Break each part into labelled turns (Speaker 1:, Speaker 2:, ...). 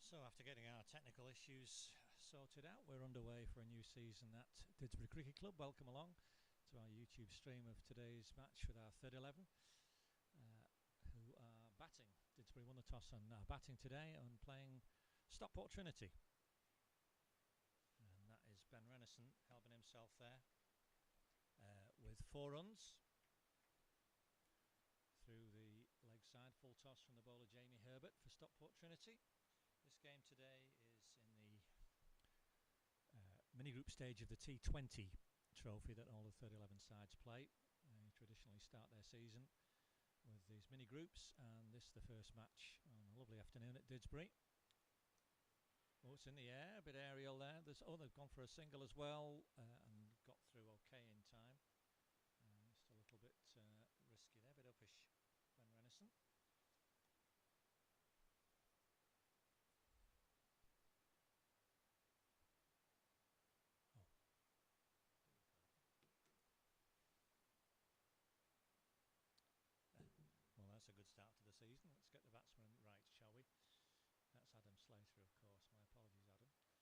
Speaker 1: So after getting our technical issues sorted out, we're underway for a new season at Didsbury Cricket Club. Welcome along to our YouTube stream of today's match with our third 11, who are batting. Didsbury won the toss and are batting today and playing Stockport Trinity. And that is Ben Renison helping himself there with 4 runs through the leg side. Full toss from the bowler Jamie Herbert for Stockport Trinity. This game today is in the mini-group stage of the T20 trophy that all the third 11 sides play. They traditionally start their season with these mini-groups, and this is the first match on a lovely afternoon at Didsbury. Oh, it's in the air, a bit aerial there. They've gone for a single as well and got through okay in time. Just a little bit risky there, a bit uppish, Ben Renison. Well, that's a good start to the season. Let's get the batsman right, shall we? That's Adam Slater, of course. My apologies, Adam.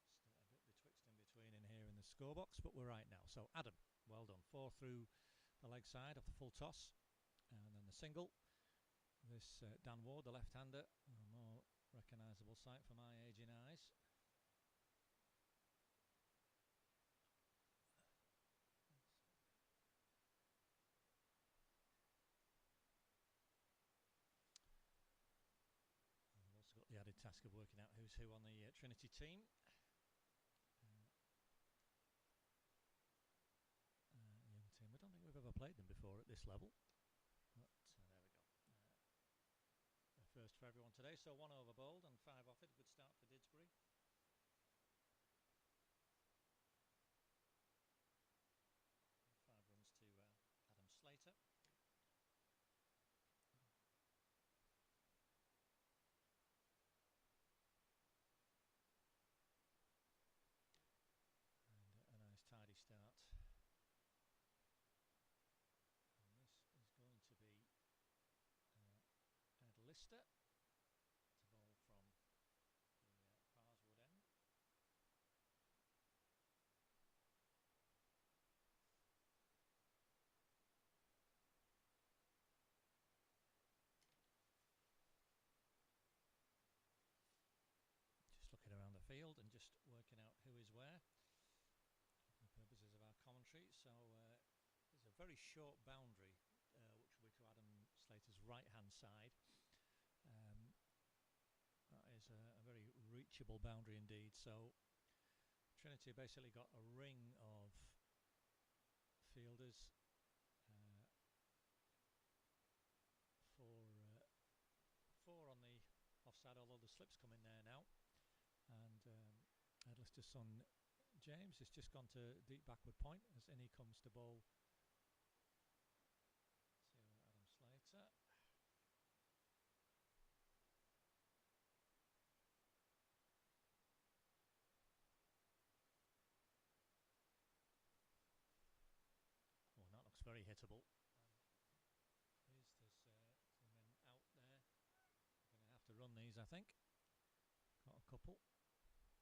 Speaker 1: Just a bit betwixt in between in here in the scorebox, but we're right now. So, Adam, well done. 4 through the leg side of the full toss. And then the single. This Dan Ward, the left-hander, a more recognisable sight for my aging eyes. I've also got the added task of working out who's who on the Trinity team. Young team. I don't think we've ever played them before at this level. But there we go. A first for everyone today. So 1 over bowled and 5 off it. A good start for Didsbury. 5 runs to Adam Slater. And a nice tidy start. And this is going to be Ed Lister to bowl from the Parswood end. Just looking around the field and just working out who is where for the purposes of our commentary. So there's a very short boundary which will be to Adam Slater's right hand side. That is a very reachable boundary indeed. So Trinity basically got a ring of fielders four on the offside, although the slip's come in there now. And Ed Lister's son James has just gone to deep backward point as in he comes to bowl to Adam Slater. Oh, and that looks very hittable. There's 2 men out there. We're going to have to run these, I think. Got a couple. Just 2 it was.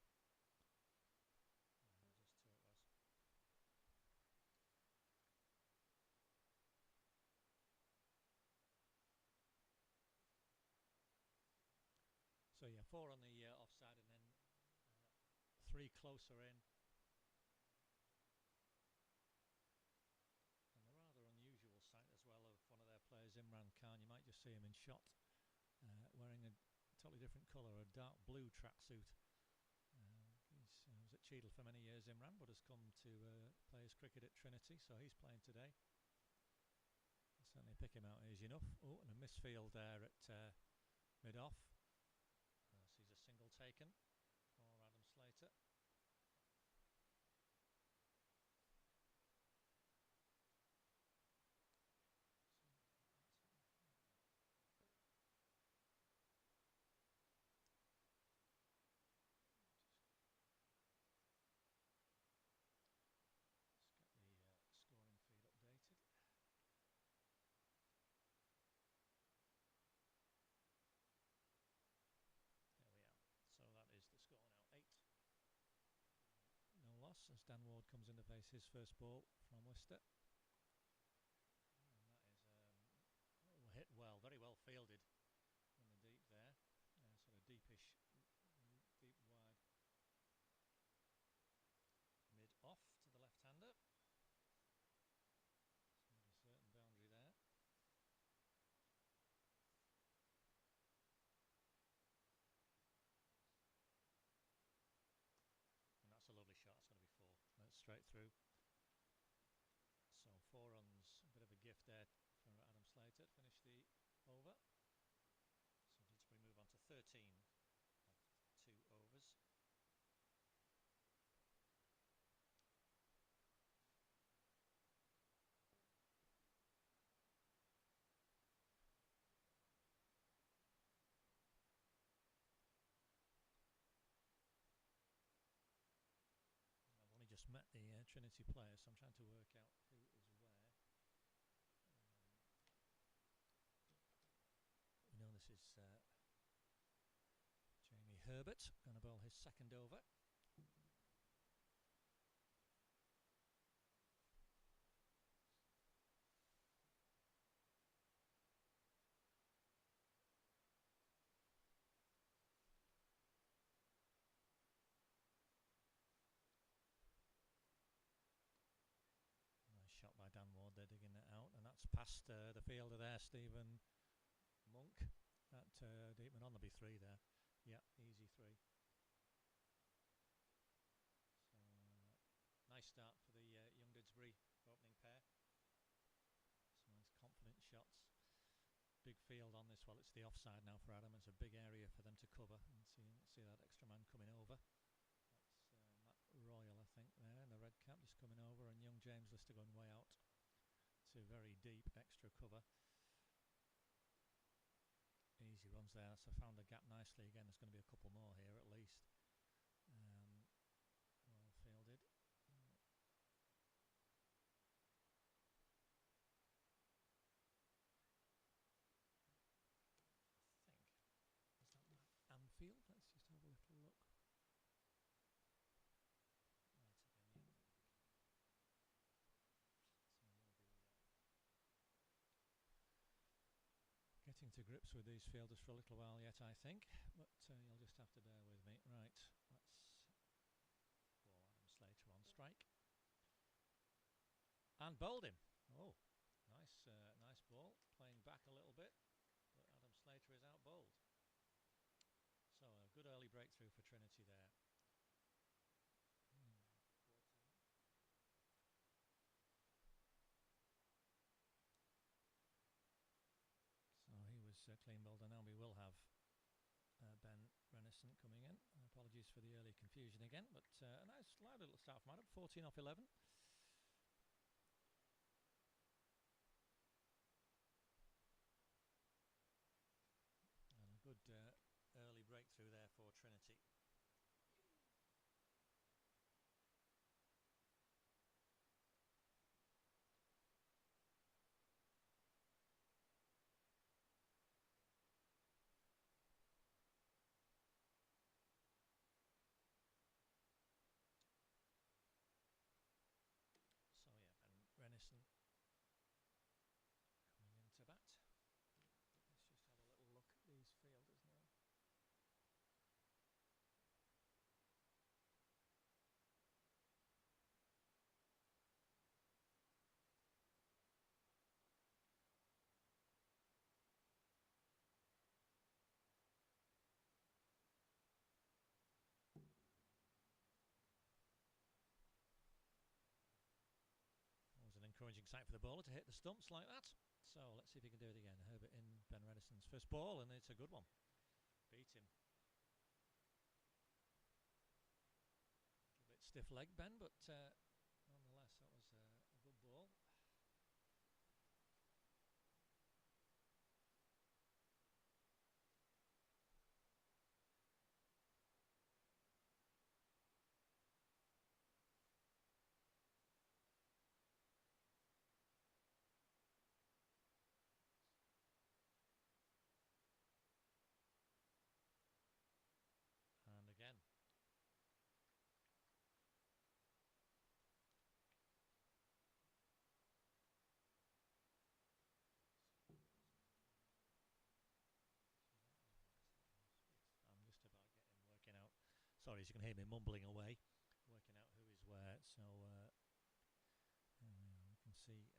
Speaker 1: So yeah, 4 on the offside and then 3 closer in. And the rather unusual sight as well of one of their players, Imran Khan. You might just see him in shot wearing a totally different colour, a dark blue tracksuit. He was at Cheadle for many years, Imran, but has come to play his cricket at Trinity, so he's playing today. I'll certainly pick him out easy enough. Oh, and a misfield there at mid-off. Sees a single taken for Adam Slater. Let's get the scoring feed updated. as Dan Ward comes in to face his first ball from Worcester. And that is hit well, very well fielded in the deep there. Sort of deepish, deep wide. Mid off to the left-hander. So there's a certain boundary there. And that's a lovely shot. It's going to be 4. That's straight through. So 4 runs, a bit of a gift there for Adam Slater to finish the over. So Didsbury move on to 13 after 2 overs. I've only just met the Trinity players, so I'm trying to work out who is where. We know this is Jamie Herbert going to bowl his second over. Nice shot by Dan Ward there, digging it out, and that's past the fielder there, Stephen Monk. That Deepman on, there'll be 3 there. Yeah, easy 3. So nice start for the young Didsbury opening pair. Some nice confident shots. Big field on this. Well, it's the offside now for Adam. It's a big area for them to cover, and see that extra man coming over. That's Matt Royal, I think, there in the red cap, just coming over, and young James Lister going way out to very deep extra cover. Easy runs there. So found the gap nicely again. There's going to be a couple more here at least. Well fielded. I think. Is that Matt Anfield? Let's just have a little look. Right again, yeah. So he'll be getting to grips with these fielders for a little while yet, I think. But you'll just have to bear with me. Right, let's ball Adam Slater on strike. And bowled him. Oh, nice ball. Playing back a little bit, but Adam Slater is out bowled. So a good early breakthrough for Trinity there. 14. So he was clean bowled, and now we will have Ben Renison coming in. Apologies for the early confusion again, but a nice loud little start from Adam. 14 off 11. And a good early breakthrough there for Trinity. So yeah, Ben Renison coming into bat. Let's just have a little look at these fielders now. Always an encouraging sight for the bowler to hit the stumps like that. So let's see if he can do it again. Herbert in Ben Renison's first ball, and it's a good one. Beat him. A little bit stiff leg, Ben, but nonetheless, that was a good ball. And again. sorry, as you can hear me mumbling away, working out who is where. So we can see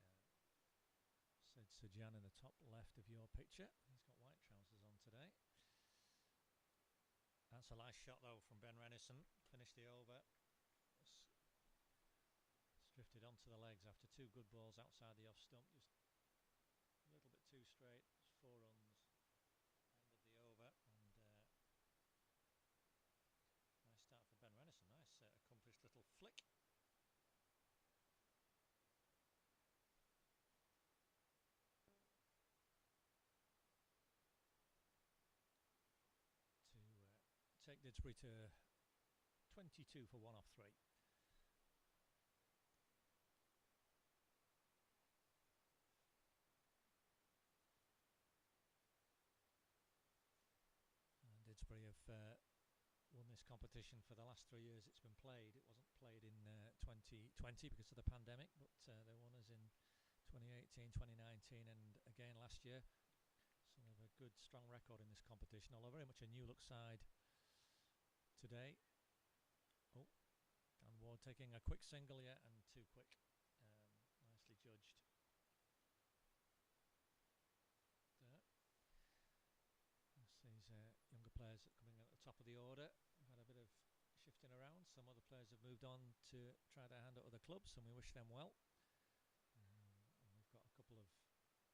Speaker 1: Sid Sajan in the top left of your picture. He's got white trousers on today. That's a nice shot though from Ben Renison. Finished the over. It's drifted onto the legs after two good balls outside the off stump. Just a little bit too straight. It's 4 runs. Ended the over, and nice start for Ben Renison. Nice accomplished little flick. To take Didsbury to 22 for 1 off 3. And Didsbury have won this competition for the last 3 years it's been played. It wasn't played in 2020 because of the pandemic, but they won us in 2018, 2019 and again last year. So they have a good strong record in this competition, although very much a new look side today. Oh, Dan Ward taking a quick single, yeah, and too quick. Nicely judged there. As these younger players coming at the top of the order, we've had a bit of shifting around. Some other players have moved on to try their hand at other clubs, and we wish them well. And we've got a couple of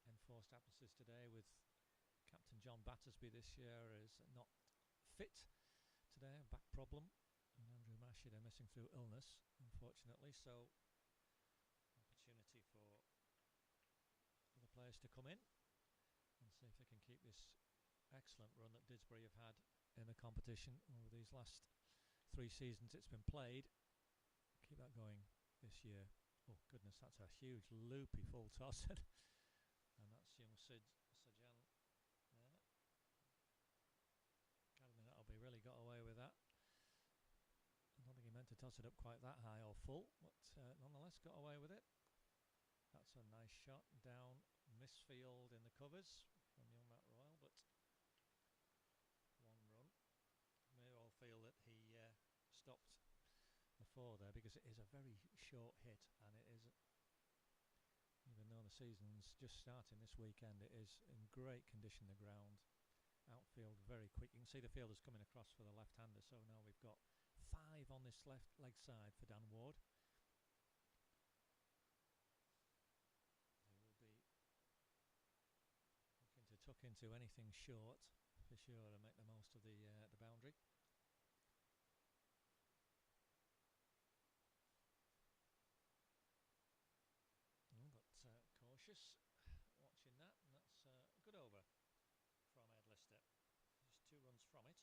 Speaker 1: enforced absences today, with Captain John Battersby this year is not fit today, a back problem, and Andrew Mashida missing through illness, unfortunately. So, opportunity for other players to come in and see if they can keep this excellent run that Didsbury have had in the competition over these last 3 seasons it's been played. Keep that going this year. Oh goodness, that's a huge loopy full toss. And that's young Sid Sajan there. Gavin that'll be really got away with that. I don't think he meant to toss it up quite that high or full, but nonetheless got away with it. That's a nice shot down misfield in the covers from young Matt Royal, but 1 run. You may all feel that he stopped the 4 there because it is a very short hit, and it is, even though the season's just starting this weekend, it is in great condition, the ground. Outfield very quick. You can see the fielders coming across for the left-hander, so now we've got 5 on this left leg side for Dan Ward. They will be looking to tuck into anything short for sure and make the most of the boundary. But cautious watching that, and that's a good over from Ed Lister. Just 2 runs from it.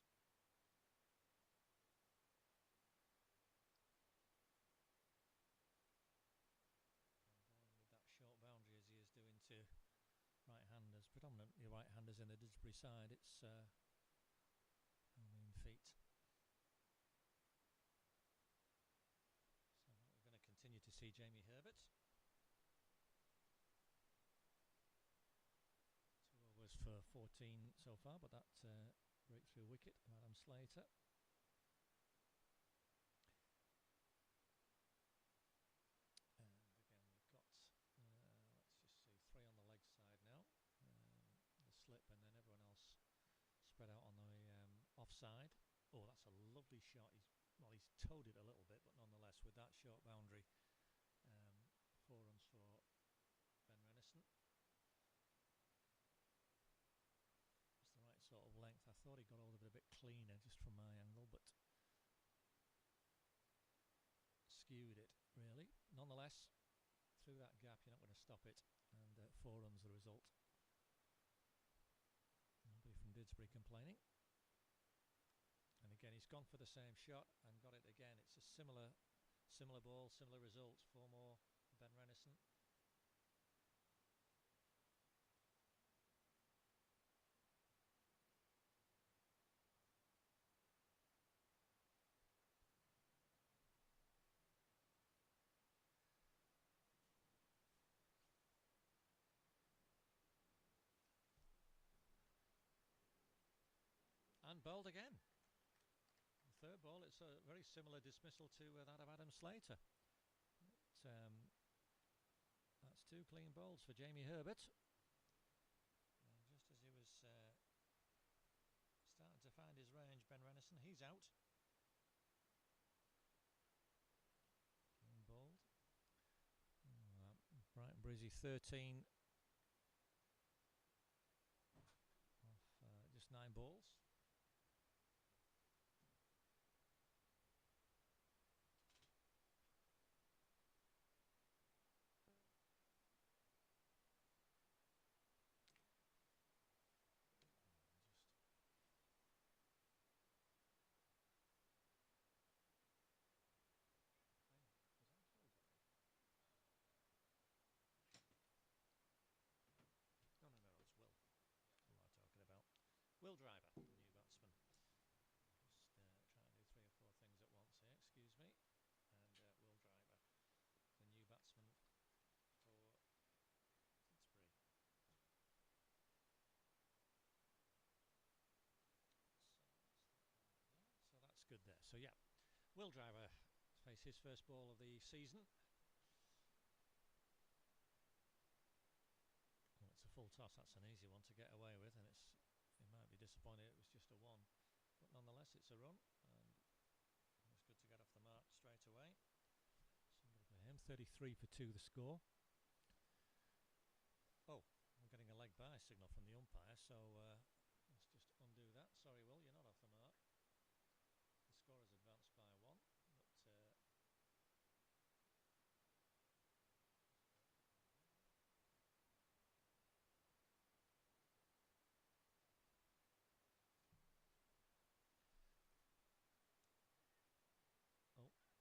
Speaker 1: And bowling with that short boundary as he is doing to right-handers, predominantly right-handers in the Didsbury side, it's no mean feat. So now we're going to continue to see Jamie Herbert. 2 overs for 14 so far, but that breakthrough wicket of Adam Slater. And again we've got, let's just see, 3 on the leg side now. The slip, and then everyone else spread out on the offside. Oh, that's a lovely shot. He's towed it a little bit, but nonetheless with that short boundary, 4 runs for Ben Renison. It's the right sort of length. I thought he got hold of it a bit cleaner just from my angle, but skewed it really. Nonetheless, through that gap you're not going to stop it, and 4 runs the result. Nobody from Didsbury complaining. And again he's gone for the same shot and got it again. It's a similar ball, similar results. 4 more for Ben Renison. And bowled again. third ball. It's a very similar dismissal to that of Adam Slater. That's 2 clean bowls for Jamie Herbert. And just as he was starting to find his range, Ben Renison, he's out. Clean bowled. Bright and breezy 13 off just 9 balls. No, it's Will. Will I'm talking about. Will Driver, the new batsman. Just trying to do 3 or 4 things at once here, excuse me. And Will Driver, the new batsman for Didsbury. So that's good there. So yeah, Will Driver face his first ball of the season. Oh, it's a full toss. That's an easy one to get away with, and he might be disappointed it was just a 1, but nonetheless it's a run, and it's good to get off the mark straight away. Single for him. 33 for 2 the score. Oh, I'm getting a leg bye signal from the umpire, so let's just undo that. Sorry, Will, you're not off the mark. The score is advanced by 1, but oh, a bit of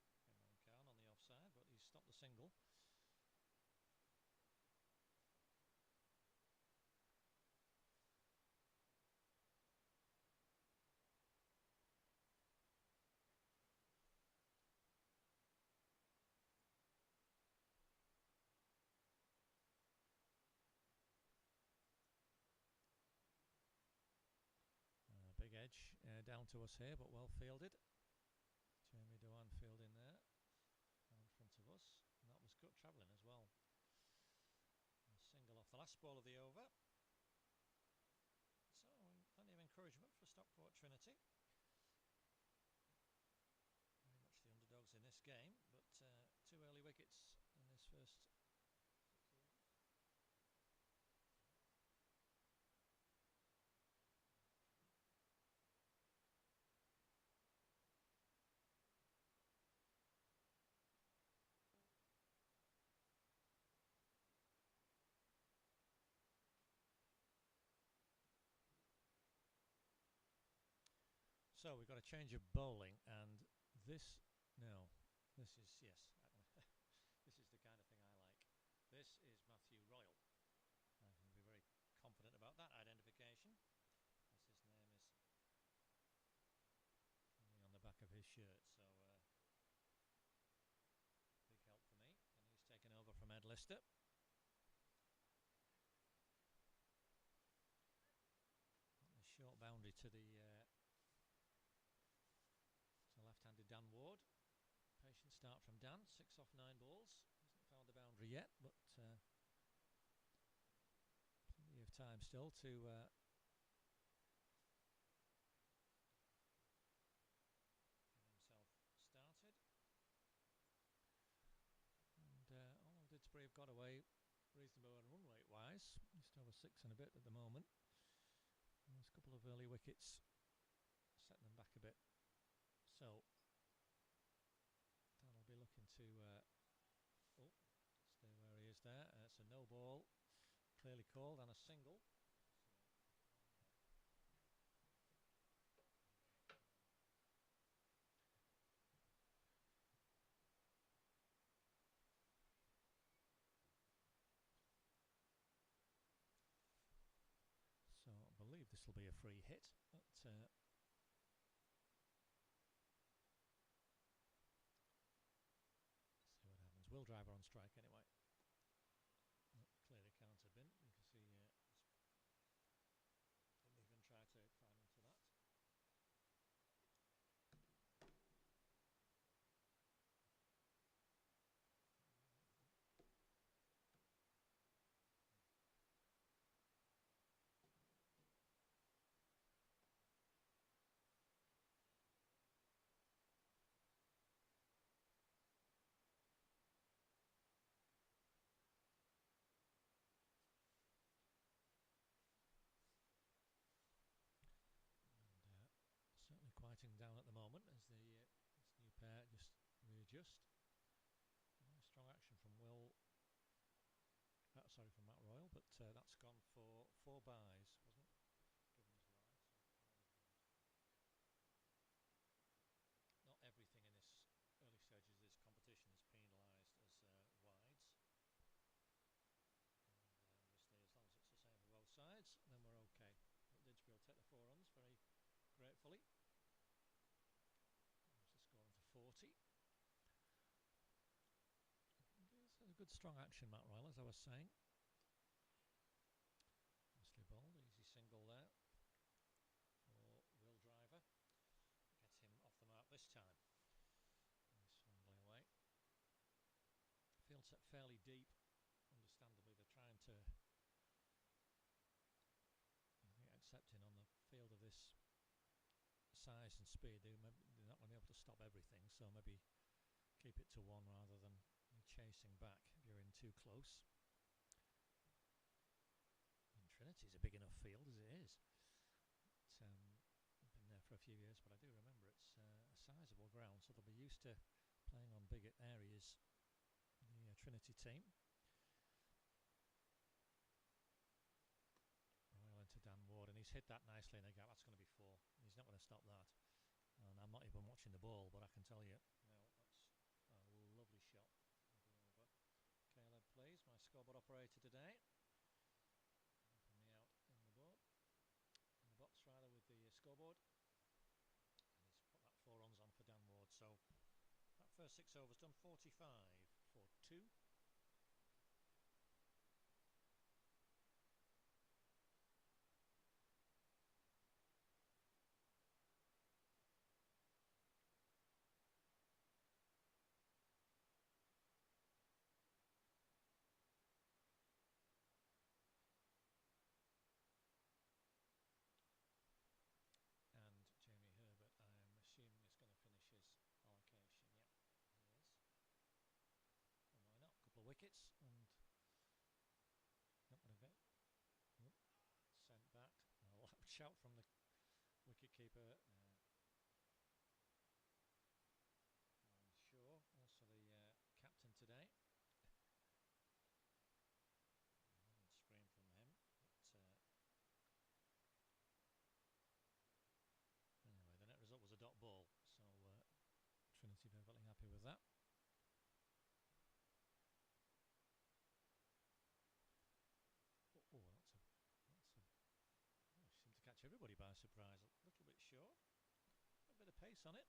Speaker 1: juggling there. Imran Khan on the offside, but he's stopped the single. Big edge down to us here, but well fielded. Jamie Dewan fielding there in front of us, and that was good travelling as well. A single off the last ball of the over. So plenty of encouragement for Stockport Trinity. Very much the underdogs in this game, but 2 early wickets in this first 6 overs. So we've got a change of bowling, and this is yes, this is the kind of thing I like. This is Matthew Royal. I can be very confident about that identification, as his name is on the back of his shirt. So big help for me, and he's taken over from Ed Lister. A short boundary to the left-handed Dan Ward. Patient start from Dan. 6 off 9 balls. Hasn't found the boundary yet, but plenty of time still to get himself started. And although Didsbury have got away reasonable run rate wise, just over 6 and a bit at the moment. There's a couple of early wickets setting them back a bit. So Dan will be looking to stay where he is there. It's a no ball, clearly called, and a single. So I believe this will be a free hit, but see what happens. Will Driver on strike anyway. Clearly can't have been, because he didn't even try to adjust. Nice strong action from Will. From Matt Royal, but that's gone for 4 byes. Wasn't given as wide, so fairly good. Not everything in this early stages of this competition is penalised as wides. And obviously, as long as it's the same for both sides, then we're okay. But Didsbury will take the 4 runs very gratefully. Moves the score into 40. It's a good strong action, Matt Royal, as I was saying. Nicely bowled, easy single there for Will Driver. Gets him off the mark this time. Nice swingly away. Field set fairly deep. Understandably, they're trying to, I think, accepting on the field of this size and speed, they're not going to be able to stop everything, so maybe keep it to 1 rather than chasing back if you're in too close. And Trinity's a big enough field as it is. I've been there for a few years, but I do remember it's a sizable ground, so they'll be used to playing on bigger areas, the Trinity team. Royal into Dan Ward, and he's hit that nicely in the gap. That's going to be 4. He's not going to stop that. And I'm not even watching the ball, but I can tell you, no, that's a lovely shot. Heading over. Caleb, please, my scoreboard operator today. Helping me out in the box rather, with the scoreboard. And he's put that 4 runs on for Dan Ward. So that first 6 overs done 45 for 2. And Jamie Herbert, I'm assuming, is going to finish his allocation. Yep, he is. And why not? A couple of wickets, and not going to get sent back. A loud shout from the wicketkeeper, Darren Shaw, also the captain today. And scream from him. But anyway, the net result was a dot ball, so Trinity perfectly happy with that. That's a seemed to catch everybody by surprise. A little bit short, a bit of pace on it.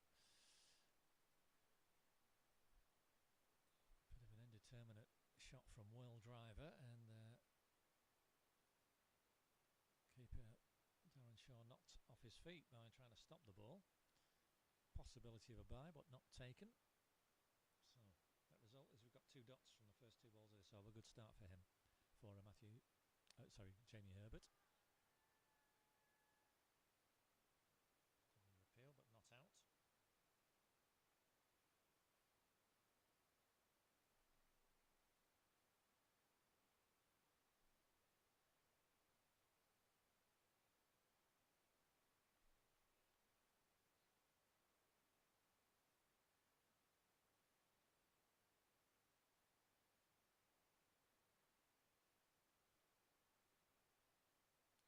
Speaker 1: Bit of an indeterminate shot from Will Driver, and keeper Darren Shaw knocked off his feet by trying to stop the ball. Possibility of a bye, but not taken. So that result is we've got 2 dots from the first 2 balls of this over. Good start for him, for Jamie Herbert. W appeal, but not out.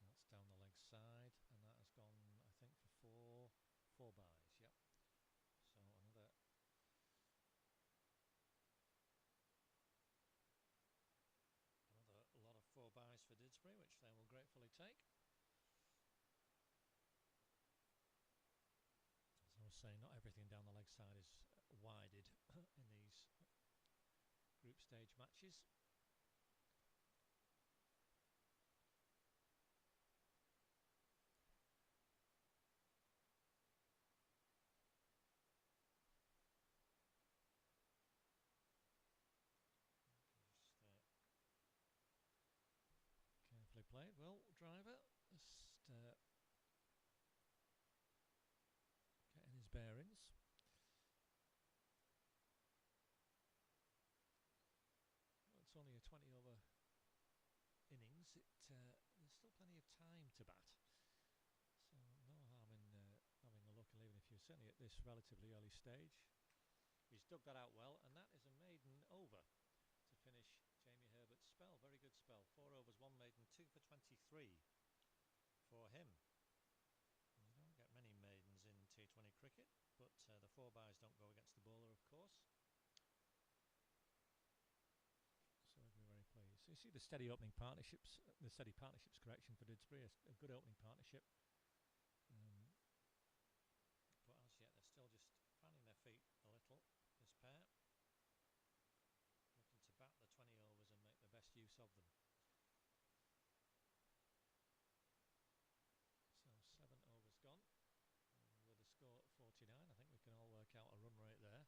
Speaker 1: That's down the leg side, and that has gone, I think, for 4 byes. Yep. So another lot of 4 byes for Didsbury, which they will gratefully take. As I was saying, not everything down the leg side is wided in these group stage matches. Carefully played. Well, Driver just getting his bearings. Well, it's only a 20 over innings. There's still plenty of time to bat, so no harm in having a look, and even if you're certainly at this relatively early stage, He's dug that out well, and that is a maiden over to finish Jamie Herbert's spell. Very good spell. 4 overs, 1 maiden, 2 for 23 for him. You don't get many maidens in T20 cricket, but the 4-byes don't go against the bowler, of course. So we'll be very pleased. So you see the steady opening partnerships, the steady partnerships correction for Didsbury, a good opening partnership. But as yet, they're still just finding their feet a little, this pair. Looking to bat the 20 overs and make the best use of them. So 7 overs gone. And with the score at 49, I think we can all work out a run rate there.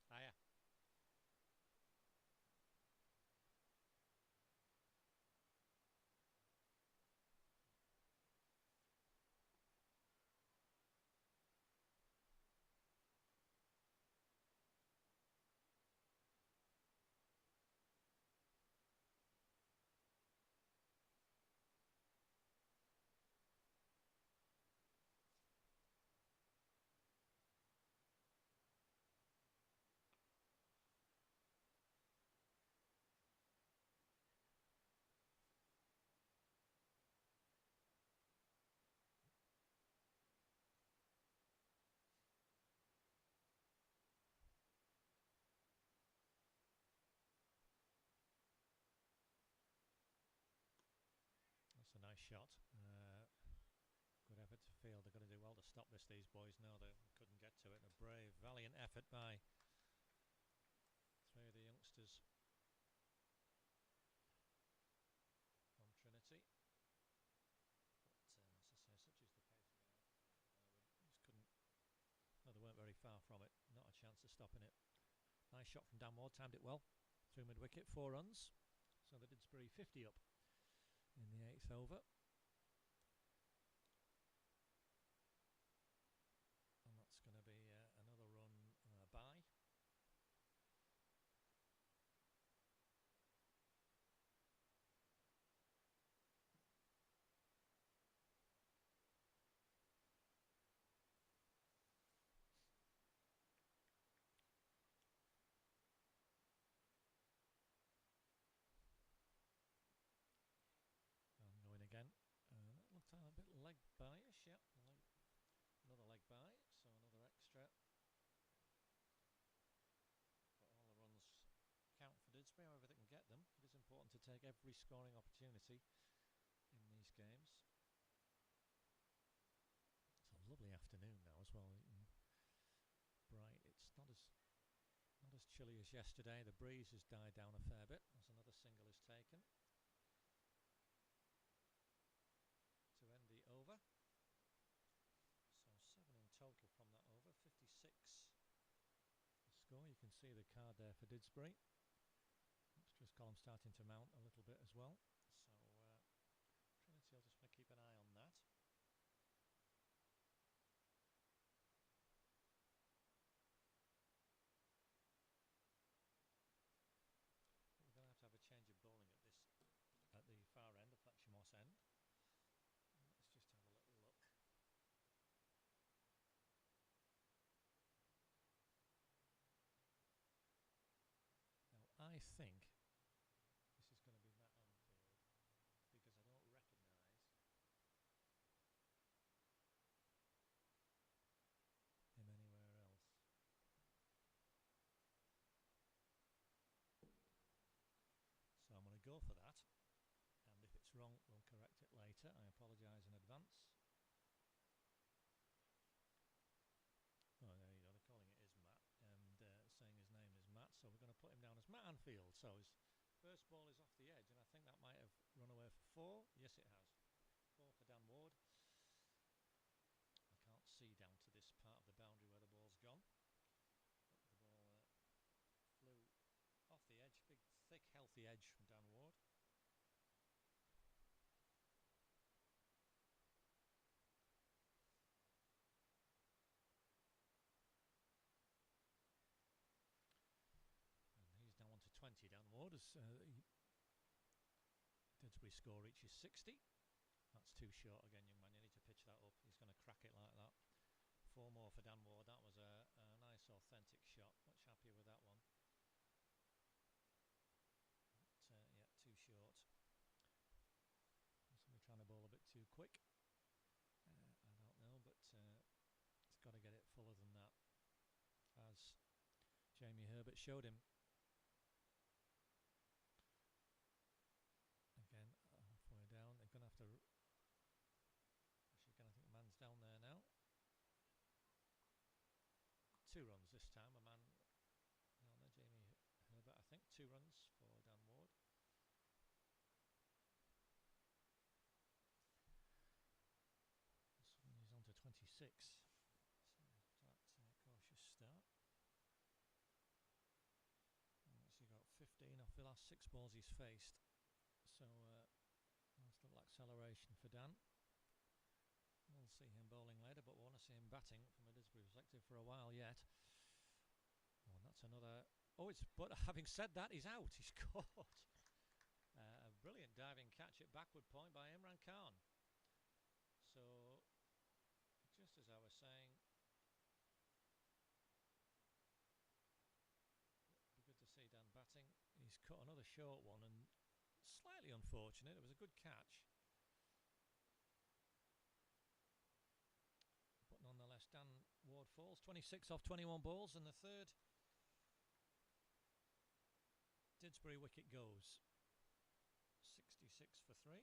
Speaker 1: Hiya. That's a nice shot. Good effort to field. They're going to do well to stop this. These boys know they couldn't get to it. A brave, valiant effort by 3 of the youngsters from Trinity. But as I say, such is the pace of the outfield. They just couldn't. No, they weren't very far from it. Not a chance of stopping it. Nice shot from Dan Ward. Timed it well. Through mid-wicket. 4 runs. So they did Didsbury 50 up in the 8th over. And that's going to be another run by. And going again. That looked a bit leg by-ish. Yep, another leg by, so another extra. But all the runs count for Didsbury, however they can get them. It is important to take every scoring opportunity in these games. It's a lovely afternoon now as well. Bright. It's not as chilly as yesterday. The breeze has died down a fair bit as another single is taken to end the over. So 7 in total from that over. 56 the score. You can see the card there for Didsbury. Extras column starting to mount a little bit as well. So Trinity will just want to keep an eye on that. We're going to have a change of bowling at the far end, the Fletcher Moss end. Let's just have a little look. Now I think this is going to be Matt Anfield because I don't recognise him anywhere else. So I'm going to go for that, and if it's wrong we'll correct it later. I apologise in advance. Oh, there you go, they're calling it is Matt and saying his name is Matt, so we're going to put him down as Matt Anfield. So his first ball is off the edge, and I think that might have run away for 4. Yes, it has. 4 for Dan Ward. I can't see down to this part of the boundary where the ball's gone, but the ball flew off the edge. Big, thick, healthy edge from Dan Ward. And he's now on to 20, Dan Ward, as Didsbury score reaches 60. That's too short again, young man. You need to pitch that up. He's going to crack it like that. 4 more for Dan Ward. That was a nice authentic shot. Much happier with that one. But, yeah, too short. Possibly trying to bowl a bit too quick. I don't know, but it's got to get it fuller than that, as Jamie Herbert showed him. Again, halfway down. They're going to have to... Actually, again, I think the man's down there now. 2 runs this time. A man down there, Jamie Herbert, I think. 2 runs for Dan Ward. This one is on to 26. So that cautious start. He's got 15 off the last 6 balls he's faced. So nice little acceleration for Dan. We'll see him bowling later, but we want to see him batting from a Didsbury perspective for a while yet. Oh, and that's another... Oh, but having said that, he's out. He's caught. A brilliant diving catch at backward point by Imran Khan. So, just as I was saying, it'd be good to see Dan batting. He's cut another short one and slightly unfortunate. It was a good catch. But nonetheless, Dan Ward falls. 26 off 21 balls, and the third Didsbury wicket goes. 66 for 3,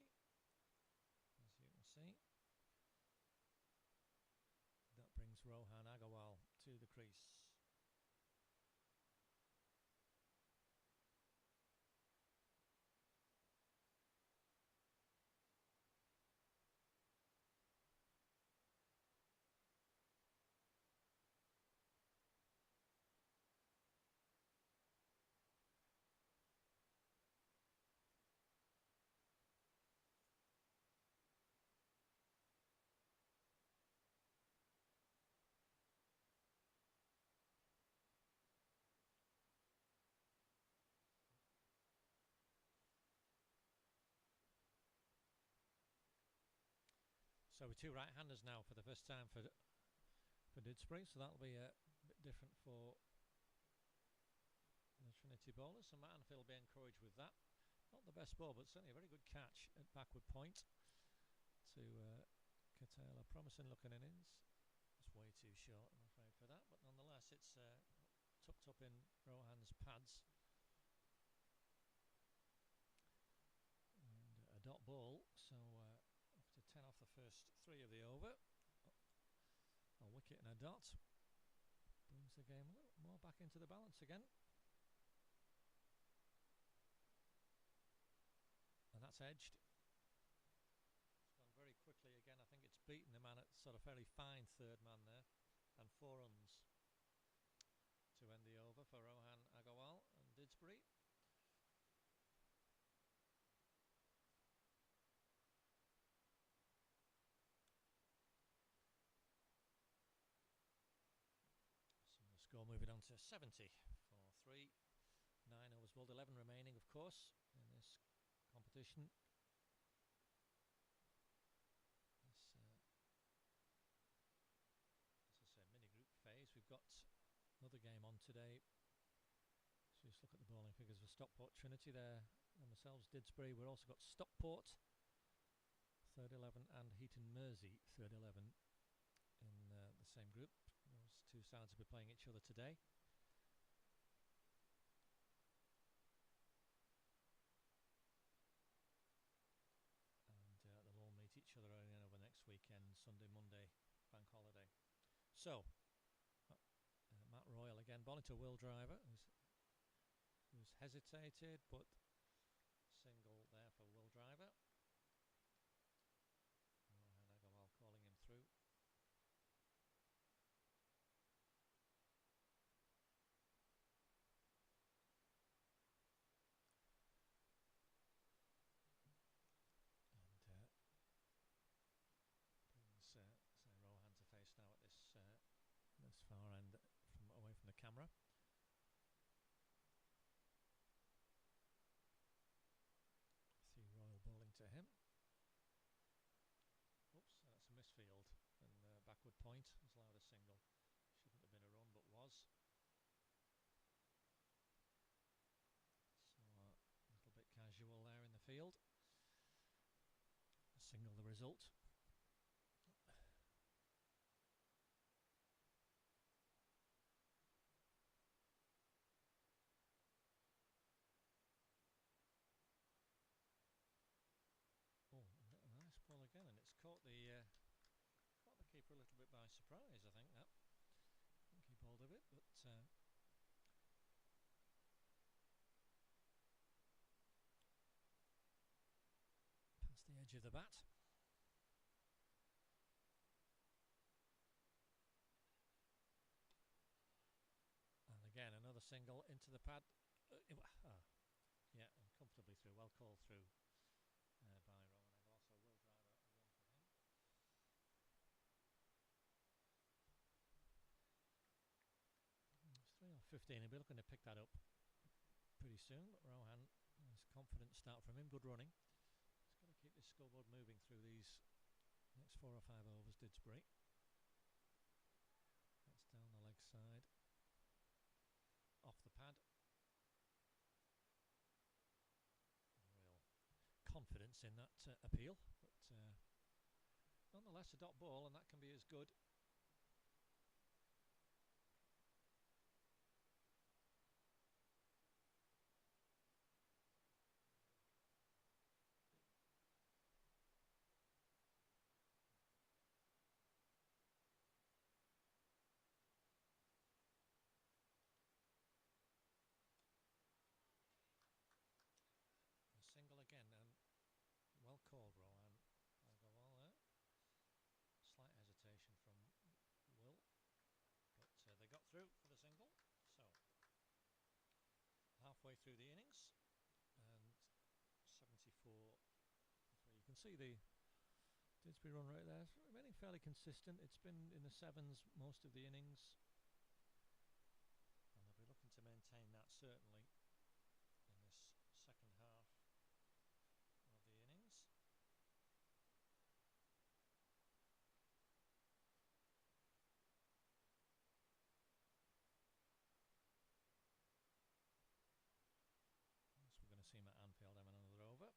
Speaker 1: as you can see. That brings Rohan Agarwal to the crease. So with 2 right-handers now for the first time for Didsbury, so that'll be a bit different for the Trinity bowlers. So Matt Anfield will be encouraged with that. Not the best ball, but certainly a very good catch at backward point to curtail a promising looking innings. It's way too short, I'm afraid, for that, but nonetheless it's tucked up in Rohan's pads. And a dot ball, so after 10 off the first 3 of the over, a wicket and a dot brings the game a little more back into the balance again. And that's edged. It's gone very quickly again. I think it's beaten the man at sort of fairly fine third man there, and 4 runs to end the over for Rohan Agarwal and Didsbury. So the score moving on to 70 for 3. 9 overs bowled, 11 remaining, of course, in this competition. This, as I said, mini group phase. We've got another game on today. So just look at the bowling figures for Stockport Trinity there themselves. Didsbury. We've also got Stockport, third 11, and Heaton Mersey, third 11 in the same group. Those 2 sides will be playing each other today. And they'll all meet each other again over next weekend, Sunday, Monday, bank holiday. So, Matt Royal again, bowling to Will Driver, who's hesitated, but single there for Will Driver. Rohan Agarwal calling him through. And brings Rohan to face now at this far end, away from the camera. point, has allowed a single. Shouldn't have been a run, but was. So a little bit casual there in the field. A single the result. Oh, a nice ball again, and it's caught the keeper a little bit by surprise, I think, that. I think he bowled a bit, but past the edge of the bat. And again, another single into the pad. Yeah, and comfortably through. Well called through by Rowan. And also will drive a run for him. It's 3 off 15. He'll be looking to pick that up pretty soon. But Rowan, nice confident start from him. Good running. He's got to keep this scoreboard moving through these next 4 or 5 overs, Didsbury. That's down the leg side. Off the pad. Real confidence in that appeal. But nonetheless, a dot ball, and that can be as good. A single again, and well called, Rowan. I'll go all there. Slight hesitation from Will, but they got through for the single. So halfway through the innings, and 74 for 3. You can see the Didsbury run rate there. It's remaining fairly consistent. It's been in the 7s most of the innings, and they'll be looking to maintain that certainly in this second half of the innings. So we're going to see him at Anfield having another over.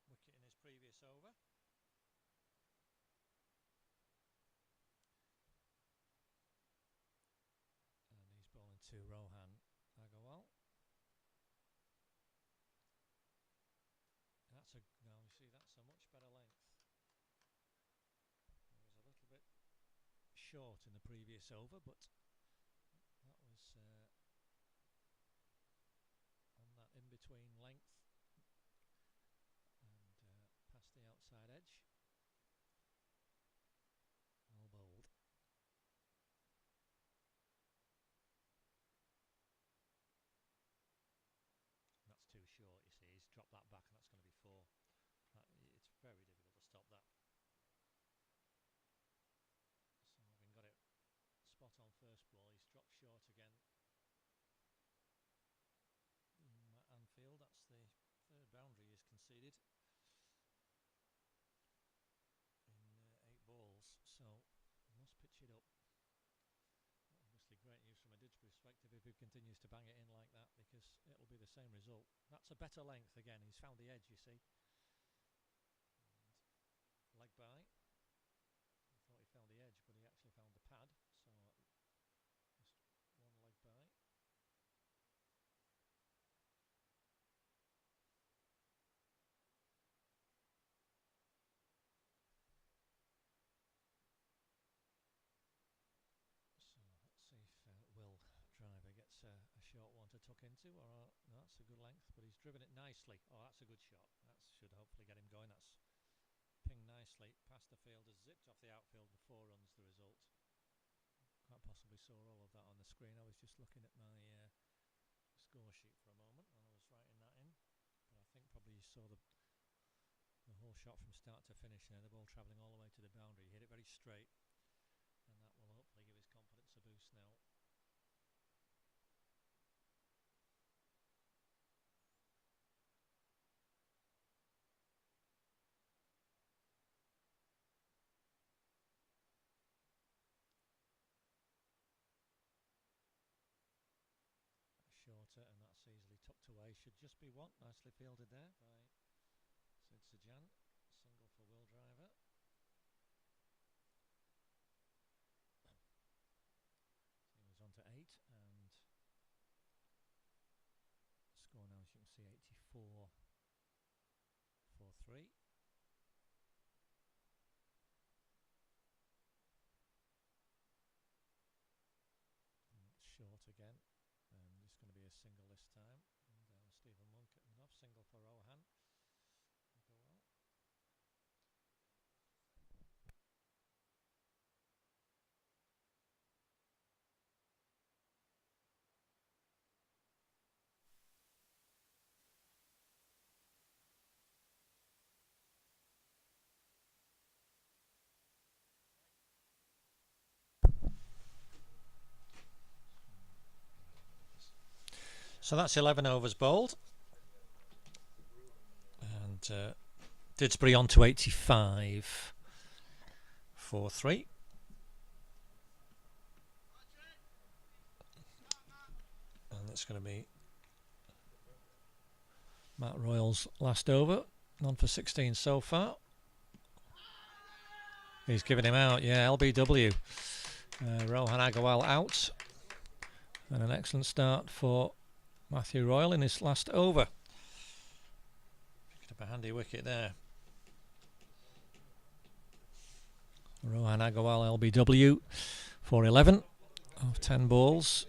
Speaker 1: Wicket in his previous over. And he's bowling to Rohan Agarwal. That's now you see that's a much better length. It was a little bit short in the previous over, but that was on that in-between length and past the outside edge. Well bowled. That's too short, you see. He's dropped that back, and that's going to be 4. It's very difficult to stop that. So having got it spot on first ball, he's dropped short again. At Anfield, that's the 3rd boundary he's conceded in 8 balls, so must pitch it up. Obviously great news from a Didsbury perspective if he continues to bang it in like that, because it'll be the same result. That's a better length again. He's found the edge, you see. And leg by. He thought he found the edge, but he actually found the pad. So just one leg by. So let's see if Will Driver gets a short one to tuck into, or no, that's a good length, but he's driven it nicely. Oh, that's a good shot. That should hopefully get him going. That's pinged nicely past the fielder, zipped off the outfield, and 4 runs the result. Quite possibly saw all of that on the screen. I was just looking at my score sheet for a moment, and I was writing that in. But I think probably you saw the whole shot from start to finish there. The ball travelling all the way to the boundary. He hit it very straight, and that will hopefully give his confidence a boost now. centre, and that's easily tucked away. Should just be one. Nicely fielded there by Sid Sajan. Single for Will Driver. He moves on to 8, and score now, as you can see, 84-4-3. Short again, and it's going to be a single this time. And Stephen Monk at the knob, single for Rohan. So that's 11 overs bowled, and Didsbury on to 85-4-3. And it's going to be Matt Royal's last over, on for 16 so far. He's giving him out, yeah, LBW. Rohan Agarwal out, and an excellent start for Matthew Royal in his last over. Picked up a handy wicket there. Rohan Agarwal LBW for 11 of 10 balls.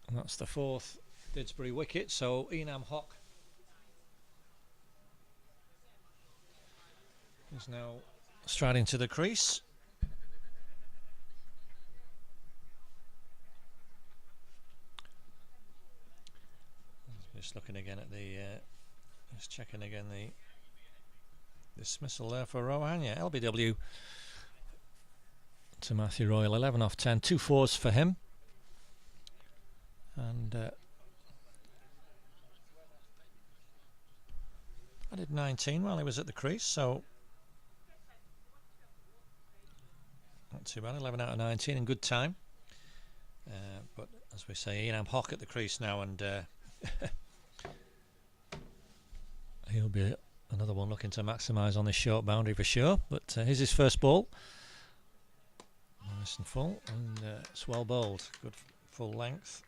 Speaker 1: And that's the 4th Didsbury wicket, so Enam Hock is now striding to the crease. Just looking again at the, just checking again the dismissal there for Rohan. Yeah, LBW to Matthew Royal, 11 off 10, 2 fours for him. And I did 19 while he was at the crease, so not too bad, 11 out of 19 in good time. But as we say, Enam Hock at the crease now, and he'll be another one looking to maximise on this short boundary for sure. But here's his first ball. Nice and full, and it's well bowled. Good full length.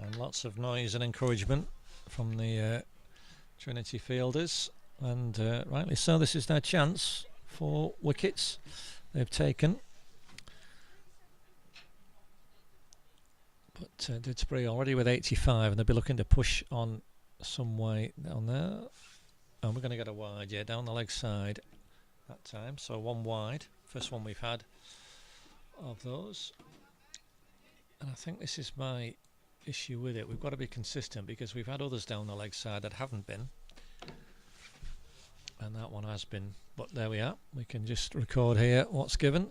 Speaker 1: And lots of noise and encouragement from the Trinity fielders, and rightly so. This is their chance for wickets they've taken. But Didsbury already with 85, and they'll be looking to push on some way down there. And we're going to get a wide, yeah, down the leg side that time. So one wide, first one we've had of those. And I think this is my issue with it. We've got to be consistent, because we've had others down the leg side that haven't been, and that one has been. But there we are, we can just record here what's given.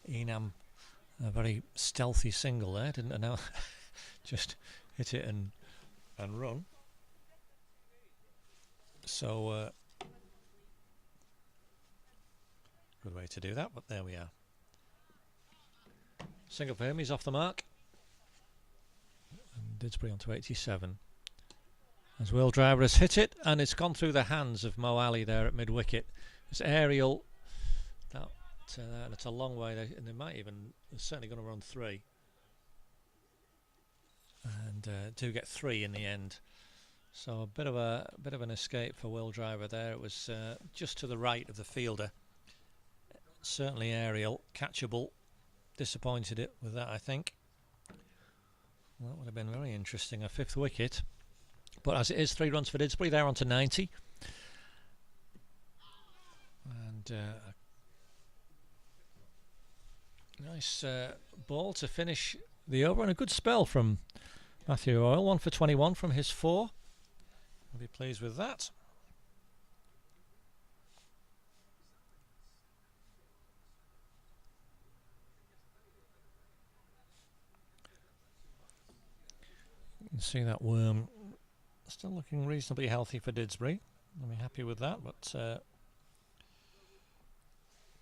Speaker 1: Enam, a very stealthy single there, didn't announce, just hit it and run. So good way to do that, but there we are. Single for him, he's off the mark. And Didsbury on to 87. As Will Driver has hit it, and it's gone through the hands of Mo Ali there at mid-wicket. It's aerial. That's a long way, and they might even, they're certainly going to run 3. And do get 3 in the end. So a bit of an escape for Will Driver there. It was just to the right of the fielder. Certainly aerial, catchable. Disappointed it with that, I think. Well, that would have been very interesting, a 5th wicket. But as it is, 3 runs for Didsbury, they're on to 90. And nice ball to finish the over, and a good spell from Matthew Royal, 1 for 21 from his 4. I'll be pleased with that. You can see that worm still looking reasonably healthy for Didsbury. I'll be happy with that, but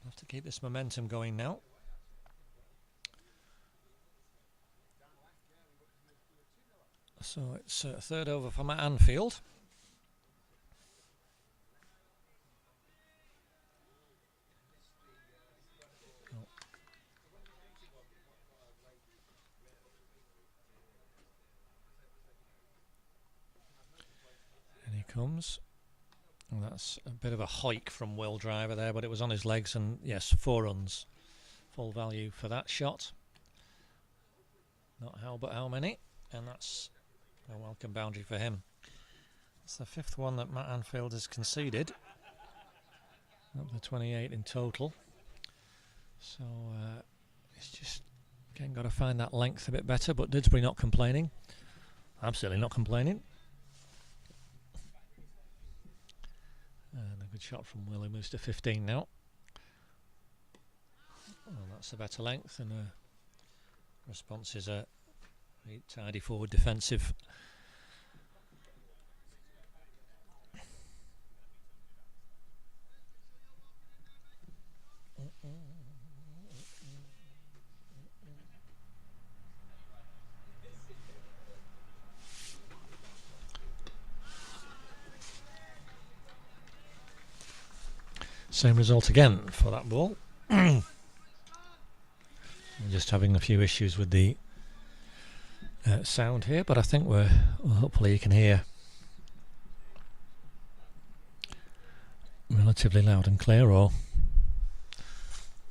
Speaker 1: have to keep this momentum going now. So it's third over for Matt Anfield. And he comes. And that's a bit of a hike from Will Driver there, but it was on his legs, and yes, 4 runs. Full value for that shot. Not how, but how many. And that's a welcome boundary for him. It's the 5th one that Matt Anfield has conceded. Up to 28 in total. So it's just, again, got to find that length a bit better, but Didsbury not complaining. Absolutely not complaining. And a good shot from Will, who moves to 15 now. Well, that's a better length, and response is a tidy forward defensive. Same result again for that ball. I'm just having a few issues with the sound here, but I think well, hopefully you can hear relatively loud and clear, or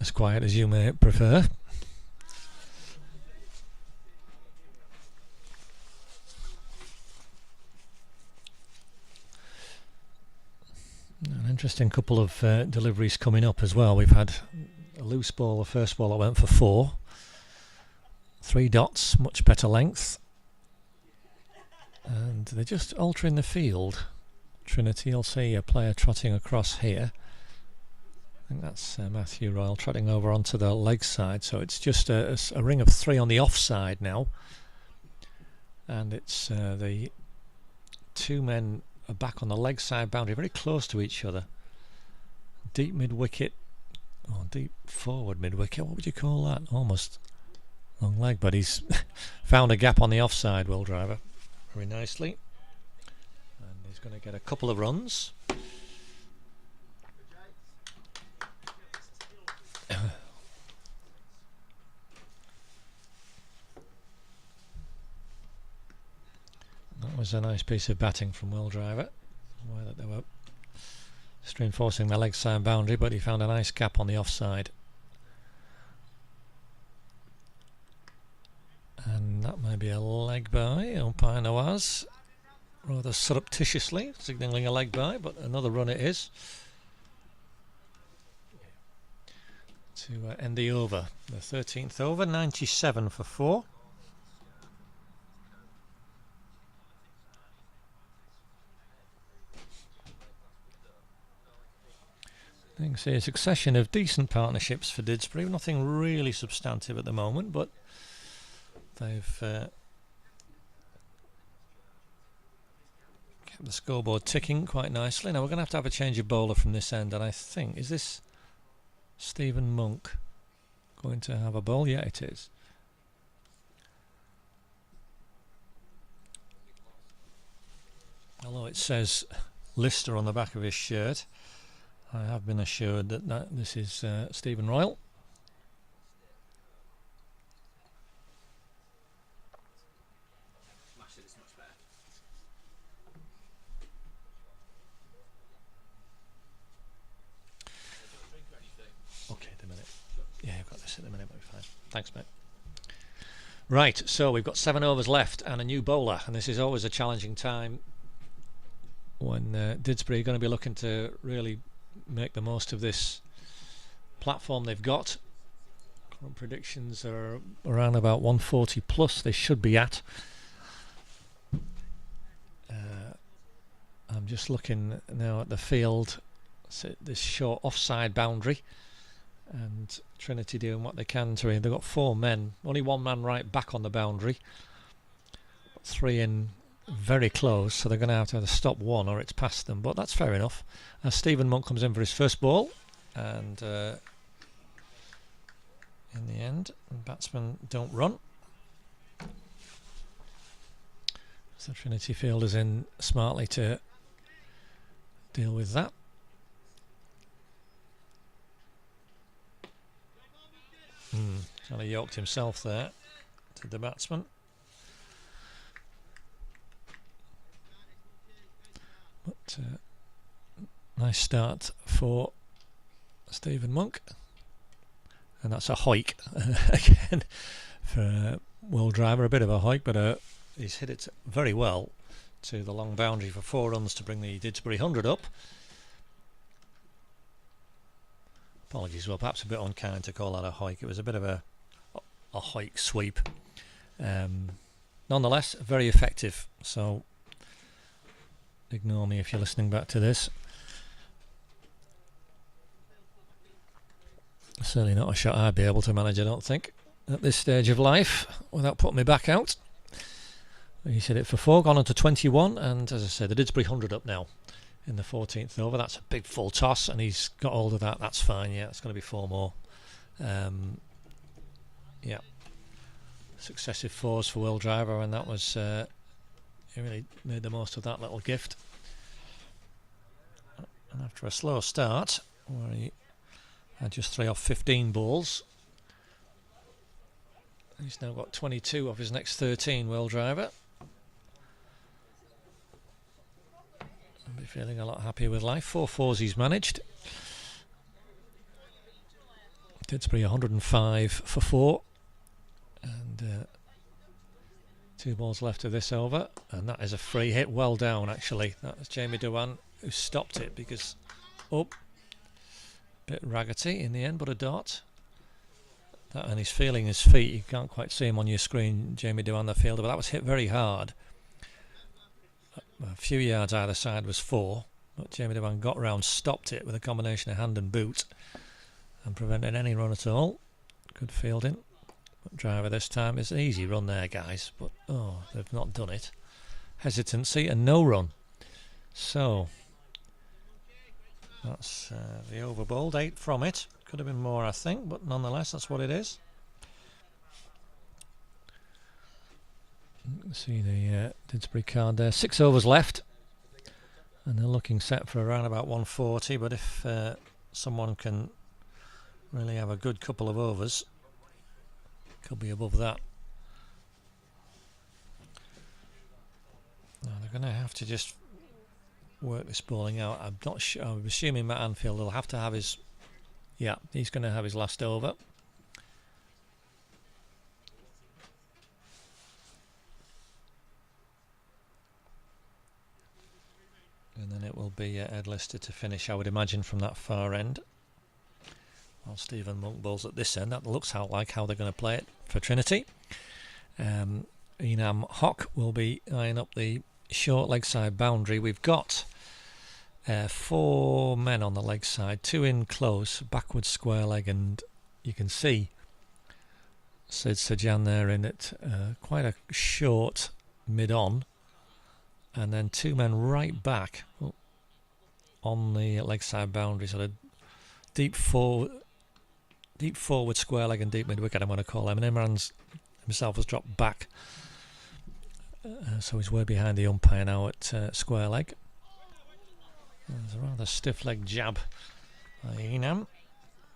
Speaker 1: as quiet as you may prefer. An interesting couple of deliveries coming up as well. We've had a loose ball, the first ball that went for 4. 3 dots, much better length. And they're just altering the field. Trinity, you'll see a player trotting across here. I think that's Matthew Royal trotting over onto the leg side. So it's just a ring of 3 on the offside now. And it's the 2 men are back on the leg side boundary, very close to each other. Deep mid-wicket, or deep forward mid-wicket, what would you call that? Almost long leg, but he's found a gap on the offside, Will Driver, very nicely. And he's going to get a couple of runs. That was a nice piece of batting from Will Driver. Where that they were just reinforcing the leg side boundary, but he found a nice gap on the offside. And that may be a leg by umpire Nawaz, rather surreptitiously signalling a leg by, but another run it is to end the over. The 13th over, 97 for 4. You can see a succession of decent partnerships for Didsbury. Nothing really substantive at the moment, but they've kept the scoreboard ticking quite nicely. Now we're going to have a change of bowler from this end, and I think, is this Stephen Monk going to have a bowl? Yeah, it is. Although it says Lister on the back of his shirt, I have been assured that this is Stephen Royal. Okay, in a minute. Yeah, I've got this in a minute, but fine. Thanks, mate. Right, so we've got 7 overs left and a new bowler, and this is always a challenging time when Didsbury are going to be looking to really make the most of this platform they've got. Current predictions are around about 140 plus they should be at. I'm just looking now at the field. This short offside boundary, and Trinity doing what they can to. They've got 4 men, only 1 man right back on the boundary, 3 in very close, so they're going to have to either stop one or it's past them, but that's fair enough. As Stephen Monk comes in for his first ball, and in the end, the batsmen don't run. So Trinity fielders in smartly to deal with that. Kind of yoked himself there to the batsman. But nice start for Stephen Monk. And that's a hoik again for Will Driver, a bit of a hoik, but he's hit it very well to the long boundary for 4 runs to bring the Didsbury 100 up. Apologies, well, perhaps a bit unkind to call that a hoik. It was a bit of a hoik sweep. Nonetheless, very effective. So ignore me if you're listening back to this. Certainly not a shot I'd be able to manage, I don't think, at this stage of life without putting me back out. He's hit it for 4, gone on to 21, and as I said, the Didsbury 100 up now in the 14th over. That's a big full toss, and he's got hold of that. That's fine. Yeah, it's going to be 4 more. Yeah, successive 4s for Will Driver, and that was he really made the most of that little gift. And after a slow start, where he had just 3 off 15 balls, he's now got 22 of his next 13. Will Driver. I'll be feeling a lot happier with life. 4 4s he's managed. Didsbury 105 for 4, and 2 balls left of this over, and that is a free hit. Well down, actually. That was Jamie Dewan who stopped it because bit raggedy in the end, but a dot. That, and he's feeling his feet. You can't quite see him on your screen, Jamie Dewan, the fielder, but that was hit very hard. A few yards either side was 4, but Jamie Dewan got round, stopped it with a combination of hand and boot, and prevented any run at all. Good fielding. But Driver this time is an easy run there, guys, but they've not done it. Hesitancy and no run. So that's the over bowled, 8 from it. Could have been more, I think, but nonetheless, that's what it is. You can see the Didsbury card there. 6 overs left, and they're looking set for around about 140. But if someone can really have a good couple of overs, could be above that. Now they're going to have to just work this bowling out. I'm not sure. I'm assuming Matt Anfield will have to have his. Yeah, he's going to have his last over. And then it will be Ed Lister to finish, I would imagine, from that far end. While Stephen Monk bowls at this end. That looks like how they're going to play it for Trinity. Enam Hock will be eyeing up the short leg side boundary. We've got 4 men on the leg side, 2 in close, backward square leg, and you can see Sid Sajan there in it, quite a short mid-on, and then 2 men right back on the leg side boundary, sort of deep forward square leg and deep mid wicket, I'm going to call him. And Imran himself has dropped back, so he's way behind the umpire now at square leg. There's a rather stiff leg jab by Enam.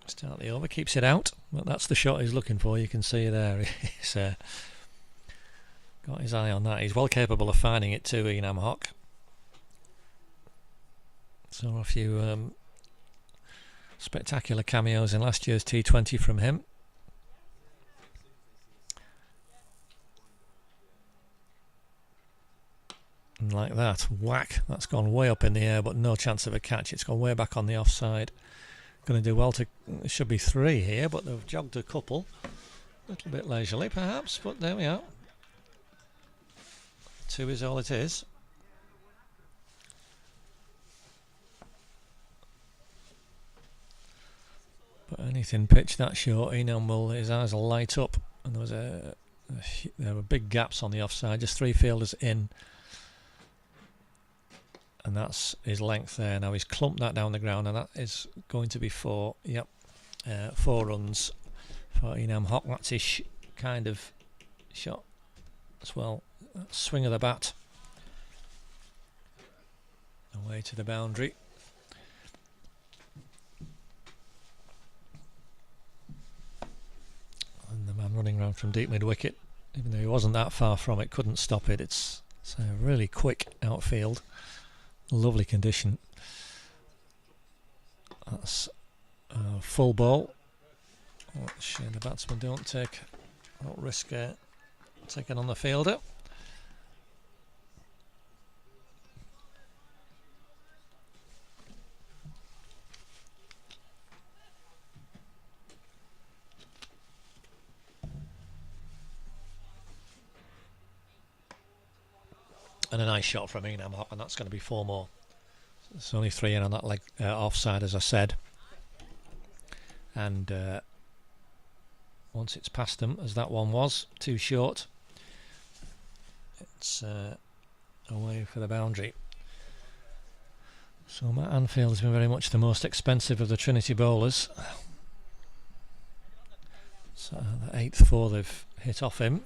Speaker 1: Start the over, keeps it out, but that's the shot he's looking for. You can see there he's got his eye on that. He's well capable of finding it too, Enam Hock. Saw a few spectacular cameos in last year's T20 from him. And like that, whack, that's gone way up in the air, but no chance of a catch. It's gone way back on the offside. Going to do well to, it should be 3 here, but they've jogged a couple. A little bit leisurely perhaps, but there we are. 2 is all it is. anything pitched that short, his eyes will light up. And there were big gaps on the offside, just 3 fielders in. And that's his length there. Now he's clumped that down the ground, and that is going to be 4. Yep, 4 runs for Enam Hock. That's his kind of shot as well. Swing of the bat away to the boundary. And the man running around from deep mid wicket, even though he wasn't that far from it, couldn't stop it. It's a really quick outfield. Lovely condition. That's a full ball, which the batsmen don't risk taking on the fielder. And a nice shot from Enam Hock, and that's going to be 4 more. There's only 3 in on that leg offside, as I said. And once it's past them, as that one was, too short, it's away for the boundary. So Matt Anfield has been very much the most expensive of the Trinity bowlers. So the 8th 4 they've hit off him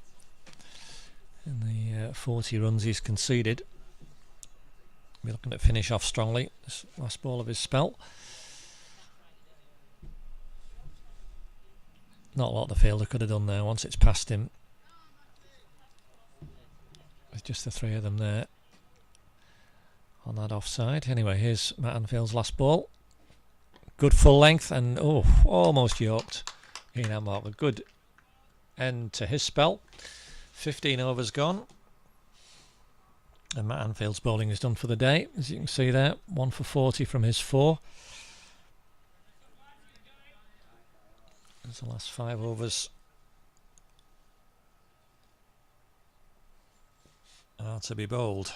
Speaker 1: in the 40 runs he's conceded. We're looking to finish off strongly this last ball of his spell. Not a lot the fielder could have done there once it's past him. With just the 3 of them there on that offside. Anyway, here's Matt Anfield's last ball. Good full length and almost yoked. Enam Hock, a good end to his spell. 15 overs gone. And Matt Anfield's bowling is done for the day, as you can see there. 1 for 40 from his 4. There's the last 5 overs are to be bowled.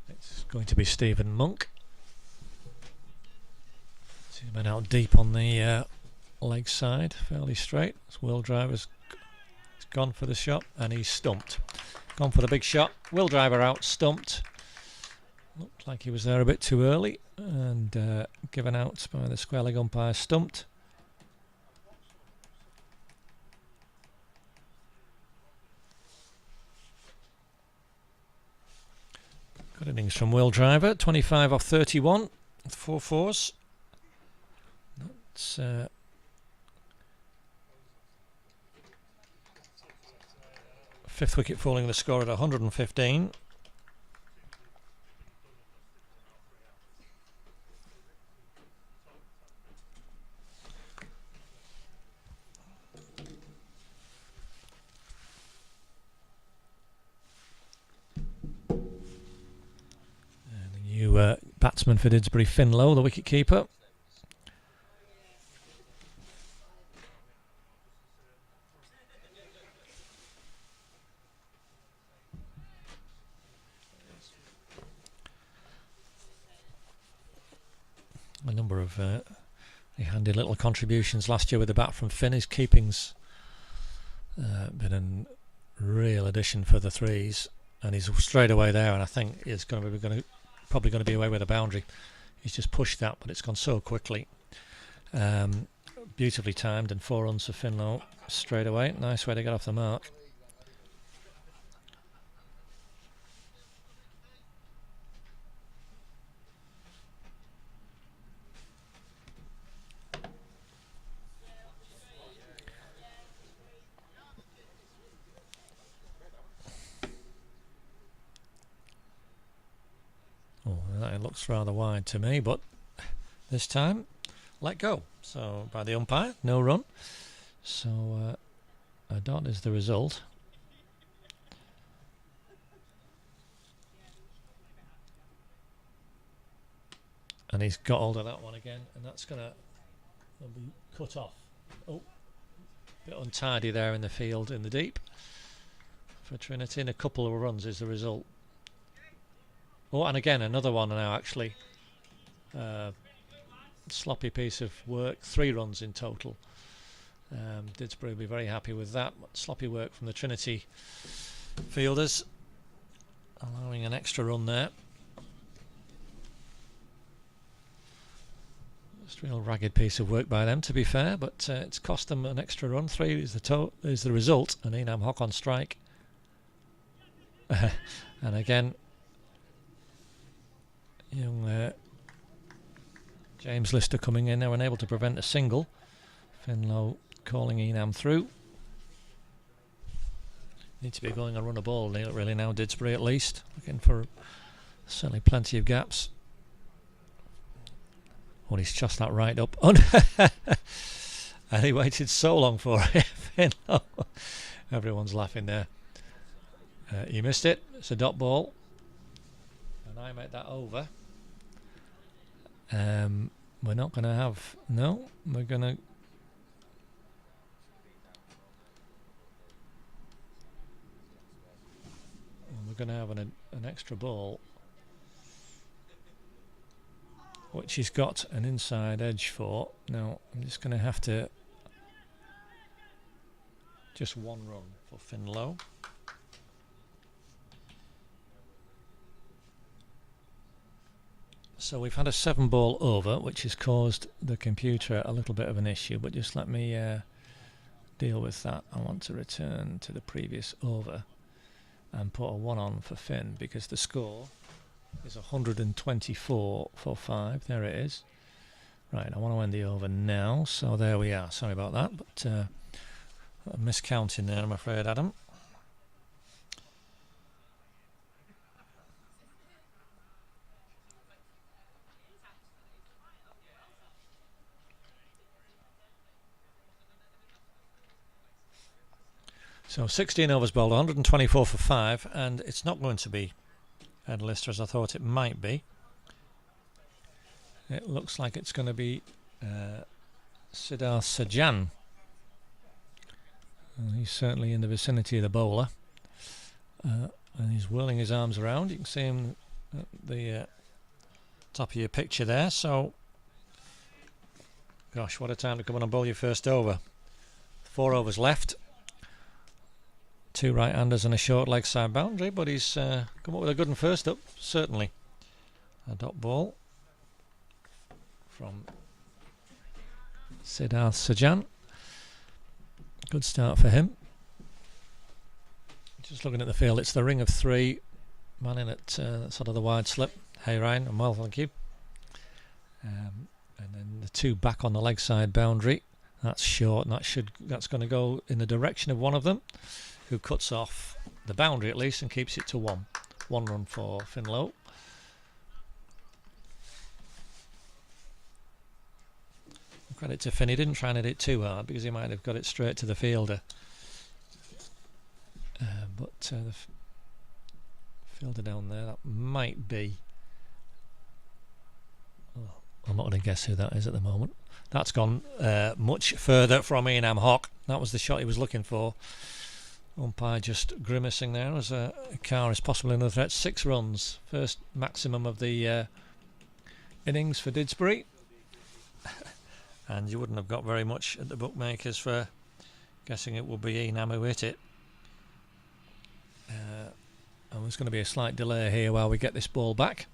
Speaker 1: It's going to be Stephen Monk. He's been out deep on the leg side, fairly straight. Will Driver's gone for the shot and he's stumped. Gone for the big shot. Will Driver out, stumped. Looked like he was there a bit too early and given out by the square leg umpire, stumped. Good innings from Will Driver, 25 off 31 with 4 fours. That's 5th wicket falling the score at 115. Batsman for Didsbury, Finlow, the wicket keeper. A number of handy little contributions last year with the bat from Finn. His keeping's been a real addition for the threes, and he's straight away there, and I think he's probably going to be away with a boundary. He's just pushed that, but it's gone so quickly. Beautifully timed, and 4 runs for Finlow straight away. Nice way to get off the mark. That looks rather wide to me, but this time let go. So by the umpire, no run. So a dot is the result. and he's got hold of that one again, and that's going to be cut off. Oh, bit untidy there in the field in the deep for Trinity, and a couple of runs is the result. Oh, and again another one now actually. Sloppy piece of work, 3 runs in total. Didsbury will be very happy with that. Sloppy work from the Trinity fielders, allowing an extra run there. Just a real ragged piece of work by them, to be fair, but it's cost them an extra run. 3 is the result, and Enam Hock on strike. And again, young James Lister coming in now, unable to prevent a single. Finlow calling Enam through. Need to be going and run a ball really now, Didsbury at least. Looking for certainly plenty of gaps. Oh, he's just that right up. Oh, and he waited so long for it. Finlow. Everyone's laughing there. You missed it. It's a dot ball. And I made that over. We're not going to have... No, we're going to... We're going to have an extra ball, which he's got an inside edge for. Now, I'm just going to have to... Just 1 run for Finlow. So we've had a 7-ball over, which has caused the computer a little bit of an issue, but just let me deal with that. I want to return to the previous over and put a 1 on for Finn, because the score is 124 for 5. There it is. Right, I want to end the over now, so there we are. Sorry about that, but I'm miscounting there, I'm afraid, Adam. So 16 overs bowled, 124 for 5, and it's not going to be Ed Lister as I thought it might be. It looks like it's going to be Siddharth Sajan. He's certainly in the vicinity of the bowler, and he's whirling his arms around. You can see him at the top of your picture there. So, gosh, what a time to come on and bowl your first over. 4 overs left. 2 right-handers and a short leg side boundary, but he's come up with a good one first up, certainly. A dot ball from Siddharth Sajan. Good start for him. Just looking at the field, it's the ring of 3, man in at sort of the wide slip. Hey Ryan, I'm well, thank you. And then the 2 back on the leg side boundary. That's short, and that's going to go in the direction of one of them, who cuts off the boundary at least and keeps it to 1. 1 run for Finlow. Credit to Finn, he didn't try and hit it too hard because he might have got it straight to the fielder. But the fielder down there, that might be... Oh, I'm not going to guess who that is at the moment. That's gone much further from Enam Hock. That was the shot he was looking for. Umpire just grimacing there as a car is possibly another threat. 6 runs, first maximum of the innings for Didsbury. And you wouldn't have got very much at the bookmakers for guessing it would be Enam who hit it. And there's going to be a slight delay here while we get this ball back.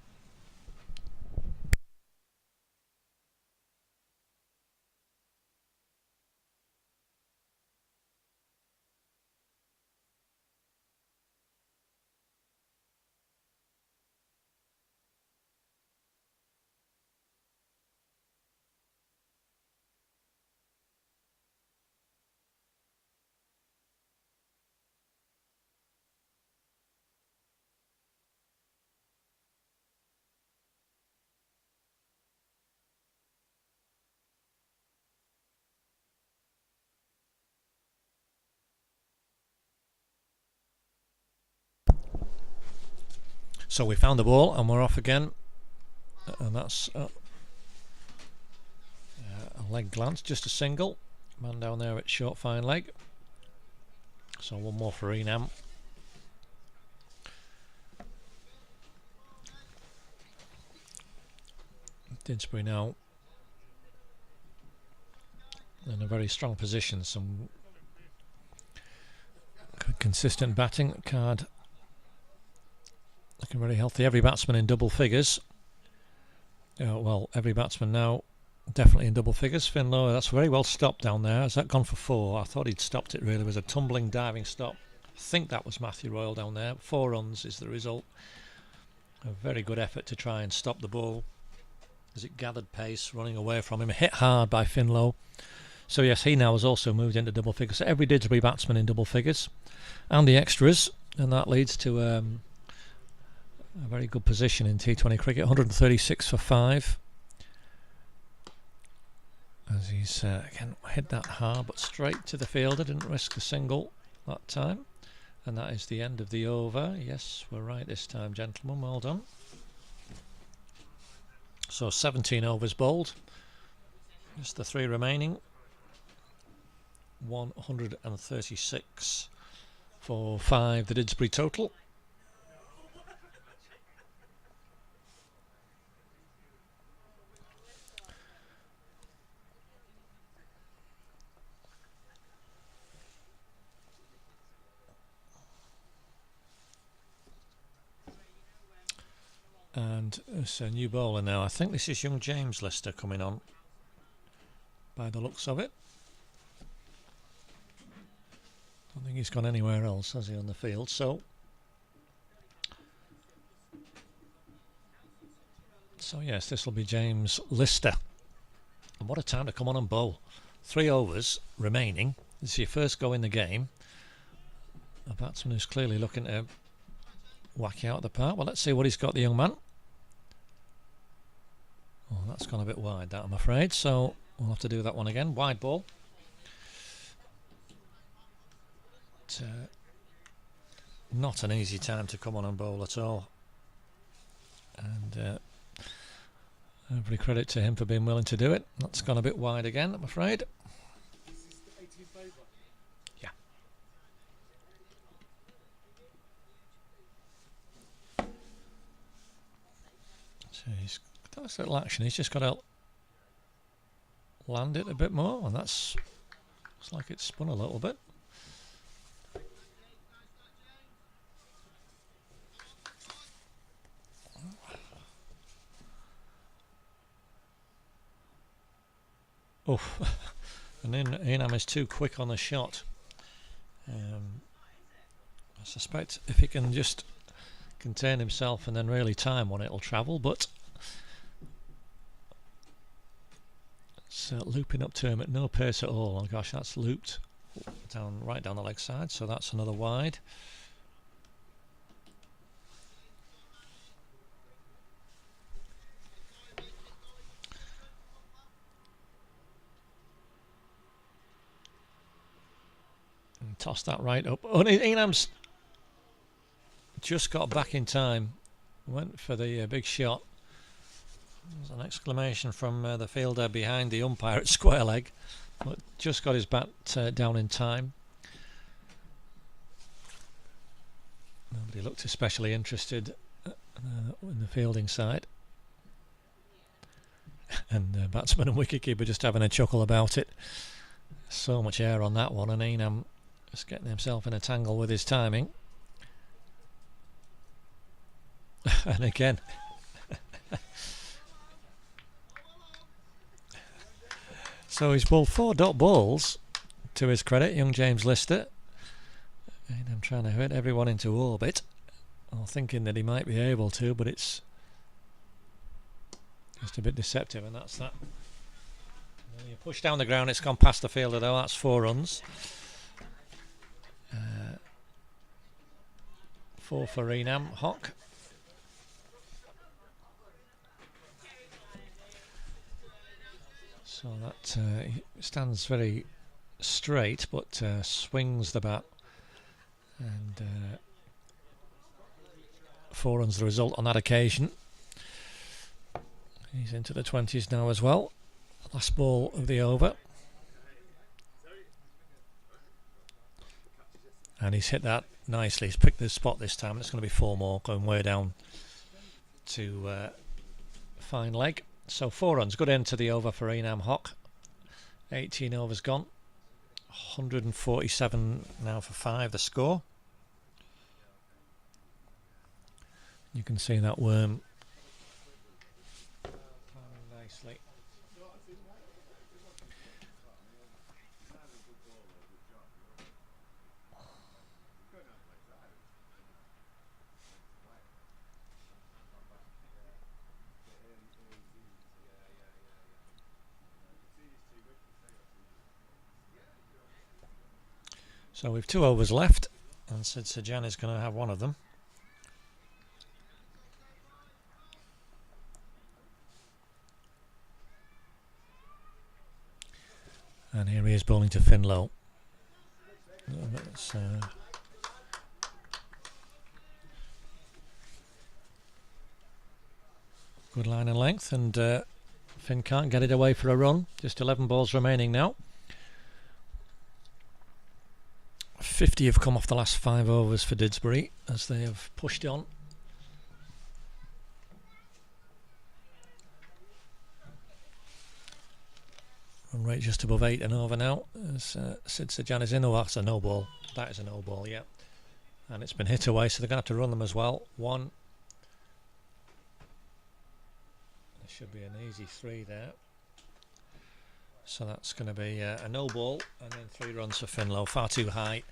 Speaker 1: So we found the ball and we're off again, and that's leg glance, just a single. Man down there at short fine leg. So one more for Enam. Didsbury now in a very strong position. Some good consistent batting. Card looking very healthy. Every batsman in double figures. Well, every batsman now definitely in double figures. Finlow, that's very well stopped down there. Has that gone for 4? I thought he'd stopped it really. It was a tumbling diving stop. I think that was Matthew Royal down there. 4 runs is the result. A very good effort to try and stop the ball as it gathered pace, running away from him. Hit hard by Finlow. So yes, he now has also moved into double figures. So every Didsbury batsman in double figures. And the extras. And that leads to a very good position in T20 cricket. 136 for 5. As he's again hit that hard but straight to the fielder, didn't risk a single that time. And that is the end of the over. Yes, we're right this time, gentlemen. Well done. So 17 overs bowled. Just the 3 remaining. 136 for 5, the Didsbury total. And it's a new bowler now. I think this is young James Lister coming on by the looks of it. I don't think he's gone anywhere else, has he, on the field? So yes, this will be James Lister. And what a time to come on and bowl. 3 overs remaining. This is your first go in the game. A batsman who's clearly looking to whack you out of the park. Well, let's see what he's got, the young man. Oh, that's gone a bit wide, that, I'm afraid. So we'll have to do that one again. Wide ball. Not an easy time to come on and bowl at all. And every credit to him for being willing to do it. That's gone a bit wide again, I'm afraid. Yeah. So he's got this little action. He's just got to land it a bit more, and looks like it's spun a little bit. Oh, and then Enam is too quick on the shot. I suspect if he can just contain himself and then really time one, it'll travel, but it's looping up to him at no pace at all. Oh gosh, that's looped right down the leg side, so that's another wide. And toss that right up. Oh, Enam's just got back in time. Went for the big shot. There's an exclamation from the fielder behind the umpire at square leg, but just got his bat down in time. Nobody looked especially interested in the fielding side. And batsman and wicketkeeper just having a chuckle about it. So much air on that one, and Enam just getting himself in a tangle with his timing. And again. So he's bowled 4 dot balls, to his credit, young James Lister. And I'm trying to hit everyone into orbit, or thinking that he might be able to, but it's just a bit deceptive, and that's that. And then you push down the ground, it's gone past the fielder though, that's 4 runs. 4 for Enam, Hock. So that he stands very straight, but swings the bat, and 4 runs the result on that occasion. He's into the 20s now as well. Last ball of the over. And he's hit that nicely. He's picked the spot this time. It's going to be 4 more, going way down to fine leg. So 4 runs. Good end to the over for Enam Hock. 18 overs gone. 147 now for 5, the score. You can see that worm climbing nicely. So we've 2 overs left, and Sid Sajan is going to have one of them. And here he is bowling to Finlow. Good line and length, and Finn can't get it away for a run. Just 11 balls remaining now. 50 have come off the last 5 overs for Didsbury as they have pushed on. Run rate just above 8 and over now as Sid Sajan is in. Oh, that's a no ball. That is a no ball, yeah. And it's been hit away, so they're going to have to run them as well. 1. There should be an easy 3 there. So that's going to be a no ball, and then 3 runs for Finlow. Far too high.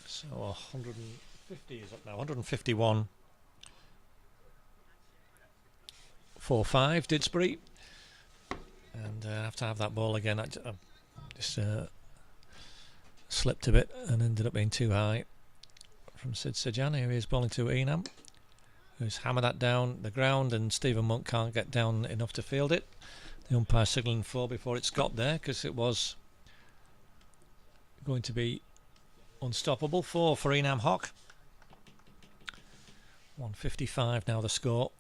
Speaker 1: So 150 is up now. 151. 4-5 Didsbury, and I have to have that ball again. I just slipped a bit and ended up being too high from Sid Sajan. Here he is bowling to Enam, who's hammered that down the ground, and Stephen Monk can't get down enough to field it. The umpire signalling 4 before it's got there because it was going to be unstoppable. 4 for Enam Hock. 155 now the score.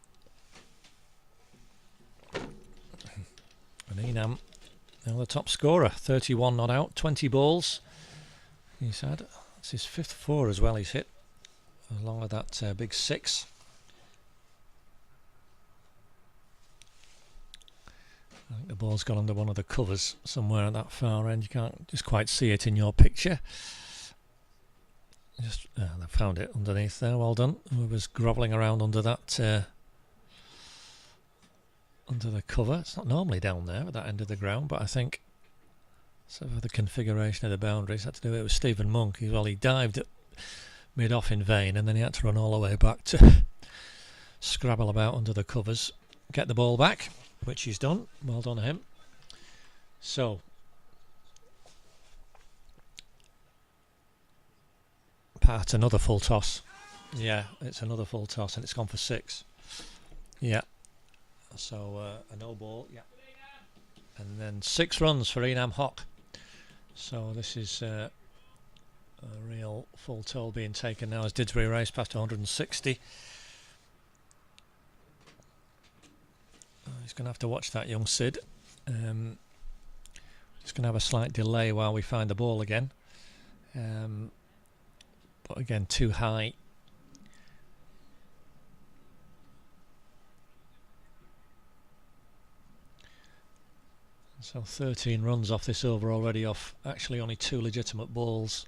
Speaker 1: And Enam, now the top scorer, 31 not out, 20 balls he's had. It's his 5th 4 as well he's hit, along with that big 6. I think the ball's gone under one of the covers somewhere at that far end. You can't just quite see it in your picture. Just they found it underneath there, well done. It was grovelling around under that under the cover. It's not normally down there at that end of the ground, but I think sort of the configuration of the boundaries had to do it with Stephen Monk. He dived at mid-off in vain, and then he had to run all the way back to scrabble about under the covers, get the ball back, which he's done. Well done him. So Pat, another full toss. Yeah, it's another full toss, and it's gone for 6. Yeah. So a no ball, yeah, and then 6 runs for Enam Hock. So this is a real full toll being taken now as Didsbury race past 160. He's going to have to watch that young Sid. Just going to have a slight delay while we find the ball again. But again, too high. So 13 runs off this over already, off actually only 2 legitimate balls.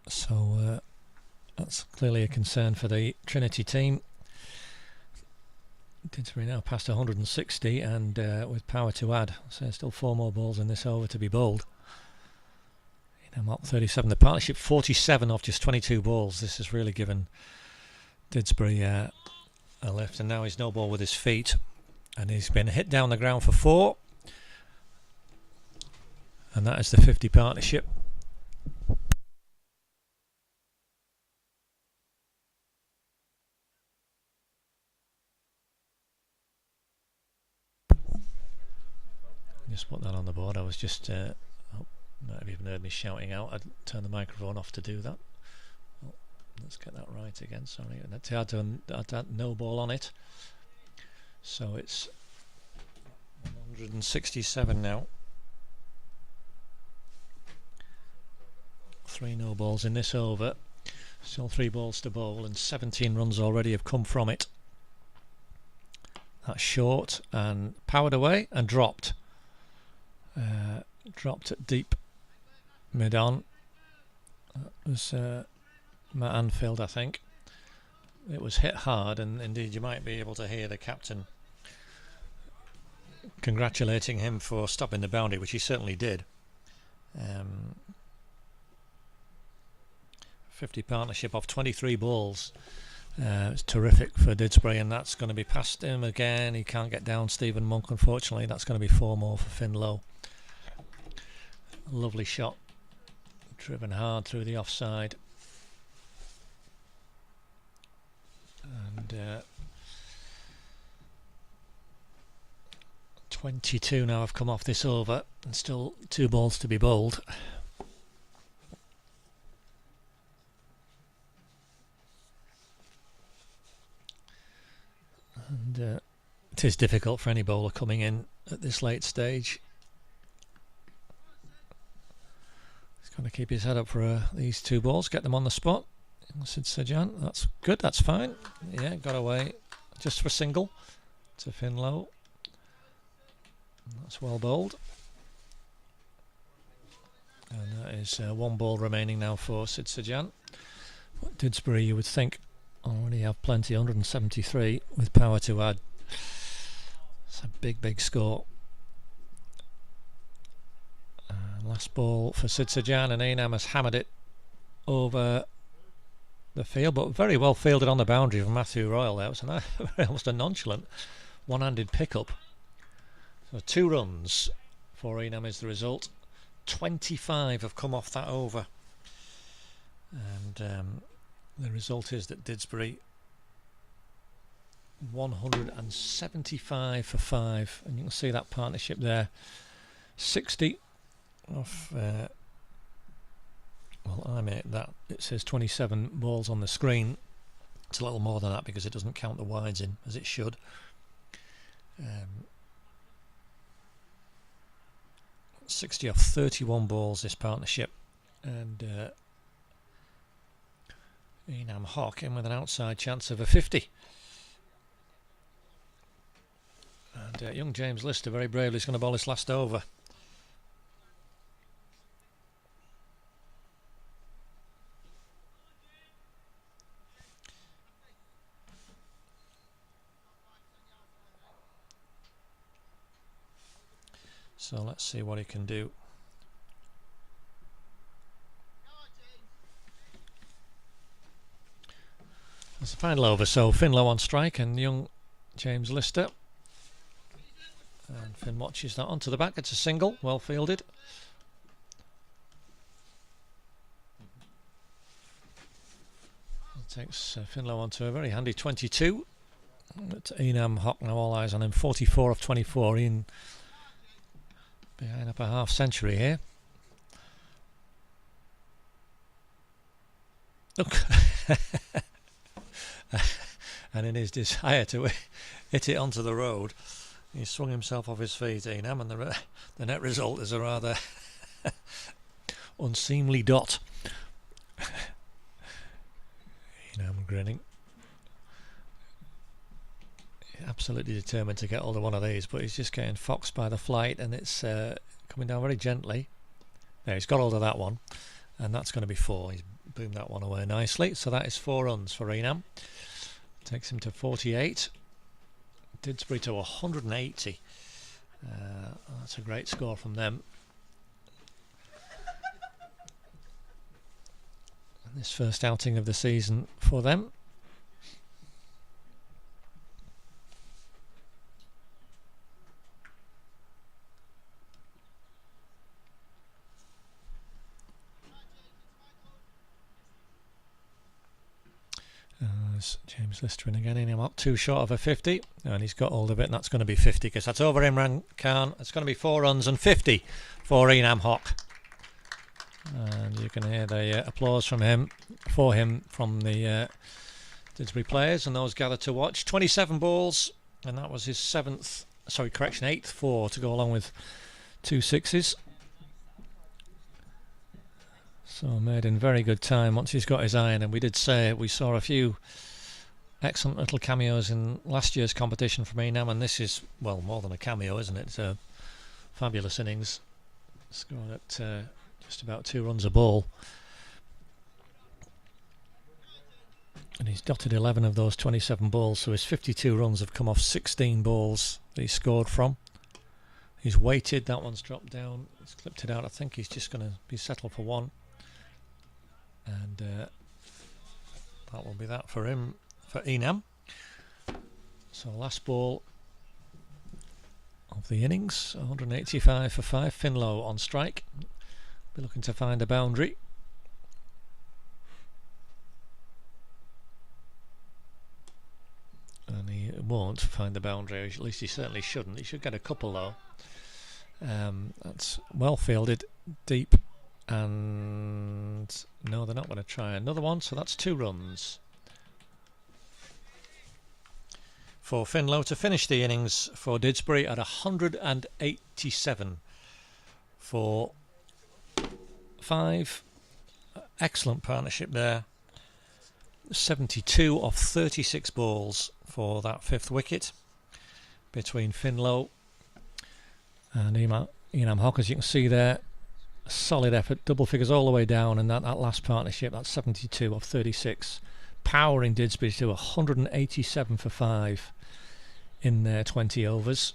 Speaker 1: So that's clearly a concern for the Trinity team. Didsbury now past 160 and with power to add. So there's still 4 more balls in this over to be bowled. I'm up 37. The partnership 47 off just 22 balls. This has really given Didsbury a lift, and now he's no ball with his feet, and he's been hit down the ground for 4, and that is the 50 partnership. Just put that on the board. I was just Might have even heard me shouting out. I'd turn the microphone off to do that. Oh, let's get that right again. Sorry, I had no ball on it. So it's 167 now. 3 no balls in this over. Still 3 balls to bowl, and 17 runs already have come from it. That's short and powered away and dropped. Dropped at deep mid-on. That was Matt Anfield, I think. It was hit hard, and indeed you might be able to hear the captain congratulating him for stopping the boundary, which he certainly did. 50 partnership off 23 balls. It's terrific for Didsbury, and that's going to be past him again. He can't get down Stephen Monk, unfortunately. That's going to be 4 more for Finn Lowe. Lovely shot, driven hard through the offside, and 22 now have come off this over, and still 2 balls to be bowled. And it is difficult for any bowler coming in at this late stage. He's going to keep his head up for these 2 balls, get them on the spot. Sid Sajan, that's good, that's fine. Yeah, got away just for single to Finn Lowe. That's well bowled. And that is 1 ball remaining now for Sid Sajan. Didsbury, you would think, already have plenty, 173 with power to add. It's a big score. Last ball for Sid Sajan, and Einam has hammered it over the field, but very well fielded on the boundary from Matthew Royal there. It was almost a nonchalant one-handed pickup. So 2 runs for Einam is the result. 25 have come off that over, and the result is that Didsbury 175 for 5, and you can see that partnership there. 60 off. Well, I made that. It says 27 balls on the screen. It's a little more than that because it doesn't count the wides in as it should. 60 off 31 balls this partnership, and Einam Hock in with an outside chance of a 50. And young James Lister very bravely is going to bowl this last over. So let's see what he can do. It's the final over, so Finn Lowe on strike and young James Lister. And Finn watches that onto the back. It's a single, well fielded. It takes Finn Lowe onto a very handy 22. It's Einam Hock now, all eyes on him. 44 off 24. In behind up a half century here. Look. And in his desire to hit it onto the road, he swung himself off his feet, Einam, and the net result is a rather unseemly dot. Einam grinning. Absolutely determined to get hold of one of these, but he's just getting foxed by the flight, and it's coming down very gently. There, he's got hold of that one, and that's going to be 4. He's boomed that one away nicely, so that is 4 runs for Einam. Takes him to 48. Didsbury to 180. That's a great score from them. And this first outing of the season for them. James Lister in again. Einam up 2 short of a 50, and he's got hold of it, and that's going to be 50 because that's over Imran Khan. It's going to be 4 runs and 50 for Einam Hock. And you can hear the applause from him from the Didsbury players and those gathered to watch. 27 balls, and that was his 8th 4 to go along with 2 sixes. So made in very good time once he's got his iron. And we did say we saw a few excellent little cameos in last year's competition from Enam, and this is, well, more than a cameo, isn't it? It's a fabulous innings. Scored at just about 2 runs a ball. And he's dotted 11 of those 27 balls, so his 52 runs have come off 16 balls that he scored from. He's waited, that one's dropped down, he's clipped it out. I think he's just going to be settled for 1. And that will be that for him, for Enam. So last ball of the innings, 185 for 5. Finlow on strike. Be looking to find a boundary. And he won't find the boundary, at least he certainly shouldn't. He should get a couple though. That's well fielded, deep, and no, they're not going to try another one, so that's 2 runs for Finlow to finish the innings for Didsbury at 187 for 5. Excellent partnership there. 72 off 36 balls for that 5th wicket between Finlow and Enam Hock. As you can see there, solid effort, double figures all the way down, and that last partnership, that's 72 off 36, powering Didsbury to 187 for 5 in their 20 overs.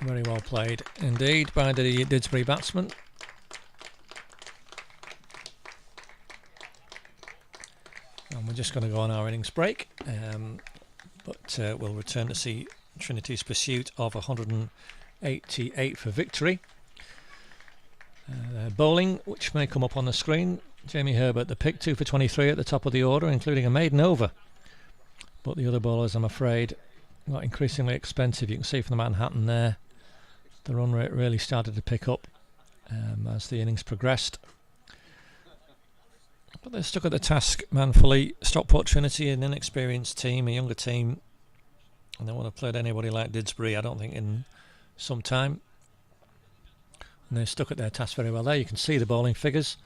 Speaker 1: Very well played indeed by the Didsbury batsman. And we're just going to go on our innings break, but we'll return to see Trinity's pursuit of 188 for victory. Bowling, which may come up on the screen. Jamie Herbert, the pick, 2 for 23 at the top of the order, including a maiden over. But the other bowlers, I'm afraid, got increasingly expensive. You can see from the Manhattan there, the run rate really started to pick up as the innings progressed. But they're stuck at the task manfully. Stockport Trinity, an inexperienced team, a younger team, and they won't have played anybody like Didsbury, I don't think, in some time. And they're stuck at their task very well. There you can see the bowling figures.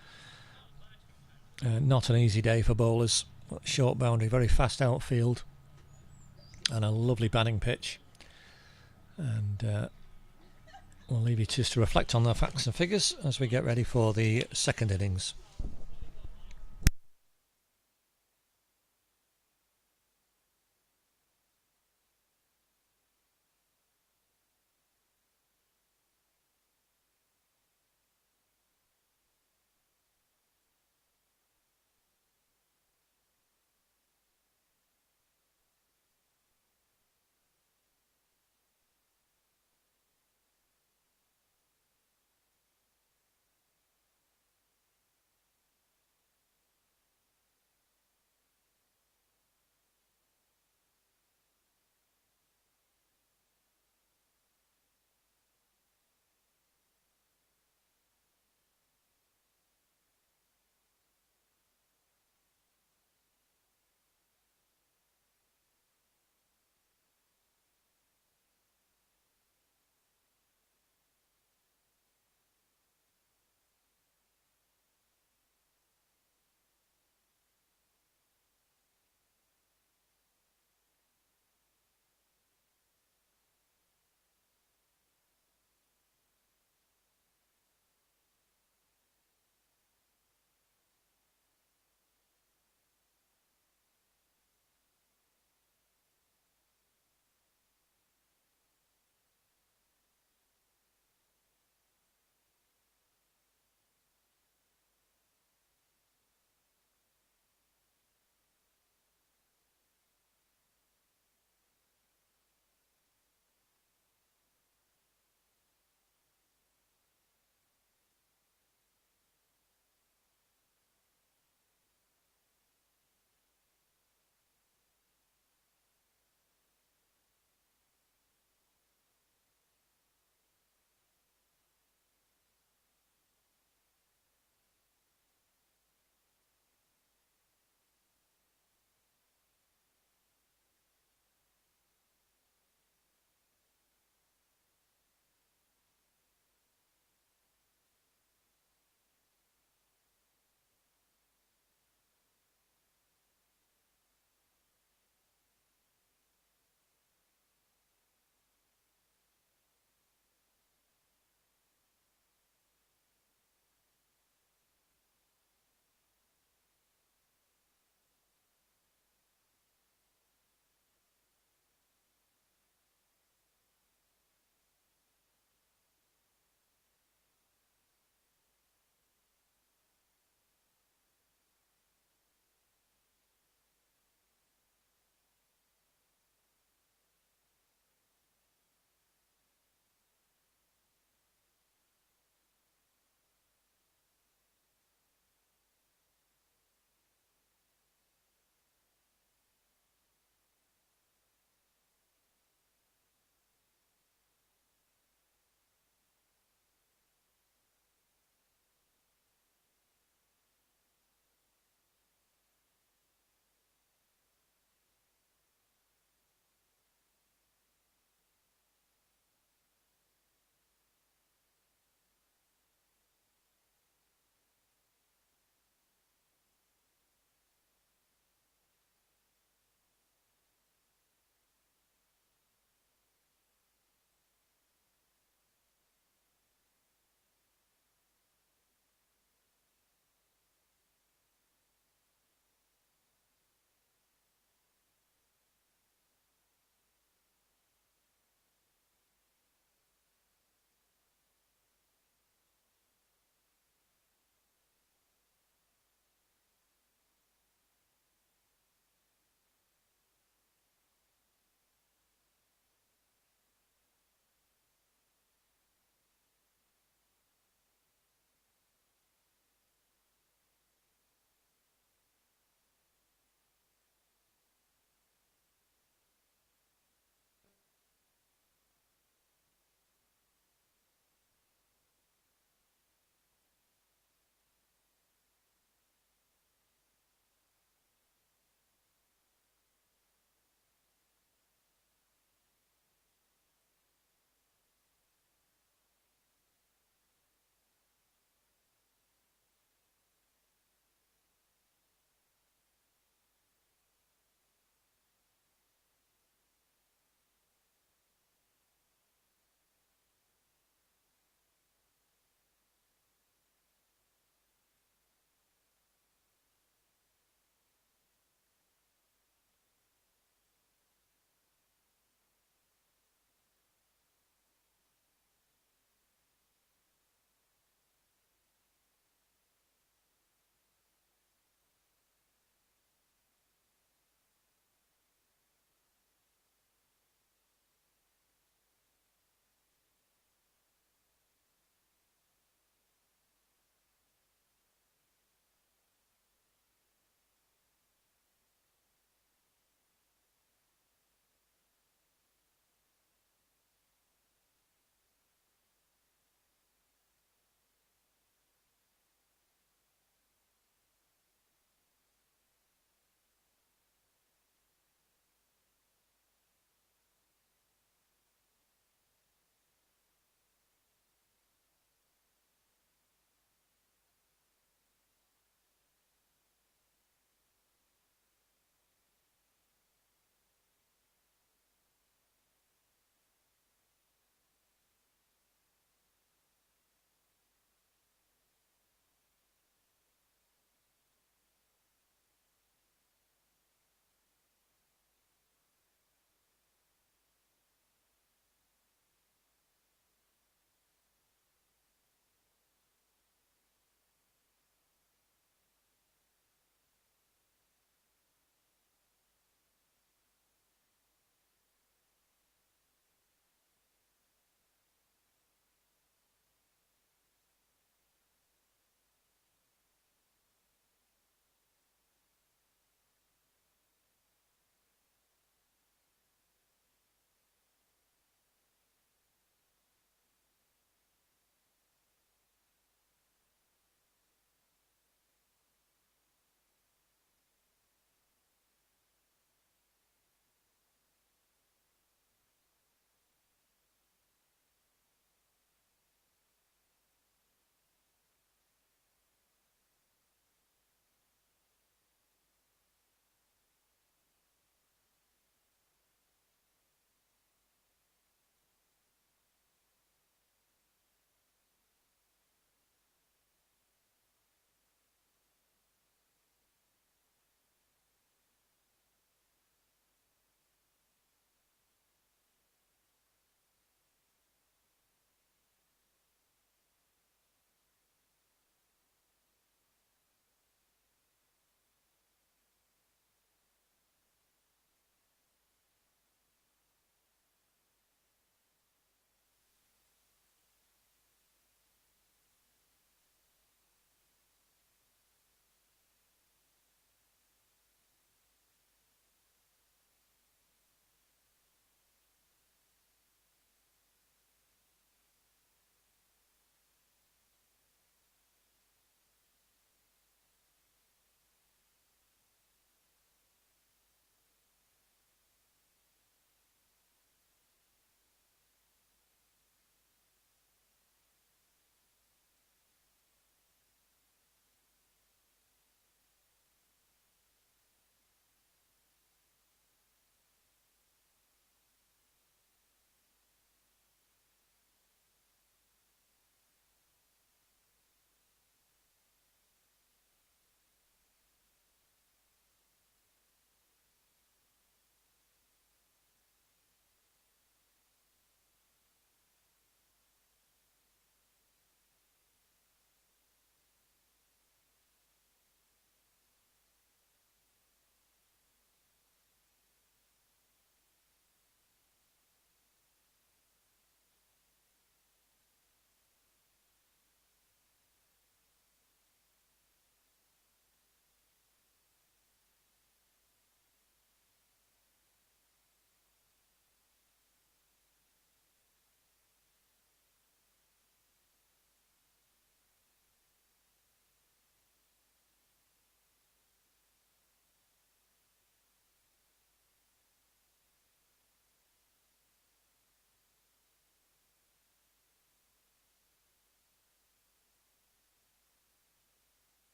Speaker 1: Not an easy day for bowlers. Short boundary, very fast outfield, and a lovely batting pitch. And we'll leave you just to reflect on the facts and figures as we get ready for the second innings.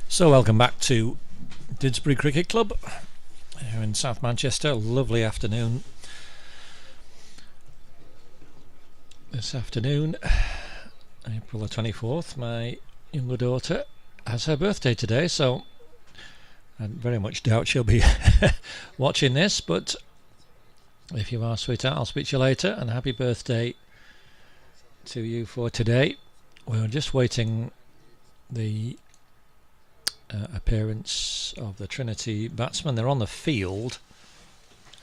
Speaker 1: So welcome back to Didsbury Cricket Club here in South Manchester. Lovely afternoon this afternoon, April the 24th. My younger daughter has her birthday today, so I very much doubt she'll be watching this, but if you are, sweetheart, I'll speak to you later, and happy birthday to you for today. We're just waiting the appearance of the Trinity batsmen. They're on the field.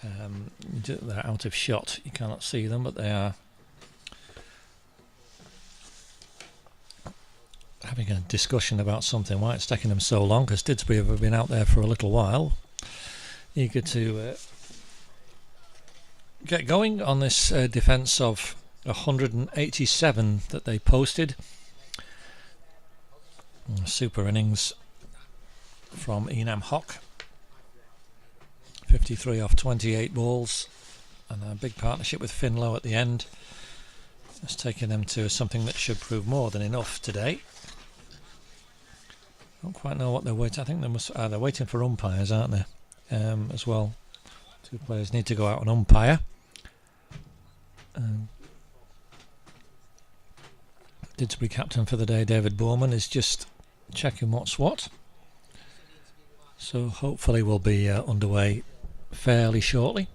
Speaker 1: They're out of shot. You cannot see them, but they are having a discussion about something. Why it's taking them so long, because Didsbury have been out there for a little while, eager to get going on this defence of 187 that they posted. Super innings from Enam Hock, 53 off 28 balls, and a big partnership with Finlow at the end. It's taking them to something that should prove more than enough today. I don't quite know what they're waiting. I think they're waiting for umpires, aren't they? As well. Two players need to go out and umpire. Didsbury captain for the day, David Bowman, is just checking what's what. So hopefully we'll be underway fairly shortly.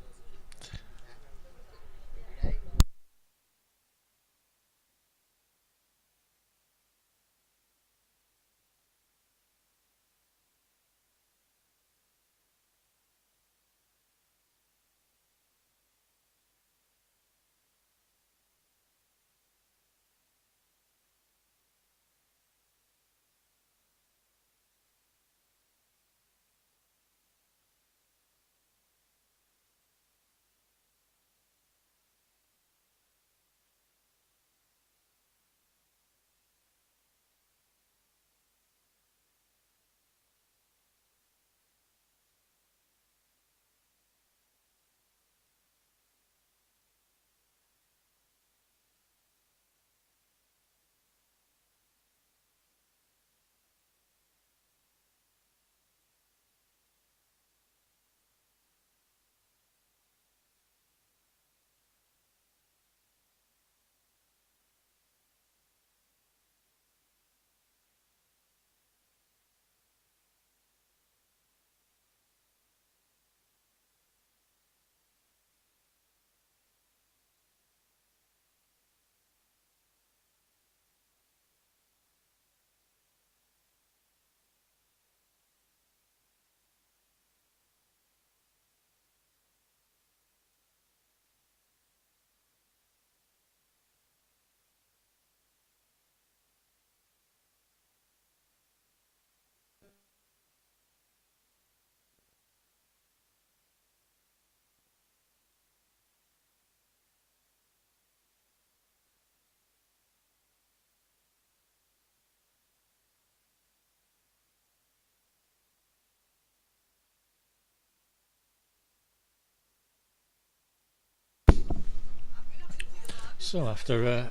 Speaker 1: So after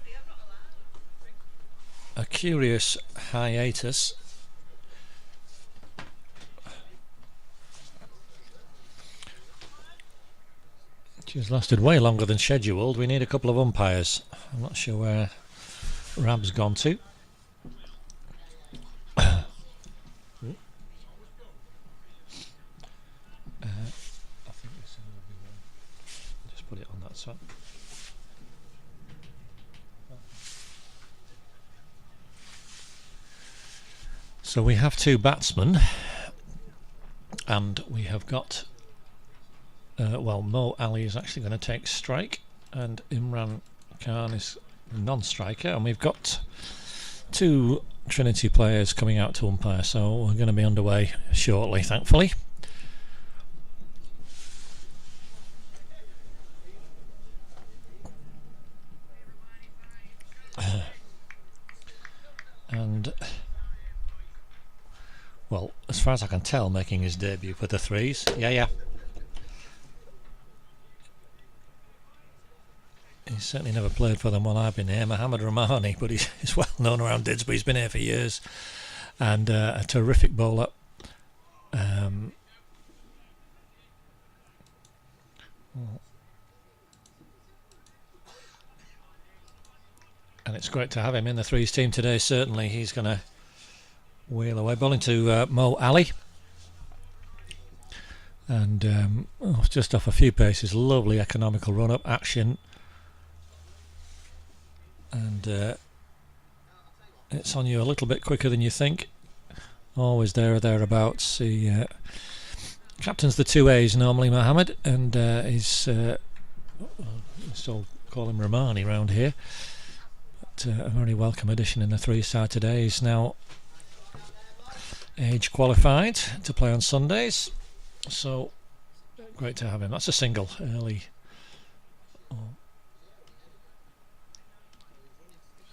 Speaker 1: a curious hiatus, which has lasted way longer than scheduled, we need a couple of umpires. I'm not sure where Rab's gone to. I think this will be one. Just put it on that side. So we have two batsmen, and we have got Mo Ali is actually going to take strike, and Imran Khan is non-striker, and we've got two Trinity players coming out to umpire, so we're going to be underway shortly, thankfully. And well, as far as I can tell, making his debut for the threes. Yeah. He's certainly never played for them while I've been here. Mohammed Rahmani, but he's well known around Didsbury. He's been here for years. and a terrific bowler. And it's great to have him in the threes team today. Certainly he's going to wheel away. Bowling to Mo Ali. And just off a few paces, lovely economical run up action. And it's on you a little bit quicker than you think. Always there or thereabouts. He captains the 2As normally, Mohammed, and he's still call him Romani round here. A very welcome addition in the 3 side today. He's now age qualified to play on Sundays, so great to have him. That's a single early.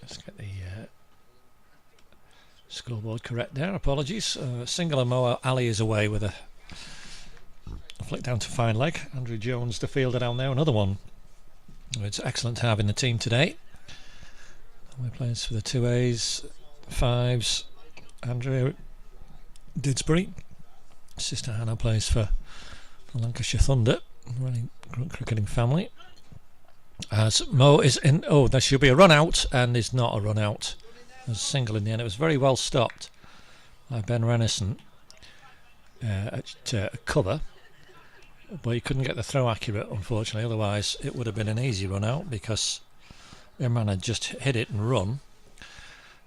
Speaker 1: Let's get the scoreboard correct there. Apologies. Single, and Mo Ali is away with a flick down to fine leg. Andrew Jones, the fielder down there, another one. It's excellent to have in the team today. He plays for the 2As, 5s. Andrew Didsbury. Sister Hannah plays for the Lancashire Thunder. Really cricketing family. As Mo is in. Oh, there should be a run out, and is not a run out. There's a single in the end. It was very well stopped by Ben Renison at cover, but he couldn't get the throw accurate, unfortunately. Otherwise, it would have been an easy run out because Imran had just hit it and run.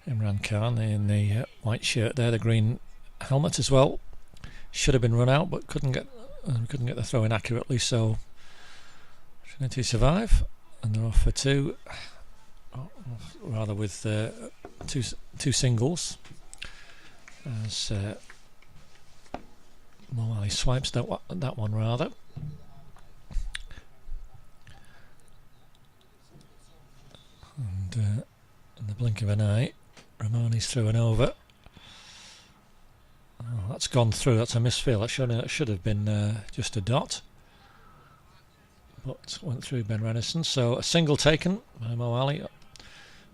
Speaker 1: Imran Khan in the white shirt there, the green helmet as well, should have been run out, but couldn't get the throw in accurately. So Trinity survive, and they're off for 2, rather with two singles. As Mo Ali swipes that one rather. And in the blink of an eye, Romani's through and over. Oh, that's gone through. That's a misfield. That should have been just a dot, but went through Ben Renison. So a single taken by Mo Ali,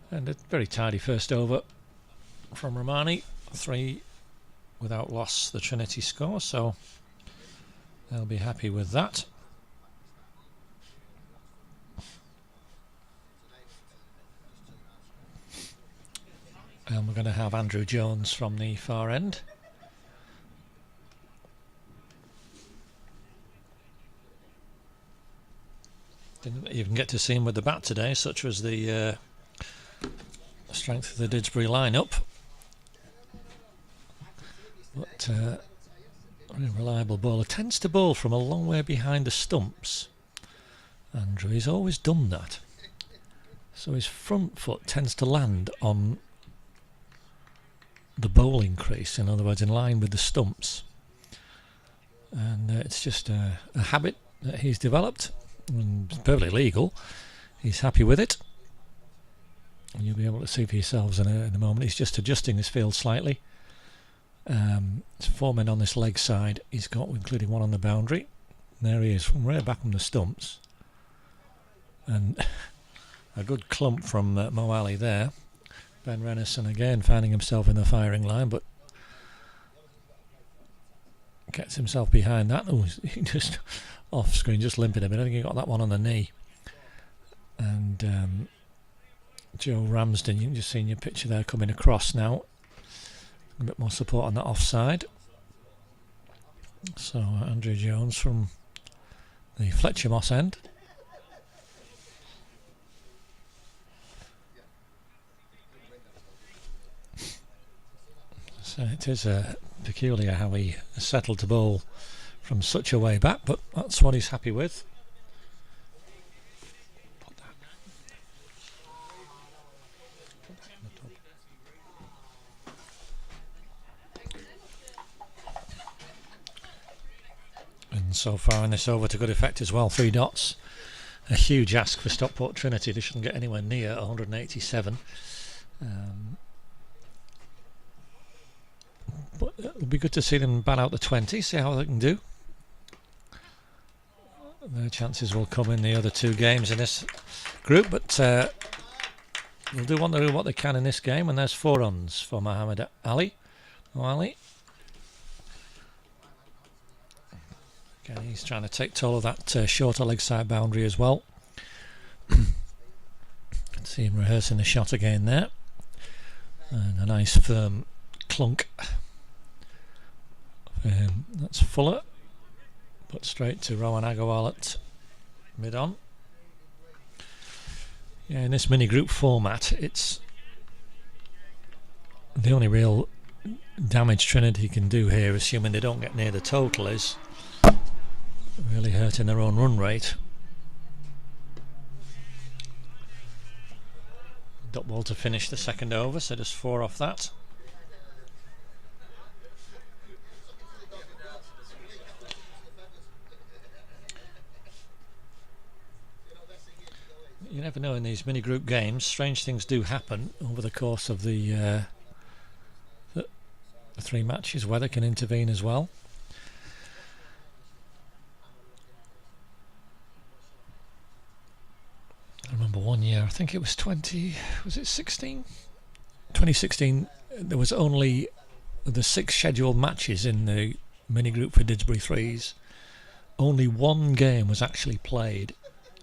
Speaker 1: and a very tidy first over from Romani. 3 without loss, the Trinity score. So they'll be happy with that. And we're going to have Andrew Jones from the far end. Didn't even get to see him with the bat today, such was the strength of the Didsbury lineup. But a very reliable bowler. Tends to bowl from a long way behind the stumps. Andrew, he's always done that. So his front foot tends to land on the bowling crease, in other words, in line with the stumps. And it's just a habit that he's developed. And it's perfectly legal. He's happy with it. And you'll be able to see for yourselves in a moment. He's just adjusting his field slightly. It's 4 men on this leg side. He's got, including one on the boundary. And there he is, from right back on the stumps. And a good clump from Mo Ali there. Ben Renison again finding himself in the firing line, but gets himself behind that. Oh, he just off screen, just limping a bit. I think he got that one on the knee. And Joe Ramston, you can just see in your picture there coming across now. A bit more support on that offside. So Andrew Jones from the Fletcher Moss end. So it is peculiar how he settled to bowl from such a way back, but that's what he's happy with. Put that in the tub. And so far in this over to good effect as well. 3 dots. A huge ask for Stockport Trinity. They shouldn't get anywhere near 187. But it'll be good to see them bat out the 20, see how they can do. Their chances will come in the other 2 games in this group, but they'll do what they can in this game. And there's 4 runs for Muhammad Ali. O'Malley. Again, he's trying to take toll of that shorter leg side boundary as well. See him rehearsing the shot again there. And a nice firm clunk. That's Fuller. Put straight to Rowan Agarwal at mid-on. Yeah, in this mini-group format, it's the only real damage Trinity can do here, assuming they don't get near the total, is really hurting their own run rate. Dot ball to finish the second over, so just 4 off that. You never know in these mini group games, strange things do happen over the course of the 3 matches. Weather can intervene as well. I remember one year, I think it was 2016? 2016, there was only the 6 scheduled matches in the mini group for Didsbury Threes. Only one game was actually played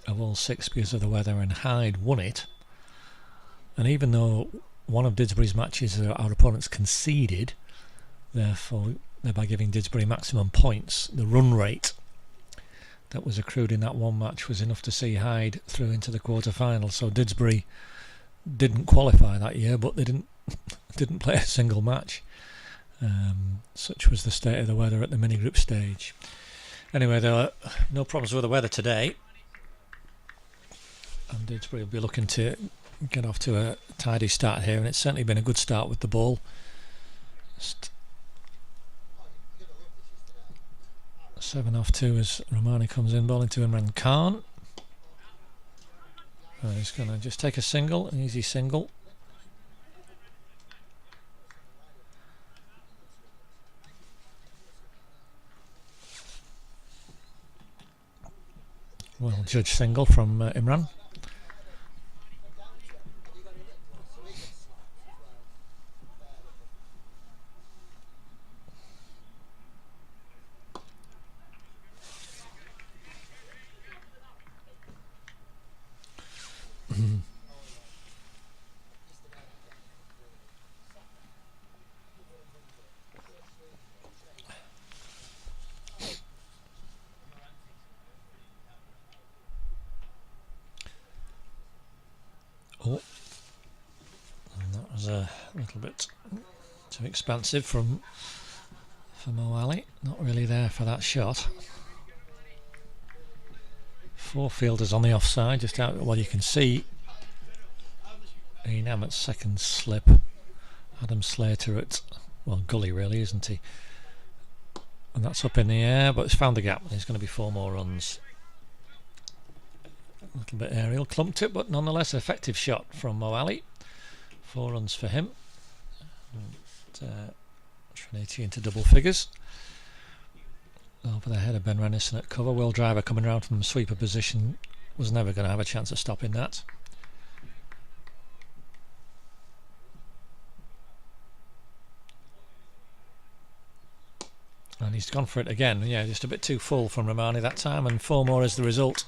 Speaker 1: of all 6 because of the weather, and Hyde won it. And even though one of Didsbury's matches our opponents conceded, therefore thereby giving Didsbury maximum points, the run rate that was accrued in that one match was enough to see Hyde through into the quarter-final. So Didsbury didn't qualify that year, but they didn't play a single match. Such was the state of the weather at the mini group stage. Anyway, there are no problems with the weather today, and Didsbury will be looking to get off to a tidy start here, and it's certainly been a good start with the ball. 7 off 2 as Romani comes in, ball into Imran Khan. He's going to just take a single, an easy single. Well judged single from Imran. Oh, and that was a little bit too expansive from O'Malley. Not really there for that shot. 4 fielders on the offside, just out. Well, you can see Enam at second slip, Adam Slater at, well, gully really, isn't he? And that's up in the air, but it's found the gap. There's going to be 4 more runs. A little bit aerial, clumped it, but nonetheless effective shot from O'Malley. 4 runs for him. And, Trinity into double figures. Over the head of Ben Renison at cover. Will Driver coming round from the sweeper position was never going to have a chance of stopping that. And he's gone for it again. Yeah, just a bit too full from Romani that time, and 4 more is the result.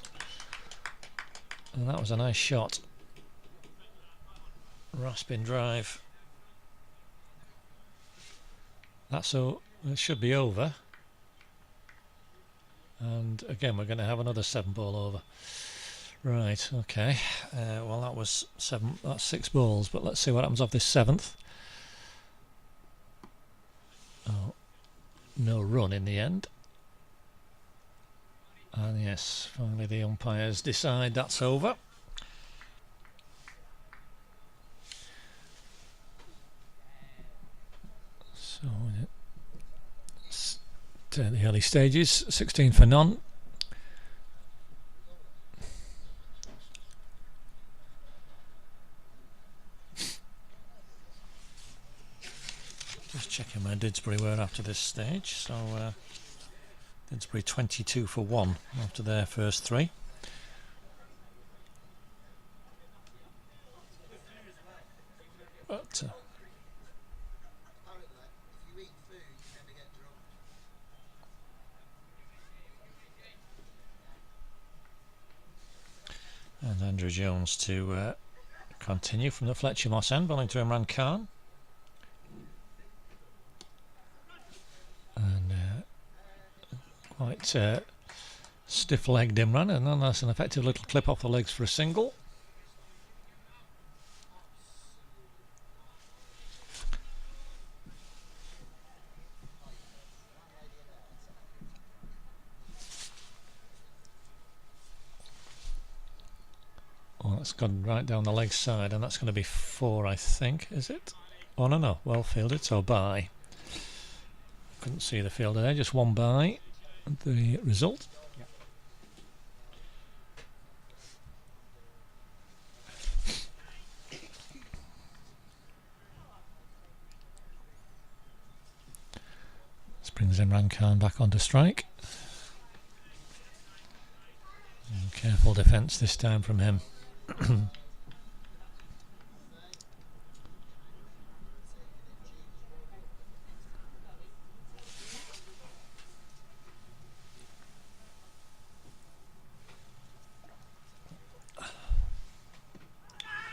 Speaker 1: And that was a nice shot. Rasping drive. That's so. It should be over. And again, we're going to have another 7-ball over. Right. Okay. Well, that was 7. That's 6 balls. But let's see what happens off this 7th. Oh, no run in the end. And yes, finally the umpires decide that's over. So it's the early stages, 16 for none. Just checking where Didsbury were after this stage. So Didsbury 22 for 1 after their first 3. But And Andrew Jones to continue from the Fletcher Moss end, bowling to Imran Khan. And quite stiff-legged Imran, and then that's an effective little clip off the legs for a single. Well, that's gone right down the leg side, and that's going to be 4, I think, is it? Oh, no, well fielded, so bye. Couldn't see the fielder there, just 1 bye. The result. Yep. This brings Imran Khan back onto strike. And careful defence this time from him.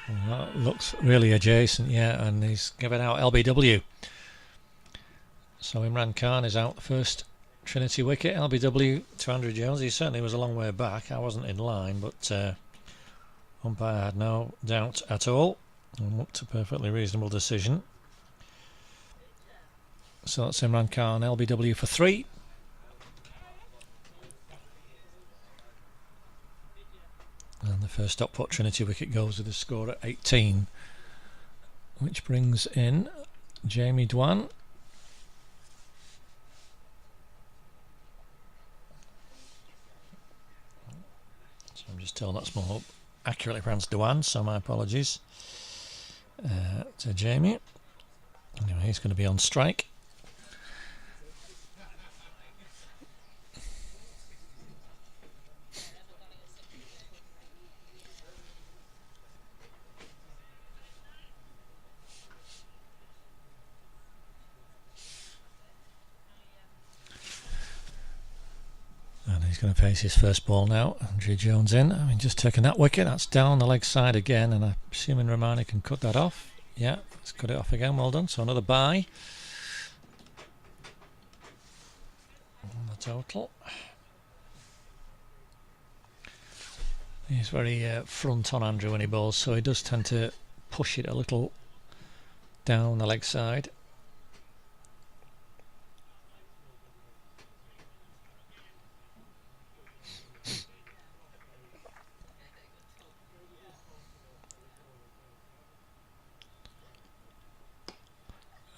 Speaker 1: Well, that looks really adjacent, yeah, and he's given out LBW. So Imran Khan is out the first Trinity wicket. LBW to Andrew Jones. He certainly was a long way back. I wasn't in line, but umpire had no doubt at all and looked a perfectly reasonable decision. So that's Imran Khan, LBW for 3. And the first Stockport Trinity wicket goes with a score at 18, which brings in Jamie Dwan. So I'm just told that's more accurately pronounced Dwan, so my apologies to Jamie. Anyway, he's going to be on strike. And he's going to face his first ball now. Andrew Jones in. I mean, just taking that wicket. That's down the leg side again, and I'm assuming Romani can cut that off. Yeah, let's cut it off again. Well done. So another bye on the total. He's very front on Andrew when he bowls, so he does tend to push it a little down the leg side.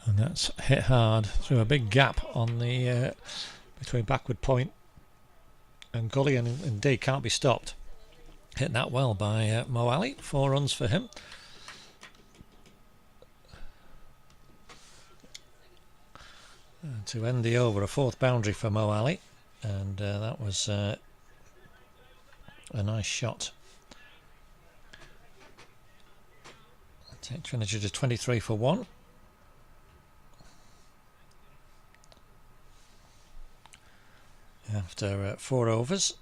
Speaker 1: And that's hit hard through a big gap on the between backward point and gully, and indeed can't be stopped. Hit that well by Mo Ali. 4 runs for him. And to end the over, a 4th boundary for Mo Ali, and that was a nice shot. Take Trinity to 23 for 1. After 4 overs.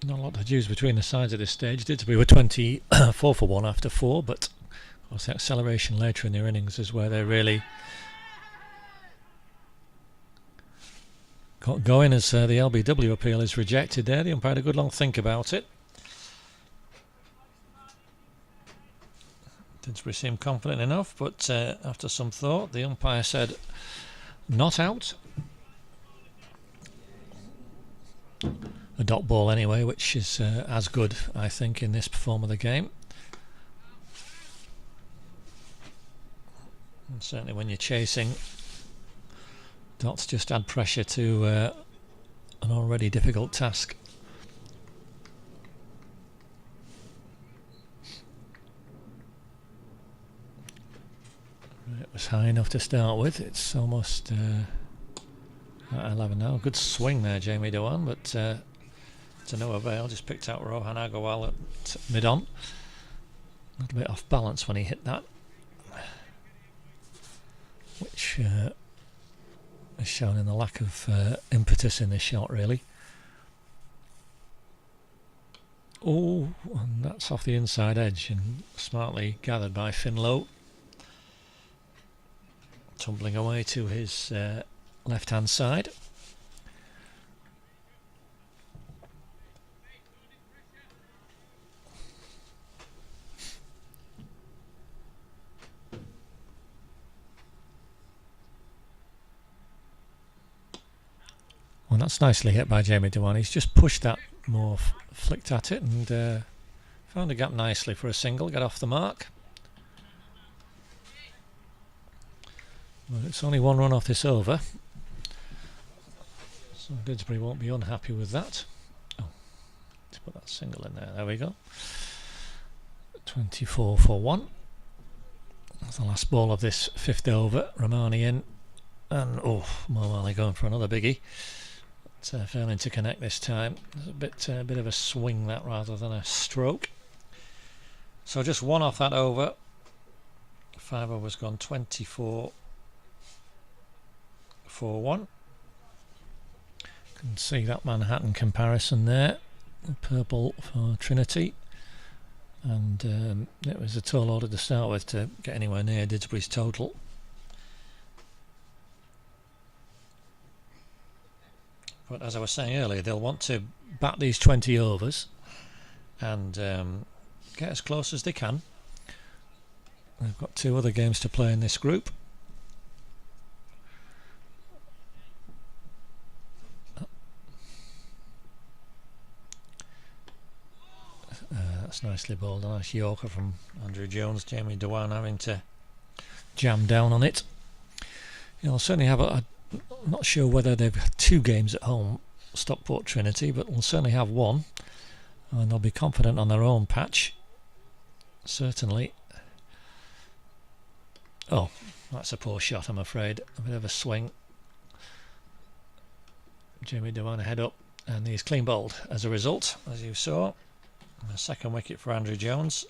Speaker 1: Not a lot to choose between the sides at this stage. Did we were 24 for 1 after 4, but of course the acceleration later in their innings is where they really got going, as the LBW appeal is rejected there. The umpire had a good long think about it. Didsbury seemed confident enough, but after some thought the umpire said not out. A dot ball anyway, which is as good, I think, in this form of the game. And certainly when you're chasing, dots just add pressure to an already difficult task. It was high enough to start with. It's almost at 11 now. Good swing there, Jamie Dewan, but to no avail. Just picked out Rohan Agarwal at mid-on. A little bit off balance when he hit that, which is shown in the lack of impetus in this shot, really. Oh, and that's off the inside edge and smartly gathered by Finlow. Tumbling away to his left-hand side. Well, that's nicely hit by Jamie Dewan. He's just pushed that more, flicked at it, and found a gap nicely for a single. Get off the mark. Well, it's only one run off this over, so Didsbury won't be unhappy with that. Oh, let's put that single in there. There we go. 24 for 1. That's the last ball of this 5th over. Ramani in, and Moali going for another biggie. But, failing to connect this time. There's a bit of a swing that rather than a stroke. So just one off that over. 5 overs gone. 24 for 1. Can see that Manhattan comparison there. Purple for Trinity, and it was a tall order to start with to get anywhere near Didsbury's total. But as I was saying earlier, they'll want to bat these 20 overs and get as close as they can. They've got 2 other games to play in this group. That's nicely bowled. A nice yorker from Andrew Jones. Jamie Dewan having to jam down on it. You'll certainly have I'm not sure whether they've had 2 games at home, Stockport Trinity, but they'll certainly have 1, and they'll be confident on their own patch. Certainly. Oh, that's a poor shot, I'm afraid. A bit of a swing. Jamie Dewan head up, and he's clean bowled as a result, as you saw. A second wicket for Andrew Jones.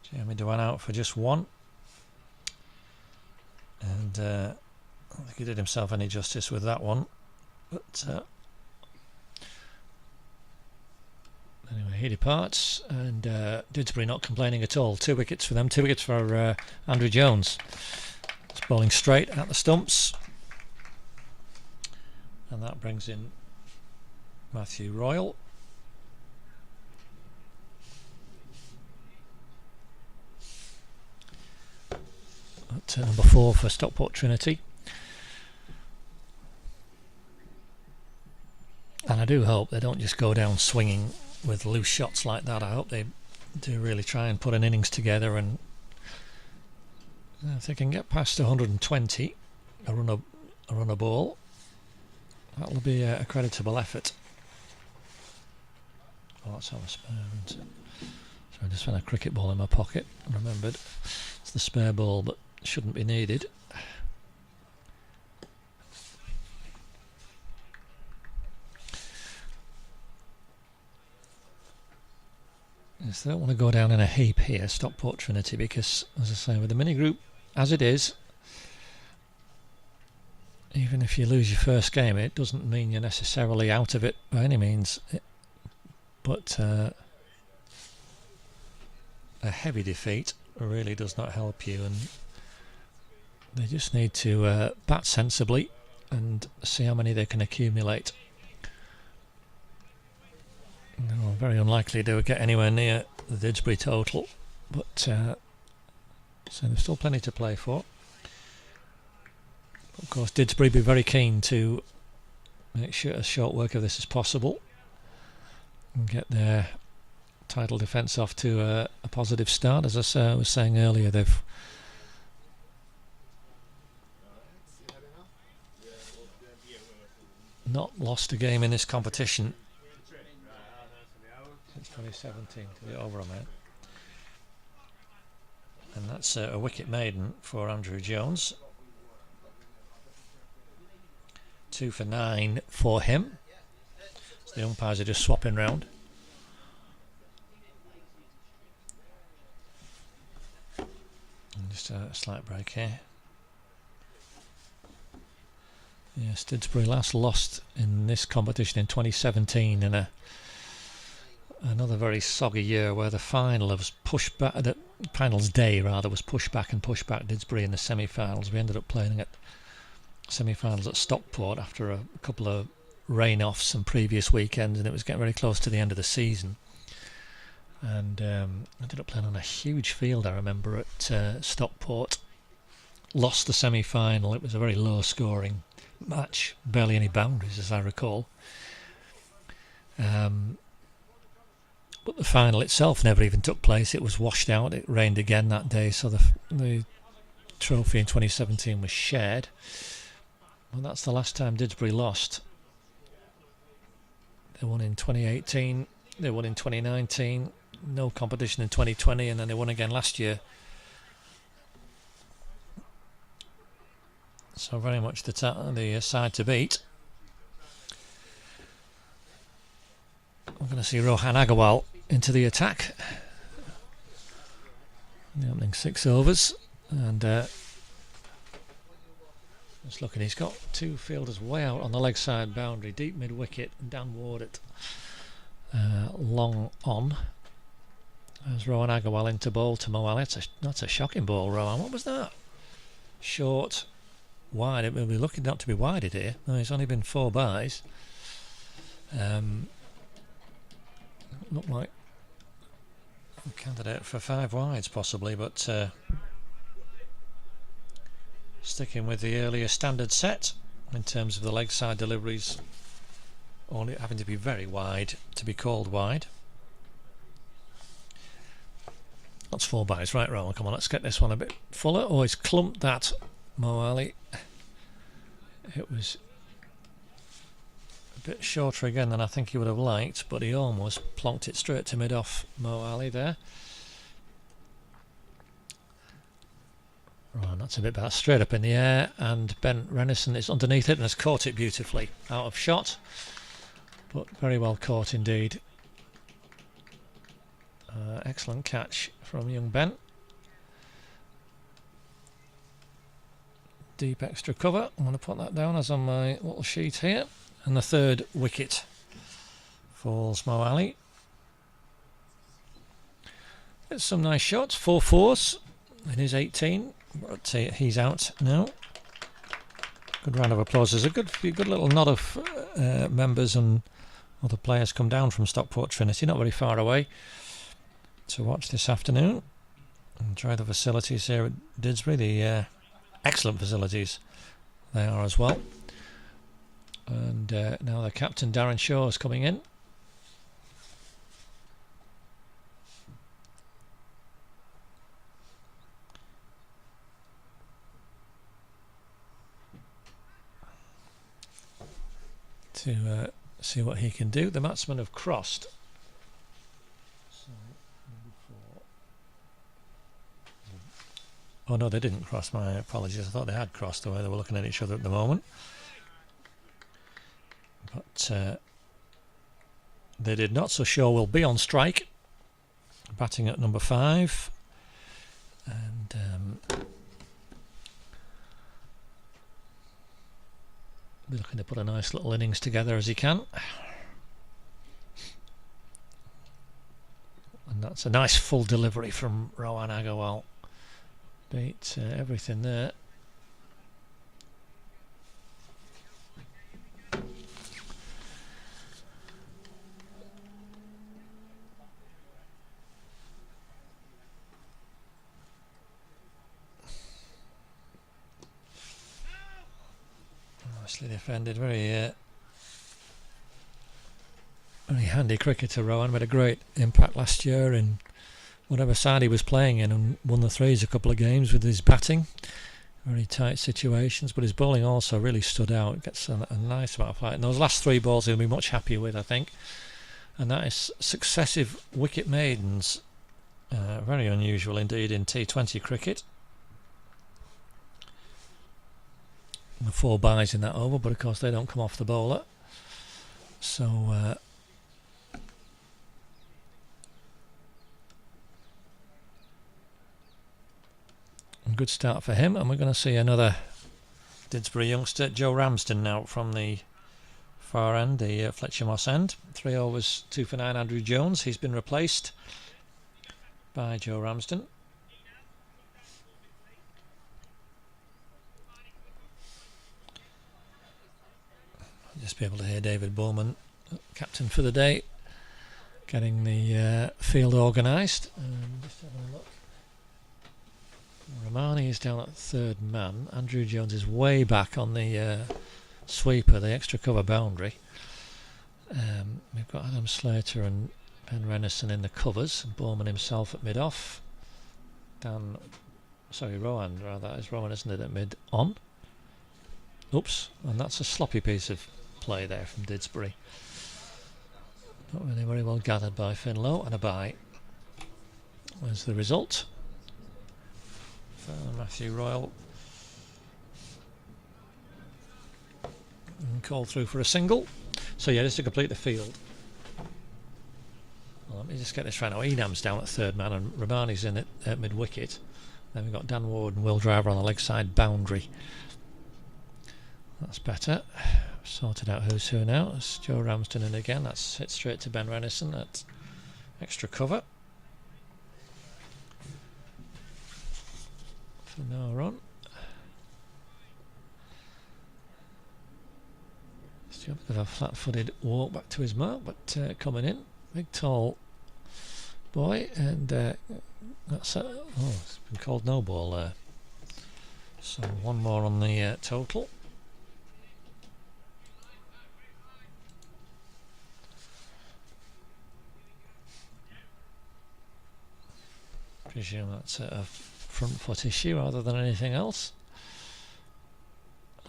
Speaker 1: Jamie Dewan out for just 1. And I don't think he did himself any justice with that one. But anyway, he departs, and Didsbury not complaining at all. 2 wickets for them. 2 wickets for Andrew Jones. It's bowling straight at the stumps. And that brings in Matthew Royal. At number 4 for Stockport Trinity. And I do hope they don't just go down swinging with loose shots like that. I hope they do really try and put an innings together, and if they can get past 120 a run a ball, that'll be a creditable effort. Oh, that's how a spare. So I just found a cricket ball in my pocket and remembered it's the spare ball, but shouldn't be needed. Yes, they don't want to go down in a heap here, Stockport Trinity, because, as I say, with the mini group as it is, even if you lose your first game, it doesn't mean you're necessarily out of it by any means. But a heavy defeat really does not help you, and they just need to bat sensibly and see how many they can accumulate. No, very unlikely they would get anywhere near the Didsbury total, but so there's still plenty to play for. Of course, Didsbury be very keen to make sure as short work of this as possible and get their title defence off to a positive start. As I was saying earlier, they've not lost a game in this competition since 2017 to the over amount, and that's a wicket maiden for Andrew Jones. 2 for 9 for him. So the umpires are just swapping round. And just a slight break here. Yes, Didsbury last lost in this competition in 2017 in another very soggy year where the final was pushed back. The finals day rather was pushed back Didsbury in the semi-finals. We ended up playing at semi-finals at Stockport after a couple of rain-offs and previous weekends, and it was getting very close to the end of the season. And ended up playing on a huge field, I remember, at Stockport. Lost the semi-final. It was a very low-scoring match, barely any boundaries as I recall. But the final itself never even took place. It was washed out. It rained again that day, so the trophy in 2017 was shared. Well, that's the last time Didsbury lost. They won in 2018, they won in 2019, no competition in 2020, and then they won again last year. So very much the side to beat. We're going to see Rohan Agarwal into the attack. The opening 6 overs, and just looking, he's got 2 fielders way out on the leg side boundary, deep mid wicket, and Dan Ward at long on. There's Rohan Agarwal into bowl to Mo Ali. That's a shocking ball, Rohan. What was that? Short. Wide. It will be looking not to be wided here. No, it's only been 4 byes. Looked like a candidate for 5 wides possibly, but sticking with the earlier standard set in terms of the leg side deliveries, only having to be very wide to be called wide. That's 4 byes. Right, Rowan, come on, let's get this one a bit fuller. Oh, he's clumped that, Mo Ali. It was a bit shorter again than I think he would have liked, but he almost plonked it straight to mid-off Mo Ali there. Right, that's a bit better. Straight up in the air, and Ben Renison is underneath it and has caught it beautifully. Out of shot, but very well caught indeed. Excellent catch from young Ben. Deep extra cover. I'm going to put that down as on my little sheet here. And the 3rd wicket falls Mo Ali. It's some nice shots. 4 fours in his 18. But he's out now. Good round of applause. There's a good little nod of members and other players come down from Stockport Trinity, not very far away, to watch this afternoon. Enjoy the facilities here at Didsbury. The excellent facilities they are as well. And now the captain Darren Shaw is coming in. To see what he can do. The batsmen have crossed. So, oh no, they didn't cross. My apologies. I thought they had crossed the way they were looking at each other at the moment. But they did not, so Shaw will be on strike, batting at number 5, and be looking to put a nice little innings together as he can. And that's a nice full delivery from Rohan Agarwal. Beat everything there. Nicely defended, very handy cricketer. Rohan made a great impact last year in whatever side he was playing in, and won the threes a couple of games with his batting. Very tight situations, but his bowling also really stood out. Gets a nice amount of fight. And those last 3 balls he'll be much happier with, I think. And that is successive wicket maidens. Very unusual indeed in T20 cricket. The 4 byes in that over, but of course they don't come off the bowler. So a good start for him, and we're going to see another Didsbury youngster, Joe Ramston, now from the far end, the Fletcher Moss end. 3 overs, 2 for 9, Andrew Jones. He's been replaced by Joe Ramston. Just be able to hear David Bowman, captain for the day, getting the field organised. Just having a look. Romani is down at 3rd man. Andrew Jones is way back on the sweeper, the extra cover boundary. We've got Adam Slater and Ben Renison in the covers, and Bowman himself at mid-off. Rowan rather, is Rowan, isn't it, at mid-on? Oops, and that's a sloppy piece of play there from Didsbury. Not really very well gathered by Finlow, and a bye. There's the result. Matthew Royal called through for a single. So yeah, just to complete the field. Well, let me just get this right now. Enam's down at 3rd man and Romani's in at mid-wicket. Then we've got Dan Ward and Will Driver on the leg side boundary. That's better. Sorted out who's who now. It's Joe Ramston in again. That's hit straight to Ben Renison at extra cover. For no run. Still a bit of a flat-footed walk back to his mark, but coming in. Big tall boy, and that's it. Oh, it's been called no ball there. So 1 more on the total. Presume that's a front foot issue rather than anything else.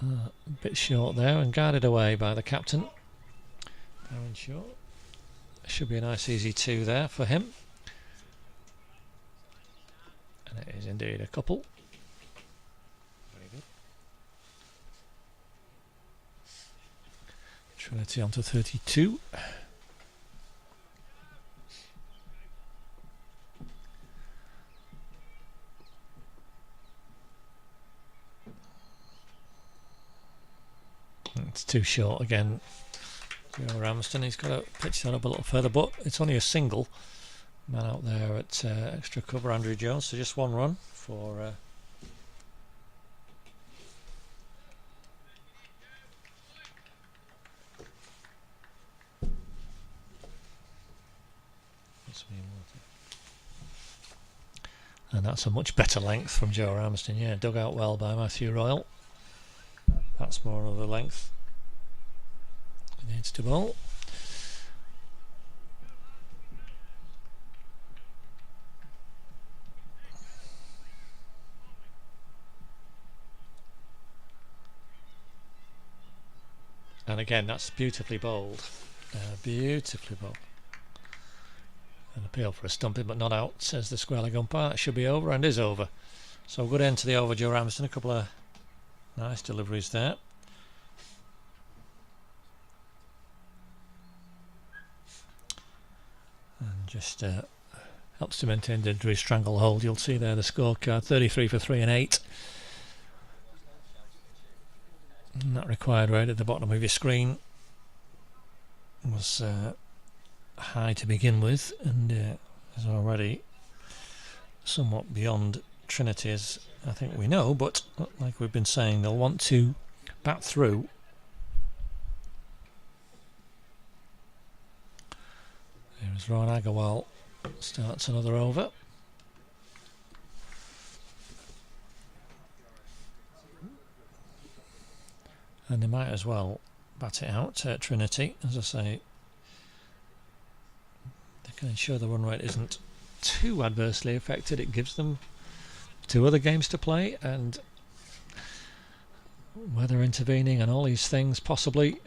Speaker 1: A bit short there and guarded away by the captain, Darren Shaw. Should be a nice easy 2 there for him, and it is indeed a couple. Very good. Trinity on to 32. It's too short again. Joe Ramston, he's got to pitch that up a little further, but it's only a single. Man out there at extra cover, Andrew Jones, so just 1 run for and that's a much better length from Joe Ramston. Yeah, dug out well by Matthew Royal. That's more of the length he needs to bowl. And again, that's beautifully bowled. Beautifully bowled. An appeal for a stumping, but not out, says the square leg umpire. That should be over, and is over. So good end to the over, Joe Ramston. A couple of nice deliveries there. And just helps to maintain Didsbury's stranglehold. You'll see there the scorecard, 33 for 3 and 8. And that required rate at the bottom of your screen was high to begin with, and is already somewhat beyond Trinity, as I think we know, but like we've been saying, they'll want to bat through. Here's Rowan Agarwal, starts another over. And they might as well bat it out at Trinity, as I say. They can ensure the run rate isn't too adversely affected. It gives them 2 other games to play, and weather intervening and all these things possibly,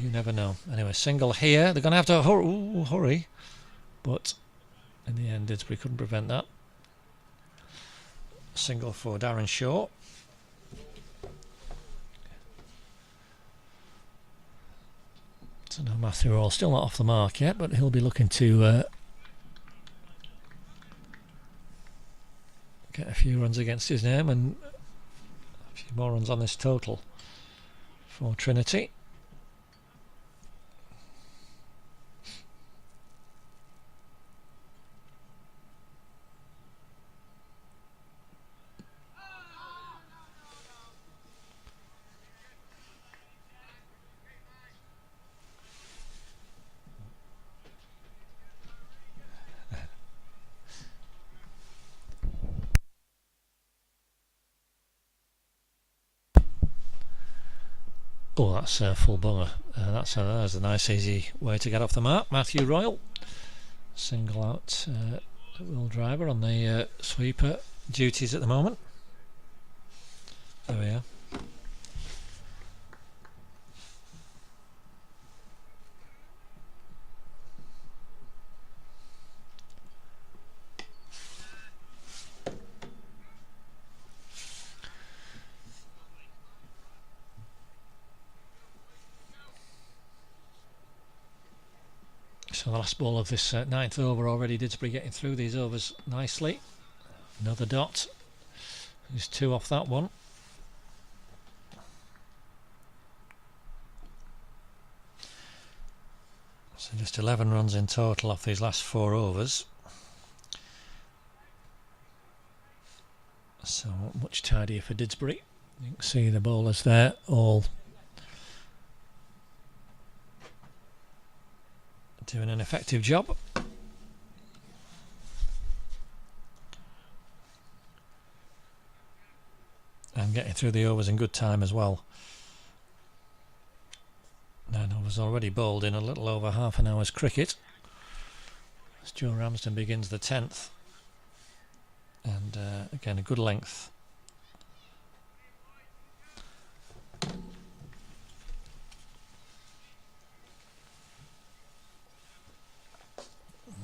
Speaker 1: you never know. Anyway, single here. They're going to have to hurry, but in the end Didsbury couldn't prevent that. Single for Darren Shaw. So now Matthew Royal still not off the mark yet, but he'll be looking to get a few runs against his name and a few more runs on this total for Trinity. Oh, that's a full bummer. That's a nice easy way to get off the mark. Matthew Royal, single out Will Driver on the sweeper duties at the moment. There we are. So the last ball of this ninth over already. Didsbury getting through these overs nicely. Another dot. There's 2 off that one. So just 11 runs in total off these last 4 overs. So much tidier for Didsbury. You can see the bowlers there all doing an effective job. And getting through the overs in good time as well. 9 overs already bowled in a little over half an hour's cricket. As Joe Ramston begins the 10th. And again, a good length.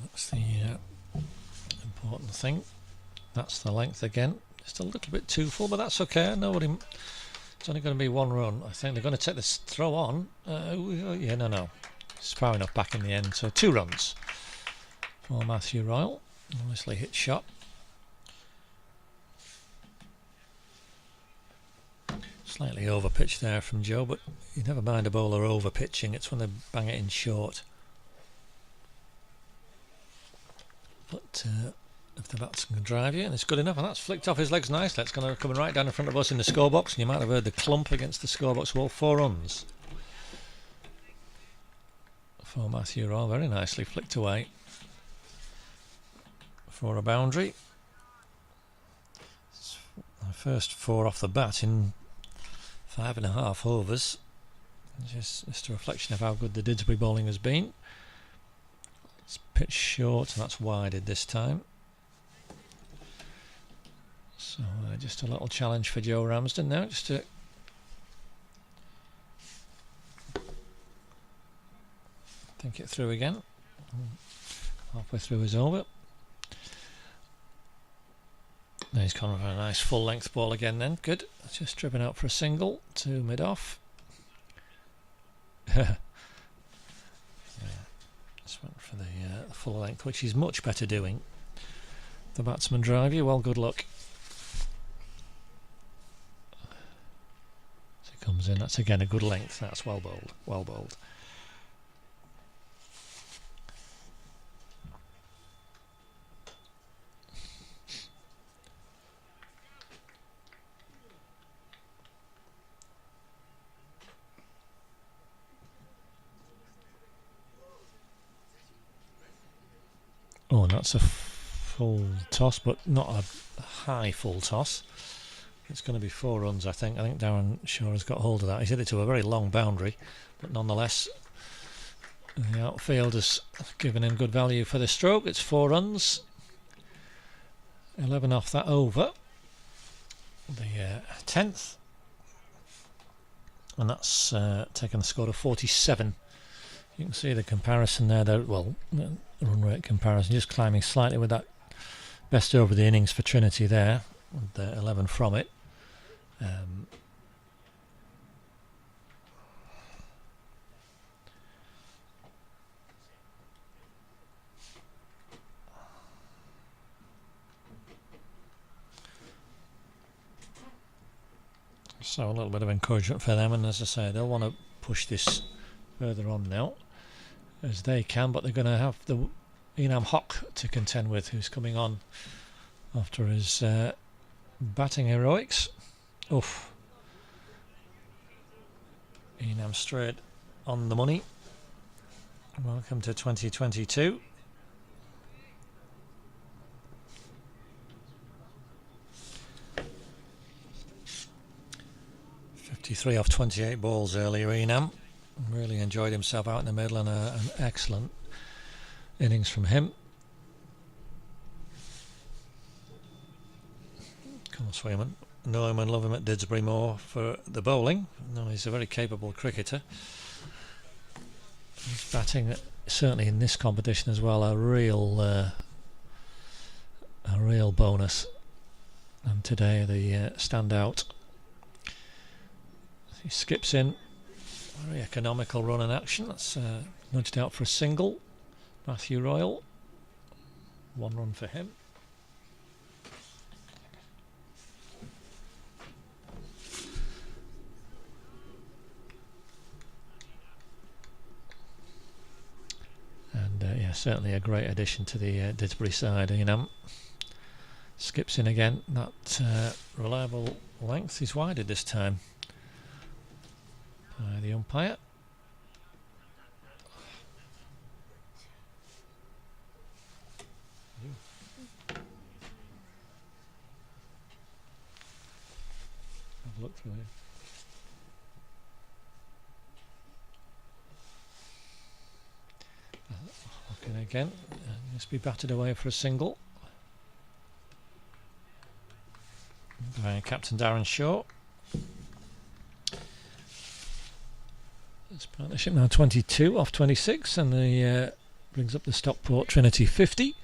Speaker 1: That's the important thing. That's the length again. Just a little bit too full, but that's okay. Nobody. It's only going to be 1 run. I think they're going to take this throw on. Yeah, no. It's far enough back in the end. So 2 runs for Matthew Royal. Nicely hit shot. Slightly over pitch there from Joe, but you never mind a bowler over pitching. It's when they bang it in short. But if the batsman can drive you, and it's good enough, and that's flicked off his legs nicely. It's going to come right down in front of us in the scorebox, and you might have heard the clump against the scorebox wall. 4 runs for Matthew Royal. Very nicely flicked away for a boundary. It's the first 4 off the bat in 5.5 overs. Just a reflection of how good the Didsbury bowling has been. It's pitched short, and that's wided this time. So just a little challenge for Joe Ramsden now, just to think it through again. Halfway through his over. Now he's gone for a nice full length ball again then. Good. Just driven out for a single to mid off. Just went for the full length, which he's much better doing. The batsman drive you. Well, good luck. So it comes in. That's again a good length. That's well bowled. Well bowled. Oh, and that's a full toss, but not a high full toss. It's going to be 4 runs, I think. I think Darren Shaw has got hold of that. He's hit it to a very long boundary, but nonetheless, the outfield has given him good value for the stroke. It's 4 runs. 11 off that over. The 10th. And that's taken the score to 47. You can see the comparison there. Well, run rate comparison, just climbing slightly with that best over the innings for Trinity there, with the 11 from it. So a little bit of encouragement for them, and as I say, they'll want to push this further on now as they can, but they're going to have the Enam Hock to contend with, who's coming on after his batting heroics. Oof. Enam straight on the money. Welcome to 2022. .53 off 28 balls earlier, Enam. Really enjoyed himself out in the middle, and an excellent innings from him. Of course, we know him and love him at Didsbury Moor for the bowling. No, he's a very capable cricketer. He's batting, certainly in this competition as well, a real bonus. And today the standout. He skips in. Very economical run in action. That's nudged out for a single. Matthew Royal. 1 run for him. And yeah, certainly a great addition to the Didsbury side. Enam skips in again. That reliable length is wider this time by the umpire. Have a look through here. Looking again, must be batted away for a single by Captain Darren Shaw. This partnership now 22 off 26, and the brings up the Stockport Trinity 50.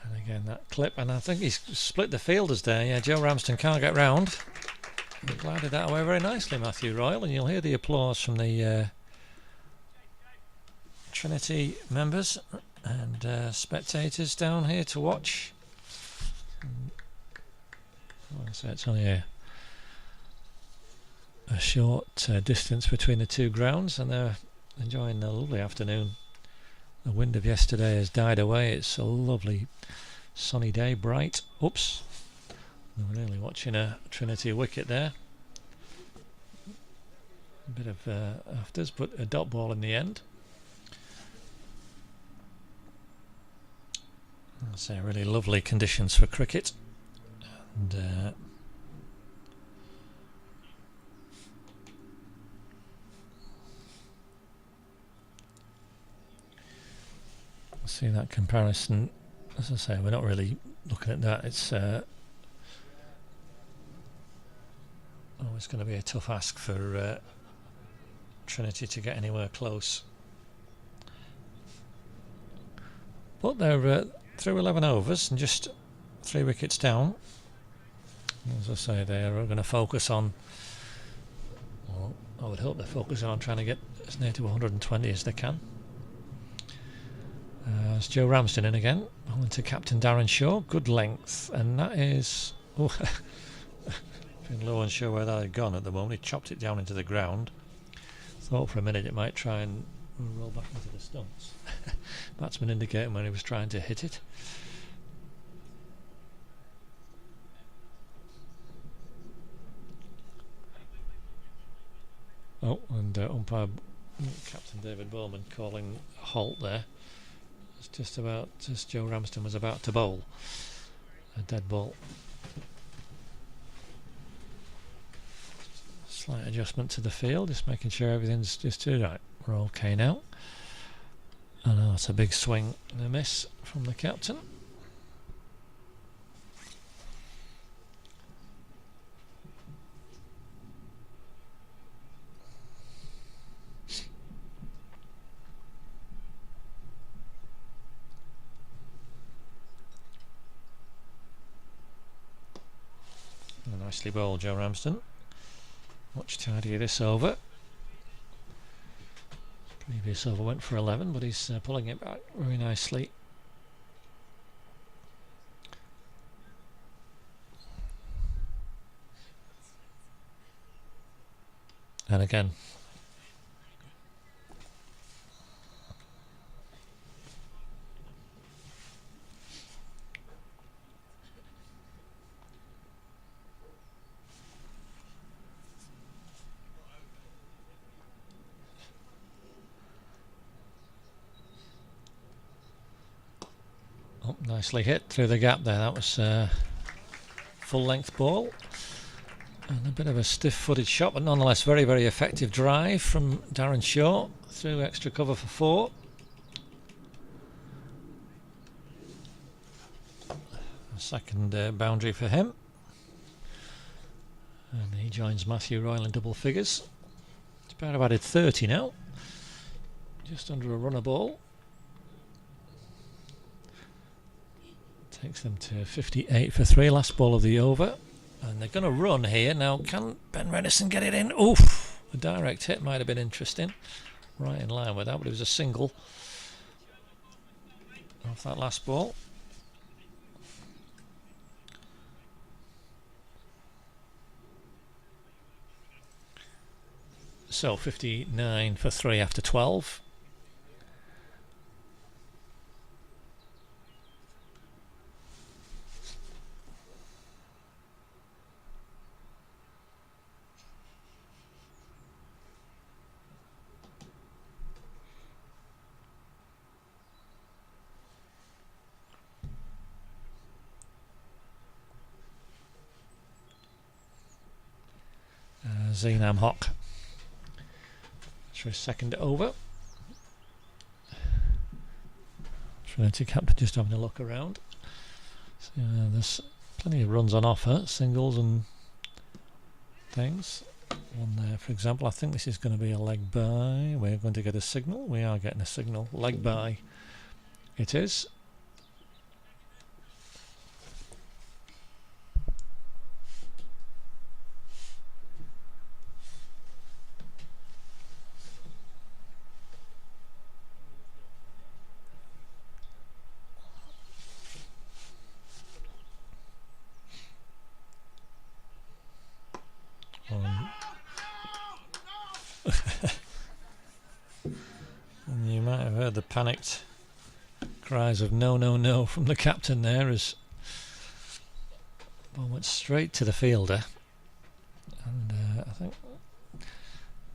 Speaker 1: And again that clip, and I think he's split the fielders there. Yeah, Joe Ramston can't get round. He glided that away very nicely, Matthew Royal, and you'll hear the applause from the Trinity members and spectators down here to watch. So it's only a short distance between the two grounds, and they're enjoying a lovely afternoon. The wind of yesterday has died away. It's a lovely sunny day, bright. Oops, we're nearly watching a Trinity wicket there. A bit of afters, but a dot ball in the end. I'd say really lovely conditions for cricket, and see that comparison. As I say, we're not really looking at that. It's always going to be a tough ask for Trinity to get anywhere close, but they're through 11 overs and just 3 wickets down. As I say, they are going to focus on, well, I would hope they're focusing on trying to get as near to 120 as they can. It's Joe Ramston in again, on to Captain Darren Shaw. Good length, and that is, been low and sure where that had gone at the moment. He chopped it down into the ground. Thought for a minute it might try and roll back into the stumps. Batsman indicating when he was trying to hit it. Oh, and umpire Captain David Bowman calling a halt there. It's just Joe Ramston was about to bowl a dead ball. Slight adjustment to the field, just making sure everything's just right. We're okay now. I know it's a big swing and a miss from the captain. Nicely bowled, Joe Ramston. Much tidier this over. Previous over went for 11, but he's pulling it back very nicely. And again. Oh, nicely hit through the gap there. That was full length ball. And a bit of a stiff-footed shot, but nonetheless very, very effective drive from Darren Shaw through extra cover for 4. A second boundary for him. And he joins Matthew Royal in double figures. It's about added 30 now. Just under a runner ball. Takes them to 58 for 3, last ball of the over. And they're going to run here. Now, can Ben Renison get it in? Oof! A direct hit might have been interesting. Right in line with that, but it was a single off that last ball. So 59 for 3 after 12. Zainam Hock for his second over. Trinity captain just having a look around. So, there's plenty of runs on offer, singles and things. One there, for example. I think this is going to be a leg by. We're going to get a signal. We are getting a signal. Leg by. It is. And you might have heard the panicked cries of no, no, no from the captain there as the ball went straight to the fielder. And I think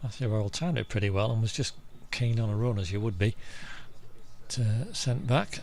Speaker 1: Matthew Earl timed it pretty well and was just keen on a run, as you would be, to sent back.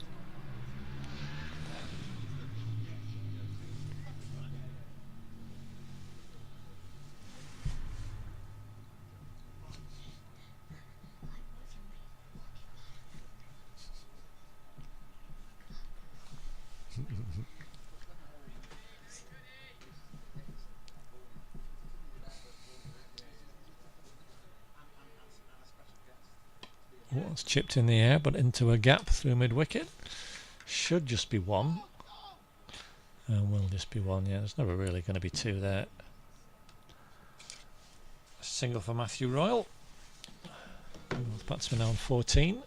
Speaker 1: Oh, it's chipped in the air but into a gap through mid-wicket. Should just be one. Will just be one, yeah. There's never really going to be two there. A single for Matthew Royal. Batsman now on 14.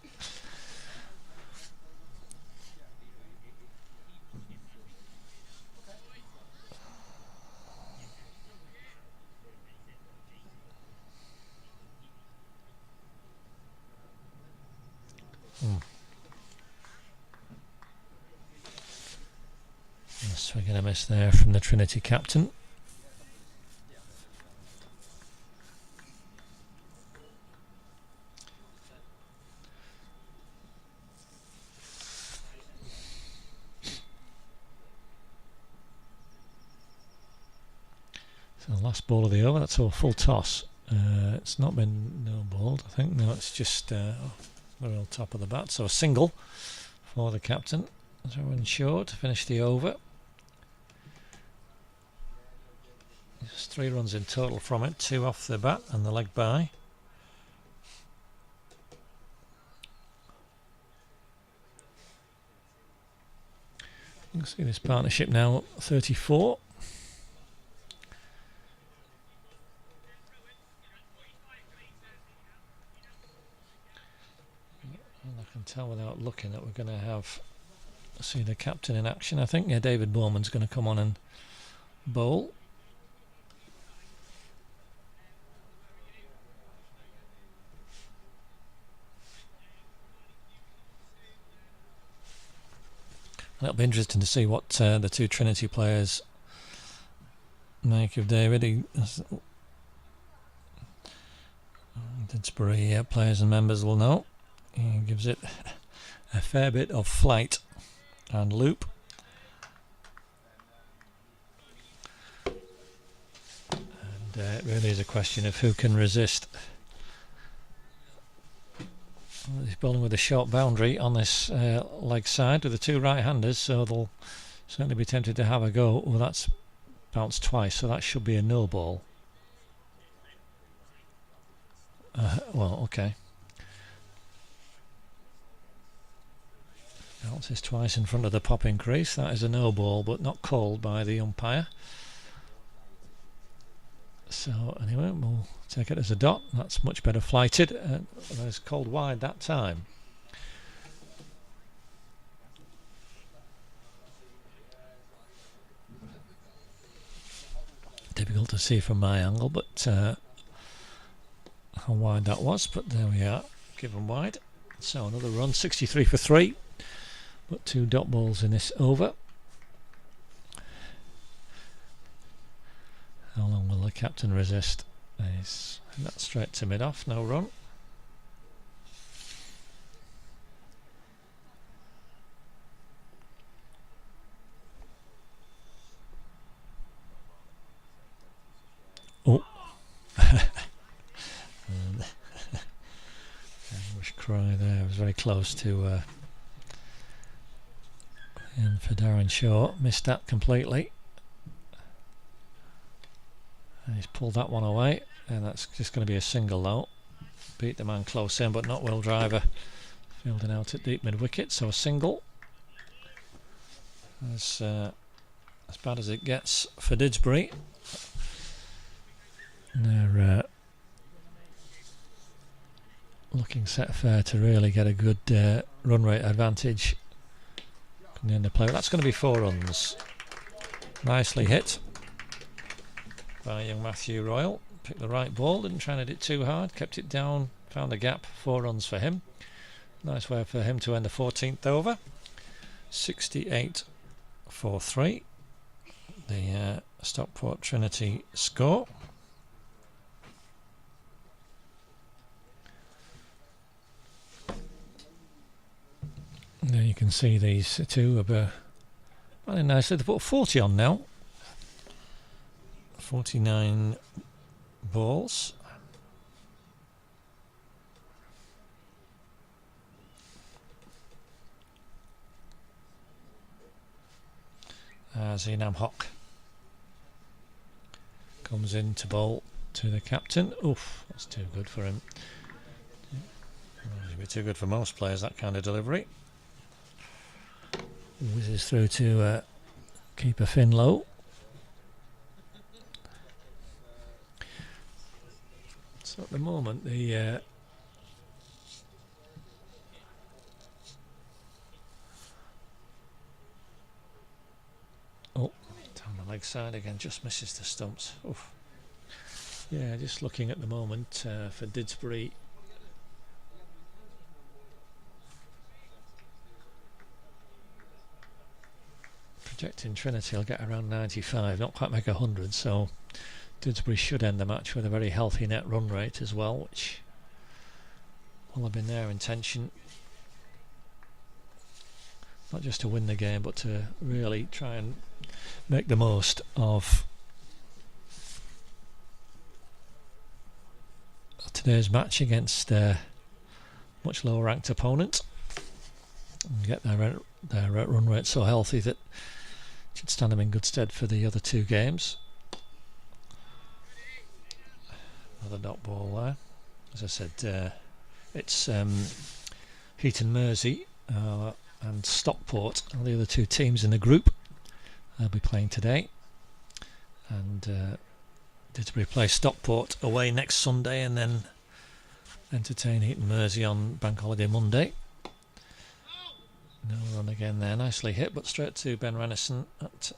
Speaker 1: Swing and a miss there from the Trinity captain. So the last ball of the over, that's all full toss. It's not been no balled, I think. No, it's just the real top of the bat. So a single for the captain. So run short to finish the over. There's 3 runs in total from it, 2 off the bat and the leg by. You can see this partnership now 34. can tell without looking that we're going to see the captain in action. I think David Bowman's going to come on and bowl. It'll be interesting to see what the two Trinity players make of David. Didsbury players and members will know. He gives it a fair bit of flight and loop. And it really is a question of who can resist. Well, he's bowling with a short boundary on this leg side with the two right-handers, so they'll certainly be tempted to have a go. Well, that's bounced twice, so that should be a no ball. Well, okay. Bounces twice in front of the popping crease. That is a no ball, but not called by the umpire. So anyway, we'll take it as a dot. That's much better flighted. It's called wide that time. Difficult to see from my angle, but how wide that was. But there we are, given wide. So another run, 63 for 3. But 2 dot balls in this over. How long will the captain resist? He's not straight to mid-off, no run. Oh. Anguish cry there. It was very close to and for Darren Shaw, missed that completely. And he's pulled that one away, and that's just going to be a single now. Beat the man close in, but not Will Driver fielding out at deep mid wicket, so a single. As bad as it gets for Didsbury. They're looking set fair to really get a good run rate advantage in the end of play. That's going to be 4 runs. Nicely hit by young Matthew Royal. Picked the right ball, didn't try and hit it too hard, kept it down, found a gap. 4 runs for him. Nice way for him to end the 14th over. 68 for 3. The Stockport Trinity score. There you can see these two are running nicely. They put 40 on now. 49 balls. Zinam Hock comes in to bowl to the captain. Oof, that's too good for him. It'd be too good for most players, that kind of delivery. Whizzes through to keeper Finlow. So at the moment the down the leg side again, just misses the stumps. Oof. Yeah, just looking at the moment for Didsbury. Projecting Trinity will get around 95, not quite make 100, so Didsbury should end the match with a very healthy net run rate as well, which will have been their intention. Not just to win the game, but to really try and make the most of today's match against a much lower ranked opponent and get their run rate so healthy that it should stand them in good stead for the other 2 games. Another dot ball there. As I said, it's Heaton Mersey and Stockport are the other 2 teams in the group. They'll be playing today, and Didsbury play Stockport away next Sunday and then entertain Heaton Mersey on Bank Holiday Monday. No run again there, nicely hit, but straight to Ben Renison at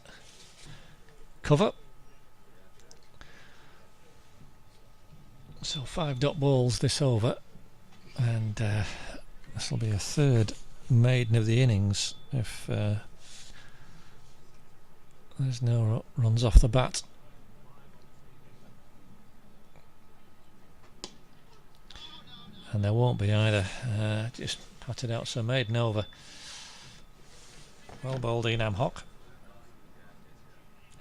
Speaker 1: cover. So 5 dot balls this over, and this will be a third maiden of the innings if there's no runs off the bat. And there won't be either. Just patted out, so maiden over. Well bowled Enam Hock.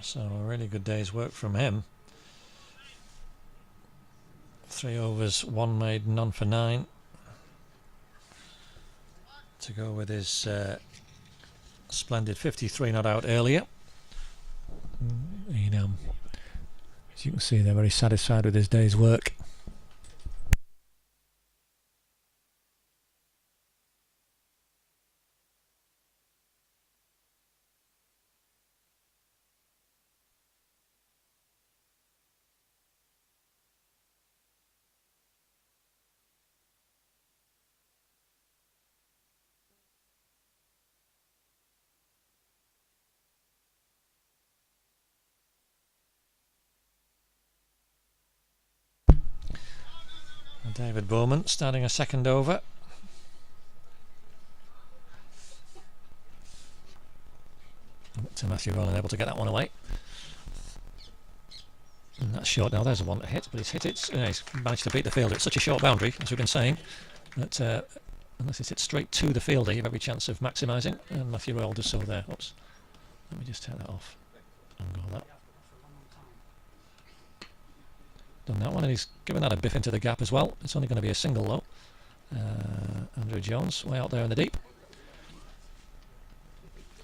Speaker 1: So a really good day's work from him. 3 overs, 1 made, none for 9. To go with his splendid 53 not out earlier. Enam, as you can see, they're very satisfied with his day's work. David Bowman starting a second over. To Matthew Royal able to get that one away. And that's short now. There's a one to hit, but he's hit it. He's managed to beat the fielder. It's such a short boundary, as we've been saying, that unless it's hit straight to the fielder, you have every chance of maximising. And Matthew Royal does so there. Oops. Let me just take that off. Ungo that. Done that one, and he's given that a biff into the gap as well. It's only going to be a single though. Andrew Jones way out there in the deep.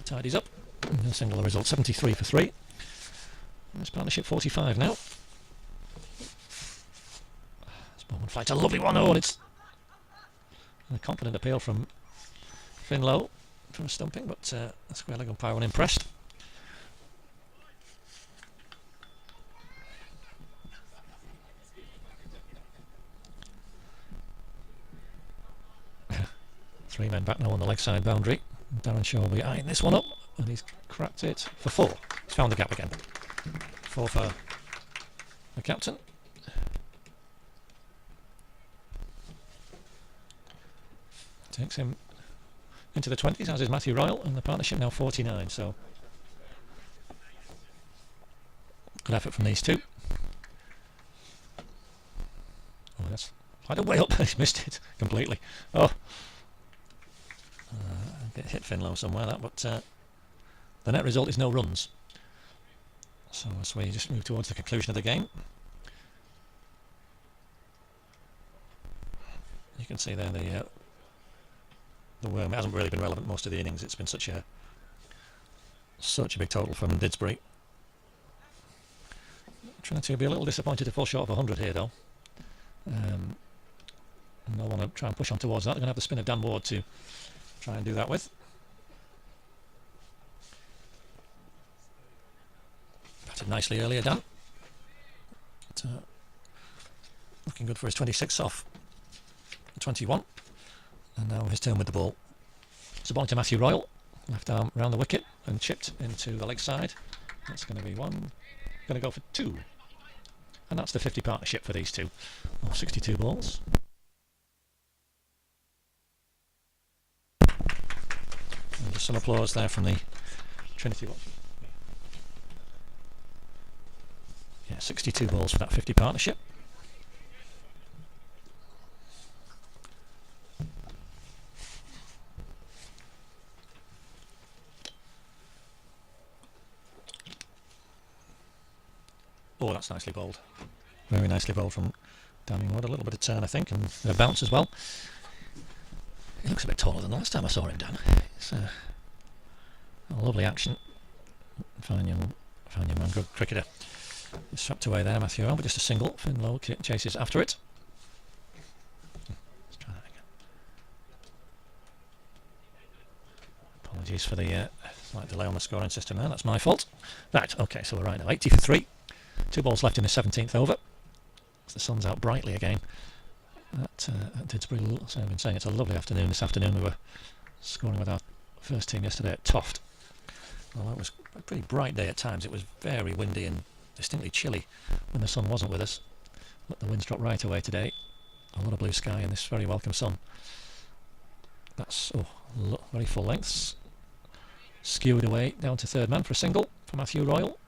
Speaker 1: Tidies up. And a single, the result 73 for 3. This partnership 45 now. This Bowman flights a lovely one. Oh, and it's a confident appeal from Finlow for a stumping, but the square leg umpire unimpressed. Three men back now on the leg side boundary. Darren Shaw will be eyeing this one up, and he's cracked it for 4. He's found the gap again. 4 for the captain. Takes him into the 20s, as is Matthew Royal, and the partnership now 49. So good effort from these two. Oh, that's quite a way up. He's missed it completely. Oh. Get hit Finlow somewhere that, but the net result is no runs. So as we just move towards the conclusion of the game, you can see there the worm hasn't really been relevant most of the innings. It's been such a big total from Didsbury. Trinity will be a little disappointed to fall short of 100 here though. And they'll want to try and push on towards that. They're going to have the spin of Dan Ward to try and do that with. Batted nicely earlier, Dan. But, looking good for his 26 off 21. And now his turn with the ball. It's a ball to Matthew Royal. Left arm round the wicket and chipped into the leg side. That's going to be 1. Going to go for 2. And that's the 50 partnership for these two. 62 balls. And just some applause there from the Trinity one. Yeah, 62 balls for that 50 partnership. Oh, that's nicely bowled. Very nicely bowled from Danny Wood. A little bit of turn, I think, and a bounce as well. He looks a bit taller than the last time I saw him, Dan. It's a lovely action. Fine young man, good cricketer. He's swept away there, Matthew Earl, but just a single. Finlow chases after it. Let's try that again. Apologies for the slight delay on the scoring system there. That's my fault. Right, okay, so we're right now. 80 for 3. 2 balls left in the 17th over. The sun's out brightly again. At Didsbury. So I've been saying it's a lovely afternoon. This afternoon we were scoring with our first team yesterday at Toft. Well, it was a pretty bright day at times. It was very windy and distinctly chilly when the sun wasn't with us. But the winds dropped right away today. A lot of blue sky and this very welcome sun. That's very full lengths. Skewered away down to third man for a single for Matthew Royal.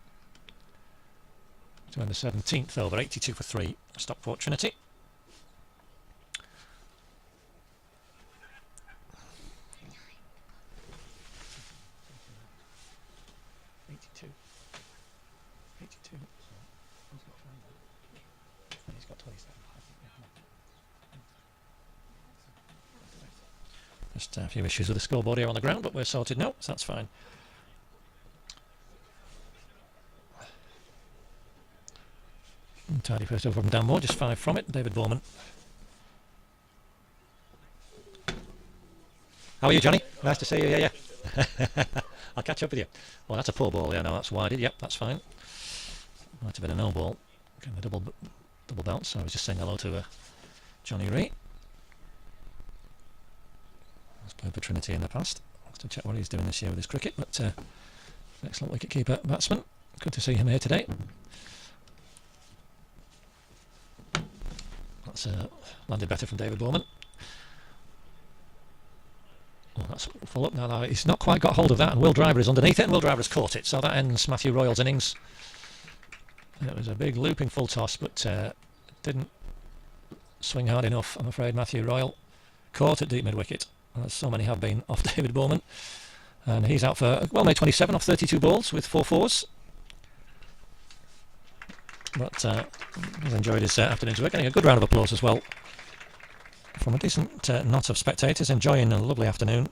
Speaker 1: To end the 17th over, 82 for 3, Stockport Trinity. He's got 27. Just a few issues with the scoreboard here on the ground, but we're sorted now, so that's fine. Tidy first over from Dan Moore, just 5 from it. David Bowman. How are you, Johnny? Nice to see you. Yeah. I'll catch up with you. Well, that's a poor ball. Yeah, no, that's wide. Yep, that's fine. Might have been a no ball. Getting a double bounce. I was just saying hello to Johnny Ray. He's played for Trinity in the past. I'll have to check what he's doing this year with his cricket. But excellent wicket-keeper batsman. Good to see him here today. That's landed better from David Bowman. Oh, that's full up now. He's not quite got hold of that, and Will Driver is underneath it, and Will Driver has caught it. So that ends Matthew Royal's innings. It was a big looping full toss, but didn't swing hard enough, I'm afraid. Matthew Royal caught at deep mid-wicket, as so many have been off David Bowman. And he's out for a well-made 27 off 32 balls with 4 fours. But he's enjoyed his afternoon's work, getting a good round of applause as well from a decent knot of spectators, enjoying a lovely afternoon.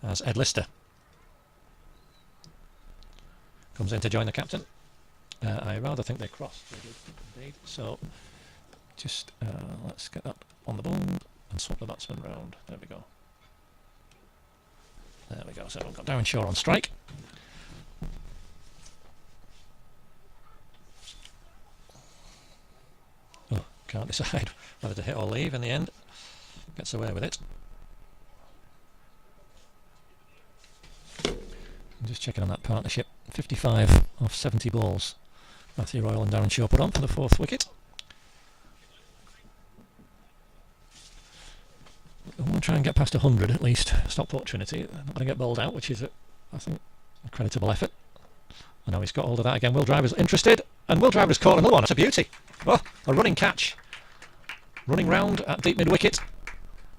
Speaker 1: As Ed Lister comes in to join the captain. I rather think they crossed, indeed. So just let's get that on the board and swap the batsman round. There we go. There we go. So we've got Darren Shaw on strike. Oh, can't decide whether to hit or leave in the end. Gets away with it. I'm just checking on that partnership. 55 off 70 balls. Matthew Royal and Darren Shaw put on for the 4th wicket. I want to try and get past 100 at least. Stockport Trinity. They're not going to get bowled out, which is, I think, a creditable effort. I know he's got hold of that again. Will Driver's interested, and Will Driver's caught another one. It's a beauty. Oh, a running catch. Running round at deep mid-wicket.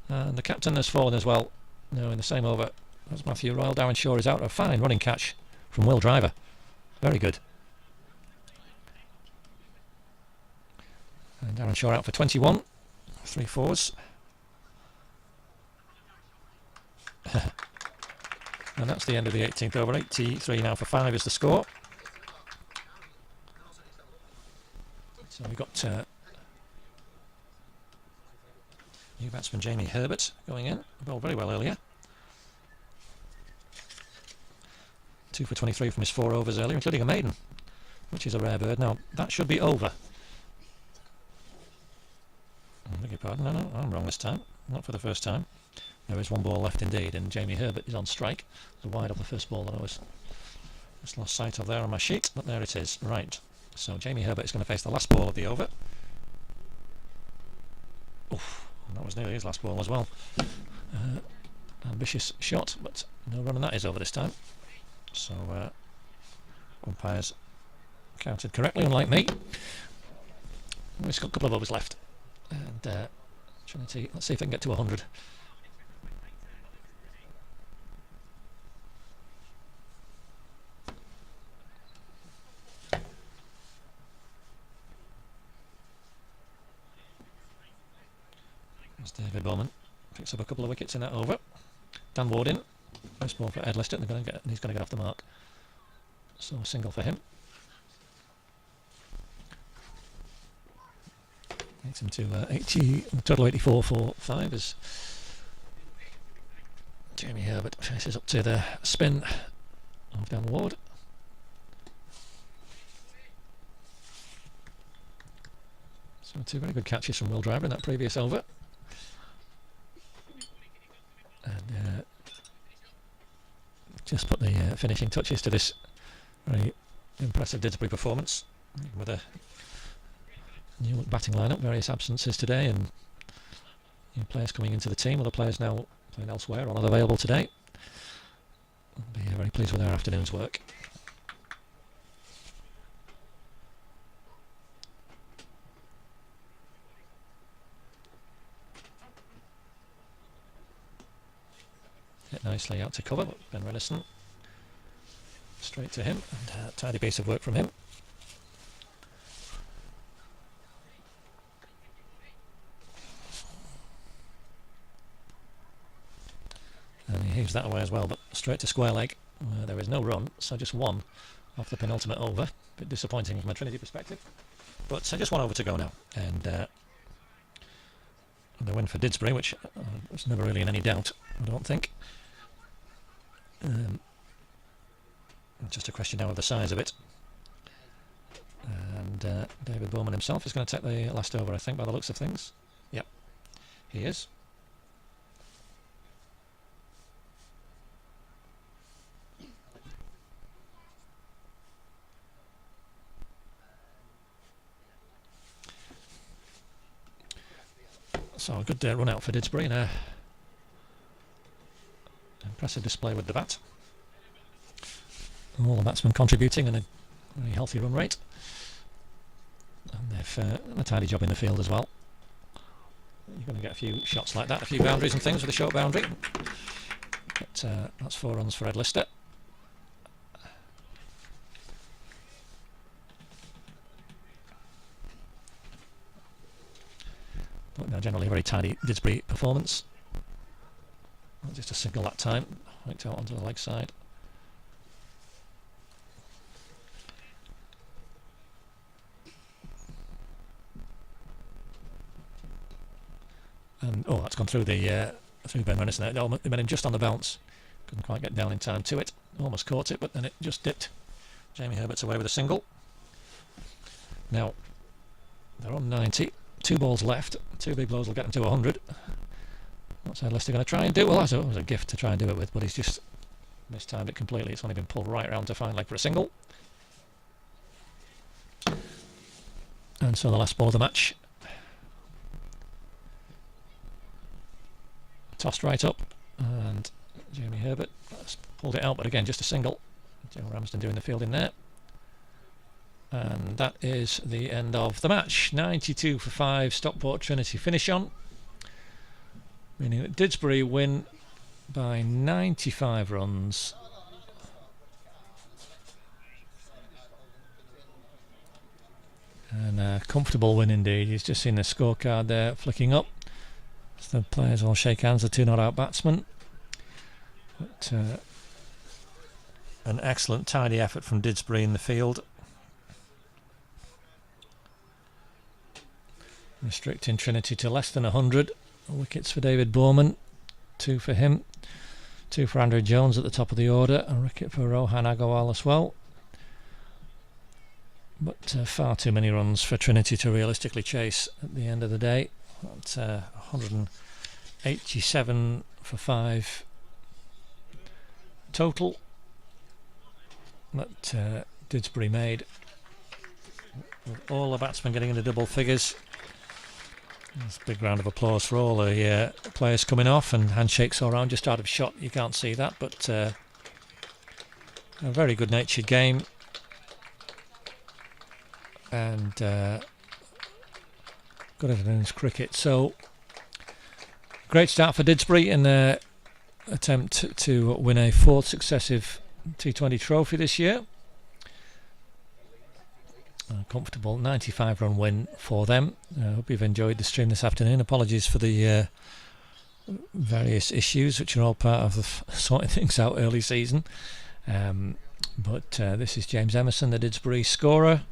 Speaker 1: And the captain has fallen as well. No, in the same over as Matthew Royal. Darren Shaw is out. A fine running catch from Will Driver. Very good. And Darren Shaw out for 21. 3 fours. And that's the end of the 18th over. 83 now for 5 is the score. So we've got new batsman Jamie Herbert going in. Bowled very well earlier. 2 for 23 from his 4 overs earlier, including a maiden, which is a rare bird. Now that should be over. I beg your pardon. No, I'm wrong this time. Not for the first time. There is 1 ball left indeed, and Jamie Herbert is on strike. The wide of the first ball that I was just lost sight of there on my sheet, but there it is. Right, so Jamie Herbert is going to face the last ball of the over. Oof, that was nearly his last ball as well. Ambitious shot, but no run, and that is over this time. So umpires counted correctly, unlike me. We've got a couple of overs left, and Trinity, let's see if they can get to 100. As David Bowman picks up a couple of wickets in that over. Dan Ward in. First ball for Ed Lister, and he's going to get off the mark. So a single for him. Takes him to 80, total 84 for 5 as Jamie Herbert faces up to the spin of Dan Ward. So 2 very good catches from Will Driver in that previous over. And just put the finishing touches to this very impressive Didsbury performance, with a new batting lineup, various absences today, and new players coming into the team. Other players now playing elsewhere or not available today. I'll be very pleased with our afternoon's work. Hit nicely out to cover, but Ben Renison straight to him, and a tidy piece of work from him. And he heaves that away as well, but straight to square leg. There is no run, so just one off the penultimate over. A bit disappointing from a Trinity perspective, but just one over to go now, and the win for Didsbury, which was never really in any doubt, I don't think. Just a question now of the size of it. And David Bowman himself is going to take the last over, I think, by the looks of things. Yep, he is. So a good run out for Didsbury, and impressive display with the bat. All the batsmen contributing, and a very healthy run rate. And they've done a tidy job in the field as well. You're going to get a few shots like that, a few boundaries and things with a short boundary. But that's 4 runs for Ed Lister. But now generally a very tidy Didsbury performance. Not just a single that time, right out onto the leg side. And that's gone through the through Ben Renison. It went in just on the bounce. Couldn't quite get down in time to it. Almost caught it, but then it just dipped. Jamie Herbert's away with a single. Now they're on 90. 2 balls left. 2 big blows will get them to 100. What's Ed Lister going to try and do? Well, that was a gift to try and do it with, but he's just mistimed it completely. It's only been pulled right around to fine leg for a single. And so the last ball of the match, tossed right up, and Jamie Herbert has pulled it out, but again just a single. Joe Ramston doing the fielding there. And that is the end of the match. 92 for 5, Stockport Trinity finish on, meaning that Didsbury win by 95 runs. And a comfortable win indeed. You've just seen the scorecard there flicking up. So the players all shake hands, the 2 not out batsmen. But an excellent tidy effort from Didsbury in the field. Restricting Trinity to less than 100. Wickets for David Bowman, 2 for him, 2 for Andrew Jones at the top of the order, a wicket for Rohan Agarwal as well. But far too many runs for Trinity to realistically chase at the end of the day. That's 187 for 5 total that Didsbury made, with all the batsmen getting into double figures. There's a big round of applause for all the players coming off, and handshakes all round. Just out of shot, you can't see that, but a very good natured game, and good innings cricket. So great start for Didsbury in their attempt to win a 4th successive T20 trophy this year. A comfortable 95 run win for them. I hope you've enjoyed the stream this afternoon. Apologies for the various issues, which are all part of sorting things out early season. But this is James Emerson, the Didsbury scorer,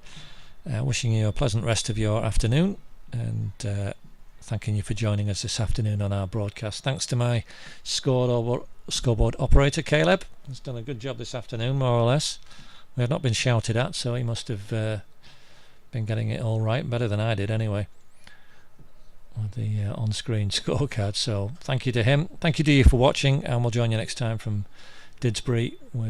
Speaker 1: wishing you a pleasant rest of your afternoon, and thanking you for joining us this afternoon on our broadcast. Thanks to my scoreboard operator Caleb. He's done a good job this afternoon, more or less. We have not been shouted at, so he must have been getting it all right, better than I did anyway. with the on-screen scorecard. So thank you to him. Thank you to you for watching, and we'll join you next time from Didsbury with